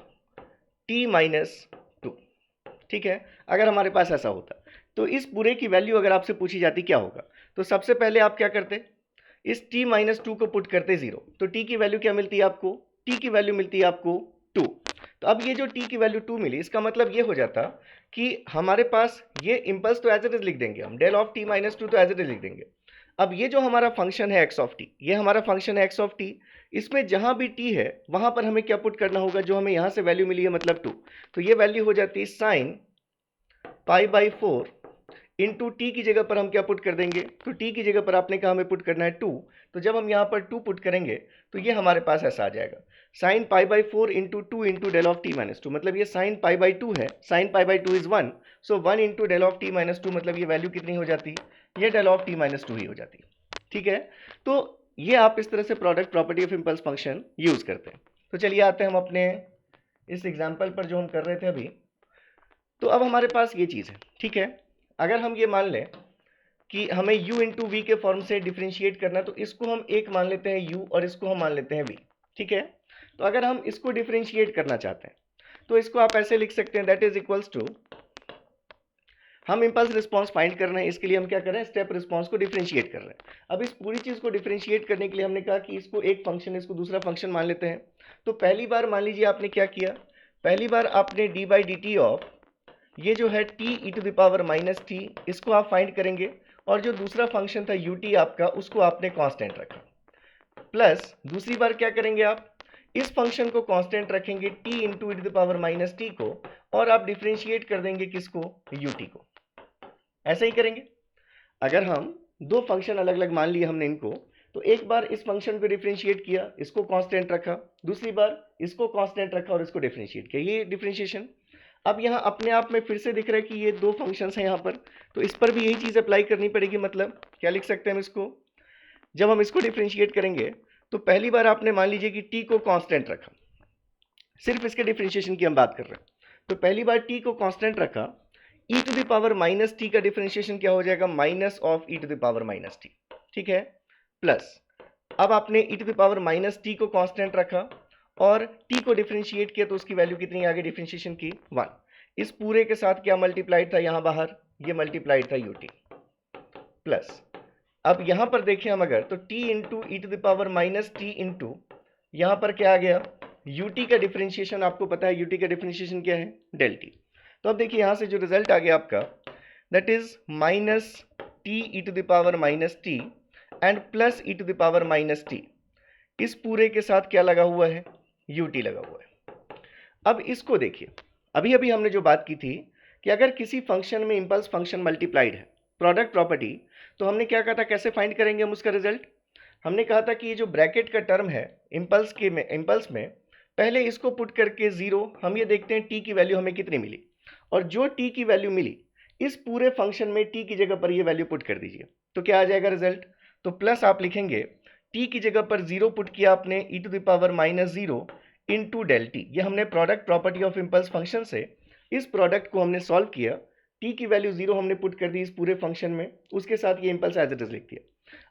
t minus 2। ठीक है, अगर हमारे पास ऐसा होता तो इस पूरे की वैल्यू अगर आपसे पूछी जाती क्या होगा, तो सबसे पहले आप क्या करते, इस t माइनस 2 को पुट करते 0, तो t की वैल्यू क्या मिलती है आपको, t की वैल्यू मिलती है आपको 2। तो अब ये जो t की वैल्यू 2 मिली, इसका मतलब ये हो जाता कि हमारे पास ये इंपल्स तो एज इट इज लिख देंगे हम, डेल ऑफ t माइनस 2 तो एज इट इज लिख देंगे। अब ये जो हमारा फंक्शन है x ऑफ t, ये हमारा फंक्शन है x ऑफ t, इसमें जहां भी t है वहां पर हमें क्या पुट करना होगा, जो हमें यहां से वैल्यू मिली है मतलब 2, तो ये वैल्यू हो जाती है sine pi by 4 into T की जगह पर हम क्या पुट कर देंगे, तो टी की जगह पर आपने कहा हमें पुट करना है 2, तो जब हम यहाँ पर 2 पुट करेंगे तो ये हमारे पास ऐसा आ जाएगा sine pi by 4 into 2 into del of T minus 2, मतलब ये साइन पाई बाई 2 है, sine pi by 2 is 1, so 1 into del of T minus 2, मतलब ये वैल्यू कितनी हो जाती है, ये डेल ऑफ टी माइनस 2 ही हो जाती है। ठीक है, तो ये आप इस तरह से product property of impulse function use करते हैं। तो चलिए आते हैं हम अपने इस एग्जाम्पल पर जो हम कर रहे थे अभी। तो अब हमारे पास ये चीज़ है, ठीक है, अगर हम ये मान लें कि हमें u इंटू वी के फॉर्म से डिफ्रेंशिएट करना है, तो इसको हम एक मान लेते हैं u और इसको हम मान लेते हैं v। ठीक है, तो अगर हम इसको डिफ्रेंशिएट करना चाहते हैं तो इसको आप ऐसे लिख सकते हैं, दैट इज इक्वल्स टू, हम इंपल्स रिस्पांस फाइंड कर रहे हैं, इसके लिए हम क्या कर रहे हैं, स्टेप रिस्पांस को डिफरेंशिएट कर रहे हैं। अब इस पूरी चीज़ को डिफरेंशिएट करने के लिए हमने कहा कि इसको एक फंक्शन, इसको दूसरा फंक्शन मान लेते हैं। तो पहली बार मान लीजिए आपने क्या किया, पहली बार आपने D by D T of ये जो है T E to the power minus T, इसको आप फाइंड करेंगे, और जो दूसरा फंक्शन था यू टी आपका, उसको आपने कांस्टेंट रखा। प्लस दूसरी बार क्या करेंगे, आप इस फंक्शन को कांस्टेंट रखेंगे T into E to the power minus T को, और आप डिफरेंशिएट कर देंगे किसको, यू टी को। ऐसे ही करेंगे। अगर हम दो फंक्शन अलग अलग मान लिए हमने इनको, तो एक बार इस फंक्शन को डिफरेंशिएट किया, इसको कांस्टेंट रखा, दूसरी बार इसको कांस्टेंट रखा और इसको डिफरेंशिएट किया, ये डिफरेंशिएशन। अब यहाँ अपने आप में फिर से दिख रहा है कि ये दो फंक्शंस हैं यहाँ पर, तो इस पर भी यही चीज़ अप्लाई करनी पड़ेगी। मतलब क्या लिख सकते हैं हम इसको, जब हम इसको डिफरेंशिएट करेंगे तो पहली बार आपने मान लीजिए कि टी को कांस्टेंट रखा, सिर्फ इसके डिफरेंशिएशन की हम बात कर रहे हैं, तो पहली बार टी को कांस्टेंट रखा, e to the power minus t का डिफरेंशिएशन क्या हो जाएगा, minus of e to the power minus t. ठीक है, प्लस अब आपने e to the power minus T को कांस्टेंट रखा और टी को डिफरेंशिएट किया, तो उसकी वैल्यू कितनी आ गई डिफरेंशिएशन की, 1। इस पूरे के साथ क्या मल्टीप्लाइड था यहाँ बाहर, ये मल्टीप्लाइड था यूटी। प्लस अब यहाँ पर देखें हम अगर, तो T into E to the power minus T into यहाँ पर क्या आ गया, यूटी का डिफरेंशिएशन, आपको पता है यूटी का डिफरेंशिएशन क्या है, डेल टी। तो अब देखिए यहाँ से जो रिजल्ट आ गया आपका, that is minus T E to the power minus T and plus E to the power minus T, इस पूरे के साथ क्या लगा हुआ है, यू टी लगा हुआ है। अब इसको देखिए, अभी अभी हमने जो बात की थी कि अगर किसी फंक्शन में इंपल्स फंक्शन मल्टीप्लाइड है, प्रोडक्ट प्रॉपर्टी, तो हमने क्या कहा था, कैसे फाइंड करेंगे हम उसका रिजल्ट। हमने कहा था कि ये जो ब्रैकेट का टर्म है इंपल्स में पहले इसको पुट करके 0, हम ये देखते हैं टी की वैल्यू हमें कितनी मिली, और जो टी की वैल्यू मिली इस पूरे फंक्शन में टी की जगह पर ये वैल्यू पुट कर दीजिए, तो क्या आ जाएगा रिजल्ट, तो प्लस आप लिखेंगे टी की जगह पर 0 पुट किया आपने, e to the power minus 0 into del t. ये हमने product property of impulse function से इस प्रोडक्ट को हमने सॉल्व किया, टी की वैल्यू 0 हमने पुट कर दी इस पूरे फंक्शन में, उसके साथ ये इम्पल्स एज इट इज लिख दिया।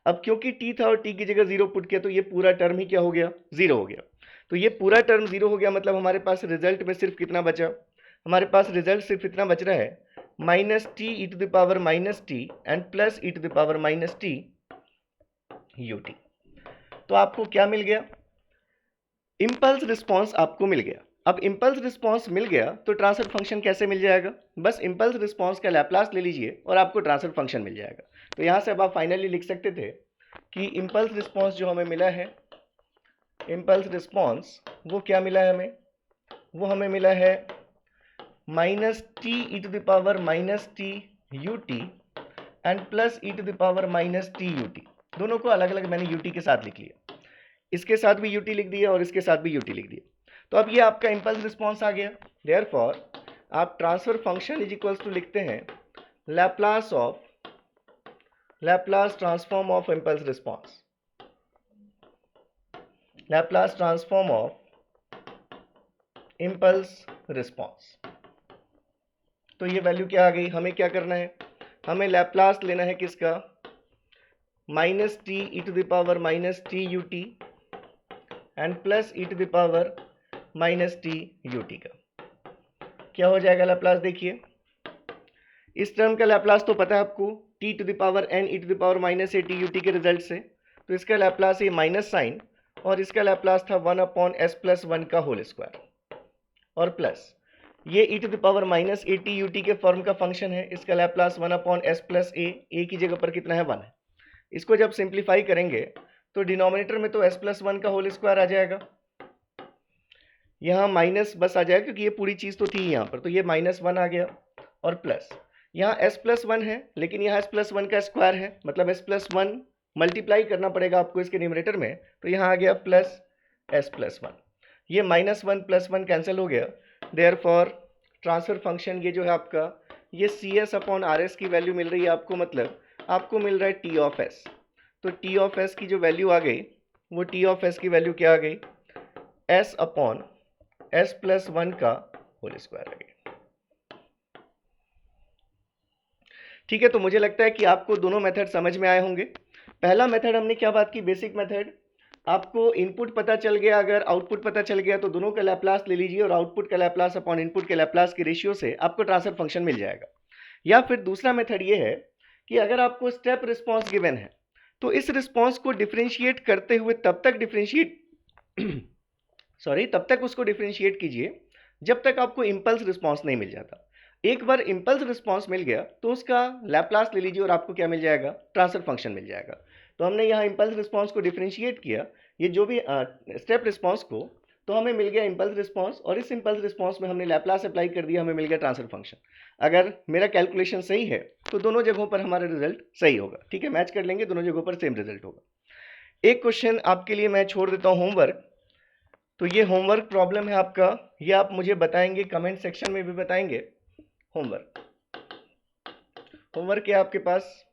अब क्योंकि टी था और टी की जगह 0 पुट किया, तो ये पूरा टर्म ही क्या हो गया, 0 हो गया। तो ये पूरा टर्म 0 हो गया, मतलब हमारे पास रिजल्ट में सिर्फ कितना बचा, हमारे पास रिजल्ट सिर्फ इतना बच रहा है, minus T E to the power minus T and plus E to the power minus T U T. तो आपको क्या मिल गया, इंपल्स रिस्पांस आपको मिल गया। अब इंपल्स रिस्पांस मिल गया तो ट्रांसफर फंक्शन कैसे मिल जाएगा, बस इंपल्स रिस्पांस का लैप्लास ले लीजिए और आपको ट्रांसफर फंक्शन मिल जाएगा। तो यहाँ से अब आप फाइनली लिख सकते थे कि इंपल्स रिस्पांस जो हमें मिला है, इंपल्स रिस्पांस वो क्या मिला है हमें, वो हमें मिला है minus T E to the power minus T U T and plus E to the power minus T you T. दोनों को अलग अलग मैंने यू टी के साथ लिख लिया, इसके साथ भी यूटी लिख दिया और इसके साथ भी यूटी लिख दिया। तो अब ये आपका इंपल्स रिस्पांस आ गया। देयरफॉर आप transfer function is equals to लिखते हैं Laplace transform of impulse response, Laplace transform of impulse response. तो ये वैल्यू क्या आ गई, हमें क्या करना है, हमें लैप्लास लेना है किसका, minus T E to the power minus T U T and plus E to the power minus T U T का। क्या हो जाएगा लैप्लास, देखिए इस टर्म का लैप्लास तो पता है आपको, T to the power N E to the power minus A T U T के रिजल्ट से, तो इसका लैप्लास ये माइनस साइन, और इसका लैप्लास था 1 अपॉन एस प्लस 1 का होल स्क्वायर, और प्लस ये e to the power minus A T U T के फॉर्म का फंक्शन है, इसका Laplace 1 upon S plus a की जगह पर कितना है 1 है। इसको जब सिंप्लीफाई करेंगे तो डिनोमिनेटर में तो एस प्लस 1 का होल स्क्वायर आ जाएगा, यहाँ माइनस बस आ जाएगा क्योंकि ये पूरी चीज़ तो थी यहाँ पर, तो ये -1 आ गया, और प्लस यहाँ s प्लस वन है, लेकिन यहाँ s प्लस वन का स्क्वायर है, मतलब s प्लस वन मल्टीप्लाई करना पड़ेगा आपको इसके न्यूमरेटर में, तो यहाँ आ गया प्लस s प्लस वन। ये minus one plus one cancel हो गया, देयरफॉर ट्रांसफर फंक्शन ये जो है आपका, ये C S upon R S की वैल्यू मिल रही है आपको, मतलब आपको मिल रहा है टी ऑफ एस। तो टी ऑफ एस की जो वैल्यू आ गई, वो टी ऑफ एस की वैल्यू क्या आ गई, S upon S plus one का होल स्क्वायर आ गई। ठीक है, तो मुझे लगता है कि आपको दोनों मेथड समझ में आए होंगे। पहला मेथड हमने क्या बात की, बेसिक मेथड, आपको इनपुट पता चल गया, अगर आउटपुट पता चल गया तो दोनों का लैप्लास ले लीजिए और आउटपुट का लैप्लास अपॉन इनपुट के लैप्लास के रेशियो से आपको ट्रांसफर फंक्शन मिल जाएगा। या फिर दूसरा मेथड ये है कि अगर आपको स्टेप रिस्पॉन्स गिवन है तो इस रिस्पॉन्स को डिफरेंशिएट करते हुए तब तक उसको डिफरेंशिएट कीजिए जब तक आपको इंपल्स रिस्पॉन्स नहीं मिल जाता। एक बार इंपल्स रिस्पॉन्स मिल गया तो उसका लैप्लास ले लीजिए और आपको क्या मिल जाएगा, ट्रांसफर फंक्शन मिल जाएगा। तो हमने यहाँ इंपल्स रिस्पॉन्स को डिफरेंशिएट किया, ये जो भी स्टेप रिस्पॉन्स को, तो हमें मिल गया इंपल्स रिस्पॉन्स, और इस इंपल्स रिस्पॉन्स में हमने लैप्लास अप्लाई कर दिया, हमें मिल गया ट्रांसफर फंक्शन। अगर मेरा कैलकुलेशन सही है तो दोनों जगहों पर हमारा रिजल्ट सही होगा। ठीक है, मैच कर लेंगे, दोनों जगहों पर सेम रिजल्ट होगा। एक क्वेश्चन आपके लिए मैं छोड़ देता हूँ होमवर्क। तो ये होमवर्क प्रॉब्लम है आपका, ये आप मुझे बताएंगे, कमेंट सेक्शन में भी बताएंगे। होमवर्क है आपके पास,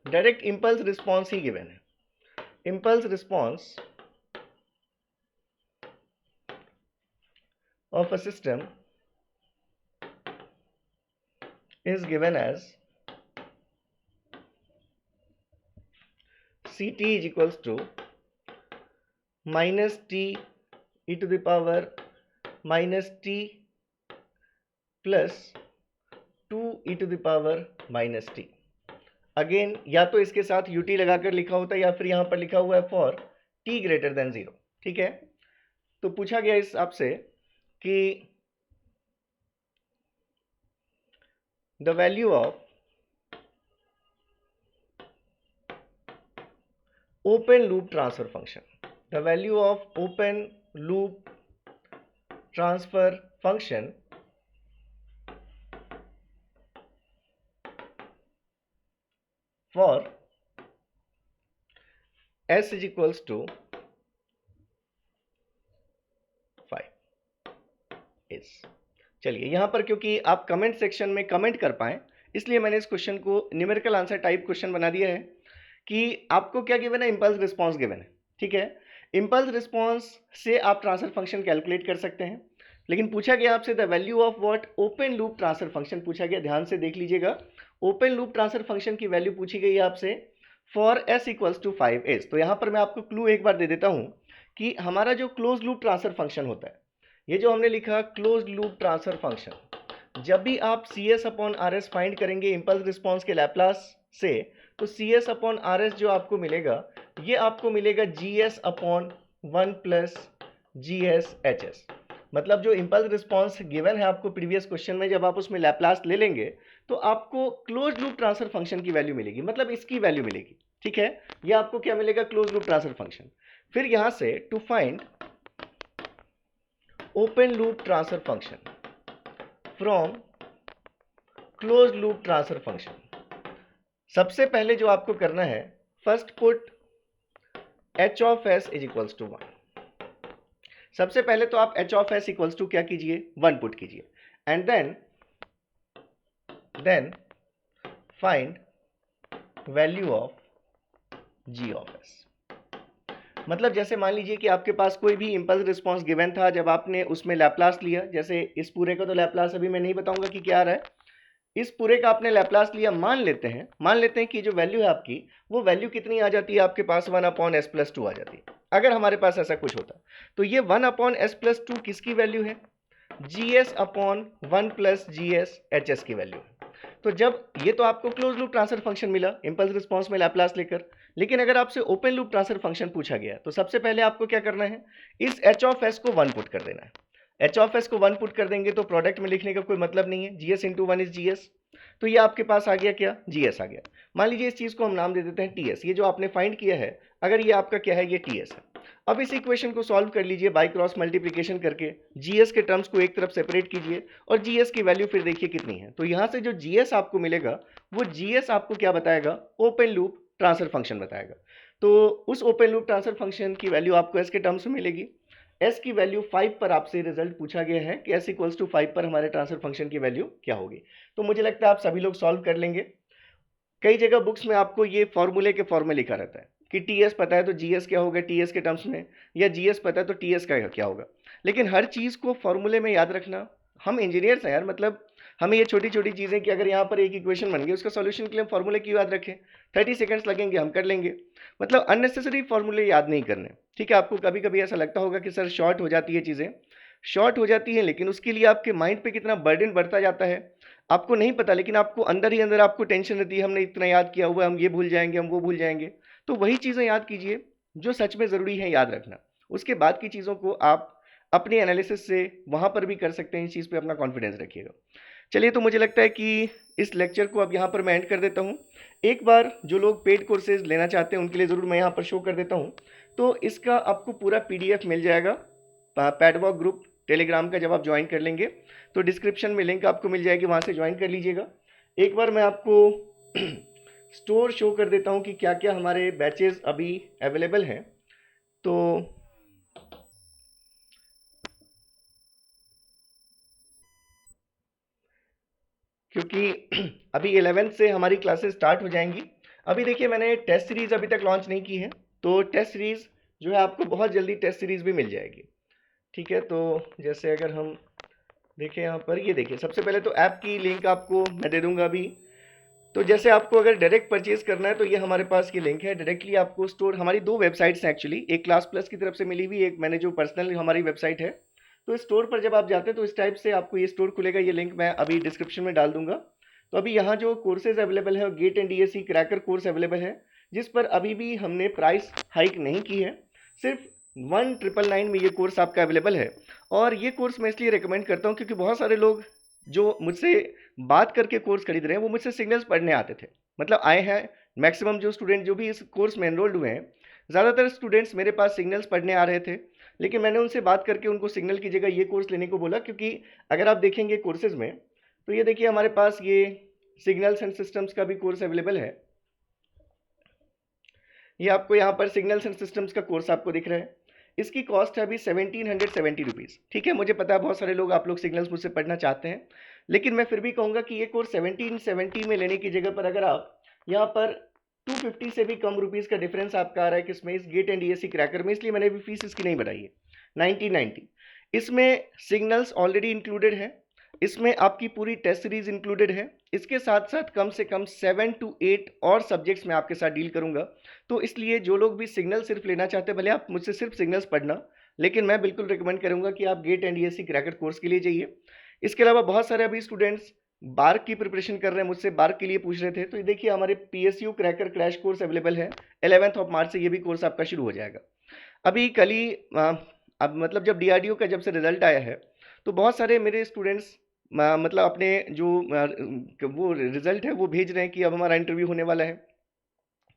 डायरेक्ट इंपल्स रिस्पॉन्स ही गिवन है। Impulse response of a system is given as Ct is equals to minus t e to the power minus t plus 2 e to the power minus t। Again या तो इसके साथ ut लगाकर लिखा होता है या फिर यहां पर लिखा हुआ है फॉर t ग्रेटर देन 0। ठीक है, तो पूछा गया इस आपसे कि the value of open loop transfer function, the value of open loop transfer function for s is equals to 5 is। चलिए यहां पर क्योंकि आप कमेंट सेक्शन में कमेंट कर पाएं, इसलिए मैंने इस क्वेश्चन को न्यूमेरिकल आंसर टाइप क्वेश्चन बना दिया है कि आपको क्या गिवन है, इंपल्स रिस्पॉन्स गिवन है। ठीक है, इंपल्स रिस्पॉन्स से आप ट्रांसफर फंक्शन कैलकुलेट कर सकते हैं, लेकिन पूछा गया आपसे the value of what, open loop transfer function पूछा गया। ध्यान से देख लीजिएगा, ओपन लूप ट्रांसफर फंक्शन की वैल्यू पूछी गई है आपसे for s equals to 5s। तो यहां पर मैं आपको क्लू एक बार दे देता हूं कि हमारा जो क्लोज लूप ट्रांसफर फंक्शन होता है, ये जो हमने लिखा क्लोज लूप ट्रांसफर फंक्शन, जब भी आप C S upon R S find करेंगे इंपल्स रिस्पॉन्स के लैप्लास से, तो C S upon R S जो आपको मिलेगा, ये आपको मिलेगा G S upon 1 plus G S H S. मतलब जो इंपल्स रिस्पॉन्स गिवन है आपको प्रीवियस क्वेश्चन में, जब आप उसमें लैप्लास ले लेंगे तो आपको क्लोज लूप ट्रांसफर फंक्शन की वैल्यू मिलेगी, मतलब इसकी वैल्यू मिलेगी। ठीक है, ये आपको क्या मिलेगा, क्लोज लूप ट्रांसफर फंक्शन। फिर यहां से to find open loop transfer function from close loop transfer function, सबसे पहले जो आपको करना है, first put h of s is equals to 1। सबसे पहले तो आप h of s equals to क्या कीजिए, 1 पुट कीजिए, and then find value of g of s। मतलब जैसे मान लीजिए कि आपके पास कोई भी इंपल्स रिस्पॉन्स गिवन था, जब आपने उसमें लैप्लास लिया, जैसे इस पूरे का तो लैप्लास अभी मैं नहीं बताऊंगा कि क्या आ रहा है, इस पूरे का आपने लैप्लास लिया, मान लेते हैं कि जो वैल्यू है आपकी, वो वैल्यू कितनी आ जाती है आपके पास, 1 अपॉन एस प्लस 2 आ जाती है। अगर हमारे पास ऐसा कुछ होता तो ये 1 अपॉन एस प्लस 2 किसकी वैल्यू है, जी S upon 1 plus G S H S की वैल्यू है। तो जब ये तो आपको क्लोज लूप ट्रांसफर फंक्शन मिला इंपल्स रिस्पॉन्स में लैप्लास लेकर, लेकिन अगर आपसे ओपन लूप ट्रांसफर फंक्शन पूछा गया तो सबसे पहले आपको क्या करना है, इस h ऑफ s को 1 पुट कर देना है। h ऑफ s को 1 पुट कर देंगे तो प्रोडक्ट में लिखने का कोई मतलब नहीं है, gs इंटू 1 इज gs। तो ये आपके पास आ गया क्या, जीएस आ गया। मान लीजिए इस चीज़ को हम नाम दे देते हैं टीएस, ये जो आपने फाइंड किया है अगर ये आपका क्या है, ये टीएस है। अब इस इक्वेशन को सॉल्व कर लीजिए बाय क्रॉस मल्टीप्लिकेशन करके, जीएस के टर्म्स को एक तरफ सेपरेट कीजिए और जीएस की वैल्यू फिर देखिए कितनी है। तो यहाँ से जो जीएस आपको मिलेगा वो जीएस आपको क्या बताएगा, ओपन लूप ट्रांसफर फंक्शन बताएगा। तो उस ओपन लूप ट्रांसफर फंक्शन की वैल्यू आपको एस के टर्म्स में मिलेगी। एस की वैल्यू 5 पर आपसे रिजल्ट पूछा गया है कि एस इक्वल्स टू 5 पर हमारे ट्रांसफर फंक्शन की वैल्यू क्या होगी। तो मुझे लगता है आप सभी लोग सॉल्व कर लेंगे। कई जगह बुक्स में आपको ये फॉर्मूले के फॉर्म में लिखा रहता है कि टीएस पता है तो जीएस क्या होगा टीएस के टर्म्स में, या जीएस पता है तो टीएस का क्या होगा। लेकिन हर चीज़ को फॉर्मूले में याद रखना, हम इंजीनियर्स हैं यार, मतलब हमें ये छोटी छोटी चीज़ें कि अगर यहाँ पर एक इक्वेशन बन गई उसका सॉल्यूशन के लिए हम फॉर्मूले क्यों याद रखें, 30 सेकंड्स लगेंगे हम कर लेंगे। मतलब अननेसेसरी फॉर्मूले याद नहीं करने, ठीक है। आपको कभी कभी ऐसा लगता होगा कि सर शॉर्ट हो जाती है चीज़ें, शॉर्ट हो जाती है, लेकिन उसके लिए आपके माइंड पे कितना बर्डन बढ़ता जाता है आपको नहीं पता, लेकिन आपको अंदर ही अंदर आपको टेंशन रहती है, हमने इतना याद किया हुआ है, हम ये भूल जाएंगे, हम वो भूल जाएंगे। तो वही चीज़ें याद कीजिए जो सच में ज़रूरी है याद रखना, उसके बाद की चीज़ों को आप अपने एनालिसिस से वहाँ पर भी कर सकते हैं, इस चीज़ पे अपना कॉन्फिडेंस रखिएगा। चलिए, तो मुझे लगता है कि इस लेक्चर को अब यहाँ पर मैं एंड कर देता हूँ। एक बार जो लोग पेड कोर्सेज लेना चाहते हैं उनके लिए ज़रूर मैं यहाँ पर शो कर देता हूँ। तो इसका आपको पूरा PDF मिल जाएगा पैडवॉक ग्रुप टेलीग्राम का, जब आप ज्वाइन कर लेंगे तो डिस्क्रिप्शन में लिंक आपको मिल जाएगी, वहाँ से ज्वाइन कर लीजिएगा। एक बार मैं आपको स्टोर शो कर देता हूँ कि क्या क्या हमारे बैचेस अभी अवेलेबल हैं। तो क्योंकि अभी 11th से हमारी क्लासेस स्टार्ट हो जाएंगी। अभी देखिए मैंने टेस्ट सीरीज़ अभी तक लॉन्च नहीं की है, तो टेस्ट सीरीज़ जो है आपको बहुत जल्दी टेस्ट सीरीज़ भी मिल जाएगी, ठीक है। तो जैसे अगर हम देखें यहाँ पर, ये देखिए सबसे पहले तो ऐप की लिंक आपको मैं दे दूंगा अभी। तो जैसे आपको अगर डायरेक्ट परचेज करना है तो ये हमारे पास ये लिंक है, डायरेक्टली आपको स्टोर, हमारी 2 वेबसाइट्स हैं एक्चुअली, एक क्लास प्लस की तरफ से मिली हुई, एक मैंने जो पर्सनल हमारी वेबसाइट है। तो स्टोर पर जब आप जाते हैं तो इस टाइप से आपको ये स्टोर खुलेगा, ये लिंक मैं अभी डिस्क्रिप्शन में डाल दूंगा। तो अभी यहाँ जो कोर्सेज अवेलेबल है, GATE and DSE cracker course available है, जिस पर अभी भी हमने प्राइस हाइक नहीं की है, सिर्फ 1999 में ये कोर्स आपका अवेलेबल है। और ये कोर्स मैं इसलिए रिकमेंड करता हूँ क्योंकि बहुत सारे लोग जो मुझसे बात करके कोर्स खरीद रहे हैं वो मुझसे सिग्नल्स पढ़ने आते थे, मतलब आए हैं। मैक्सिमम जो स्टूडेंट जो भी इस कोर्स में एनरोल्ड हुए हैं, ज़्यादातर स्टूडेंट्स मेरे पास सिग्नल्स पढ़ने आ रहे थे, लेकिन मैंने उनसे बात करके उनको सिग्नल की जगह ये कोर्स लेने को बोला। क्योंकि अगर आप देखेंगे कोर्सेज में, तो ये देखिए हमारे पास ये सिग्नल्स एंड सिस्टम्स का भी कोर्स अवेलेबल है। ये आपको यहाँ पर सिग्नल्स एंड सिस्टम्स का कोर्स आपको दिख रहा है, इसकी कॉस्ट है अभी 1770 रुपीज़, ठीक है। मुझे पता है बहुत सारे लोग आप लोग सिग्नल्स मुझसे पढ़ना चाहते हैं, लेकिन मैं फिर भी कहूँगा कि ये कोर्स 1770 में लेने की जगह पर अगर आप यहाँ पर 250 से भी कम रुपीज़ का डिफरेंस आपका आ रहा है किसमें, इस गेट एंड DSE क्रैकर में, इसलिए मैंने भी फीस इसकी नहीं बढ़ाई है, 1990। इसमें सिग्नल्स ऑलरेडी इंक्लूडेड है, इसमें आपकी पूरी टेस्ट सीरीज इंक्लूडेड है, इसके साथ साथ कम से कम 7 to 8 और सब्जेक्ट्स मैं आपके साथ डील करूंगा। तो इसलिए जो लोग भी सिग्नल सिर्फ लेना चाहते हैं, भले आप मुझसे सिर्फ सिग्नल्स पढ़ना, लेकिन मैं बिल्कुल रिकमेंड करूंगा कि आप GATE and DSE cracker course के लिए जाइए। इसके अलावा बहुत सारे अभी स्टूडेंट्स बार की प्रिपरेशन कर रहे हैं, मुझसे बार के लिए पूछ रहे थे, तो ये देखिए हमारे PSU cracker crash course available है, 11 मार्च से ये भी कोर्स आपका शुरू हो जाएगा। अभी कल ही अब मतलब जब DRDO का जब से रिजल्ट आया है, तो बहुत सारे मेरे स्टूडेंट्स मतलब अपने जो वो रिजल्ट है वो भेज रहे हैं कि अब हमारा इंटरव्यू होने वाला है।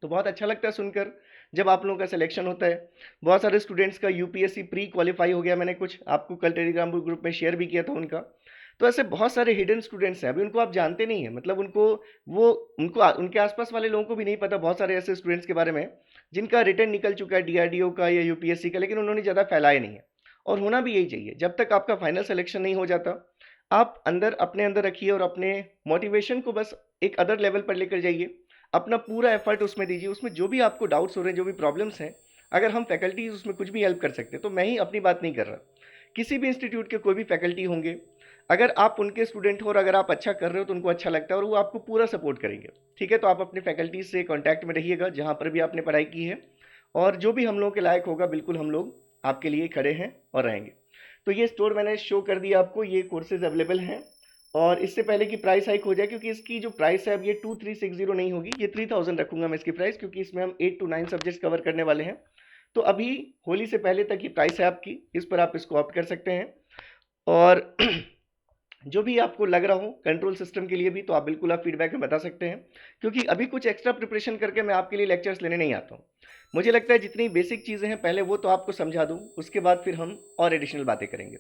तो बहुत अच्छा लगता है सुनकर जब आप लोगों का सिलेक्शन होता है। बहुत सारे स्टूडेंट्स का UPSC प्री क्वालिफाई हो गया, मैंने कुछ आपको कल टेलीग्राम ग्रुप में शेयर भी किया था उनका। तो ऐसे बहुत सारे हिडन स्टूडेंट्स हैं, अभी उनको आप जानते नहीं हैं, मतलब उनको उनके आसपास वाले लोगों को भी नहीं पता, बहुत सारे ऐसे स्टूडेंट्स के बारे में जिनका रिटर्न निकल चुका है DRDO का या UPSC का, लेकिन उन्होंने ज़्यादा फैलाया नहीं है। और होना भी यही चाहिए, जब तक आपका फाइनल सिलेक्शन नहीं हो जाता आप अपने अंदर रखिए और अपने मोटिवेशन को बस एक अदर लेवल पर लेकर जाइए, अपना पूरा एफर्ट उसमें दीजिए। उसमें जो भी आपको डाउट्स हो रहे हैं, जो भी प्रॉब्लम्स हैं, अगर हम फैकल्टीज उसमें कुछ भी हेल्प कर सकते हैं, तो मैं ही अपनी बात नहीं कर रहा, किसी भी इंस्टीट्यूट के कोई भी फैकल्टी होंगे, अगर आप उनके स्टूडेंट हो और अगर आप अच्छा कर रहे हो तो उनको अच्छा लगता है और वो आपको पूरा सपोर्ट करेंगे, ठीक है। तो आप अपने फैकल्टीज से कॉन्टैक्ट में रहिएगा जहाँ पर भी आपने पढ़ाई की है, और जो भी हम लोगों के लायक होगा बिल्कुल हम लोग आपके लिए खड़े हैं और रहेंगे। तो ये स्टोर मैंने शो कर दिया आपको, ये कोर्सेज अवेलेबल हैं। और इससे पहले कि प्राइस हाइक हो जाए, क्योंकि इसकी जो प्राइस है अब ये 2360 नहीं होगी, ये 3000 रखूंगा मैं इसकी प्राइस, क्योंकि इसमें हम 8 to 9 सब्जेक्ट्स कवर करने वाले हैं। तो अभी होली से पहले तक की प्राइस है आपकी, इस पर आप इसको ऑप्ट कर सकते हैं। और जो भी आपको लग रहा हो कंट्रोल सिस्टम के लिए भी, तो आप बिल्कुल आप फीडबैक में बता सकते हैं, क्योंकि अभी कुछ एक्स्ट्रा प्रिपरेशन करके मैं आपके लिए लेक्चर्स लेने नहीं आता हूँ। मुझे लगता है जितनी बेसिक चीज़ें हैं पहले वो तो आपको समझा दूँ, उसके बाद फिर हम और एडिशनल बातें करेंगे।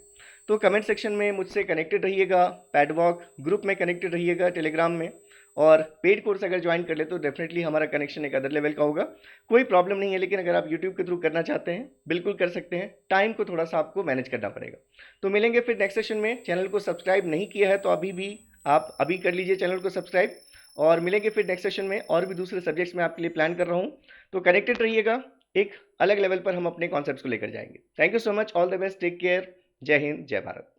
तो कमेंट सेक्शन में मुझसे कनेक्टेड रहिएगा, पैडवॉक ग्रुप में कनेक्टेड रहिएगा टेलीग्राम में, और पेड कोर्स अगर ज्वाइन कर ले तो डेफिनेटली हमारा कनेक्शन एक अदर लेवल का होगा। कोई प्रॉब्लम नहीं है, लेकिन अगर आप यूट्यूब के थ्रू करना चाहते हैं बिल्कुल कर सकते हैं, टाइम को थोड़ा सा आपको मैनेज करना पड़ेगा। तो मिलेंगे फिर नेक्स्ट सेशन में। चैनल को सब्सक्राइब नहीं किया है तो अभी भी आप अभी कर लीजिए चैनल को सब्सक्राइब, और मिलेंगे फिर नेक्स्ट सेशन में और भी दूसरे सब्जेक्ट्स में आपके लिए प्लान कर रहा हूँ। तो कनेक्टेड रहिएगा, एक अलग लेवल पर हम अपने कॉन्सेप्ट्स को लेकर जाएंगे। Thank you so much, all the best, take care, जय हिंद, जय भारत।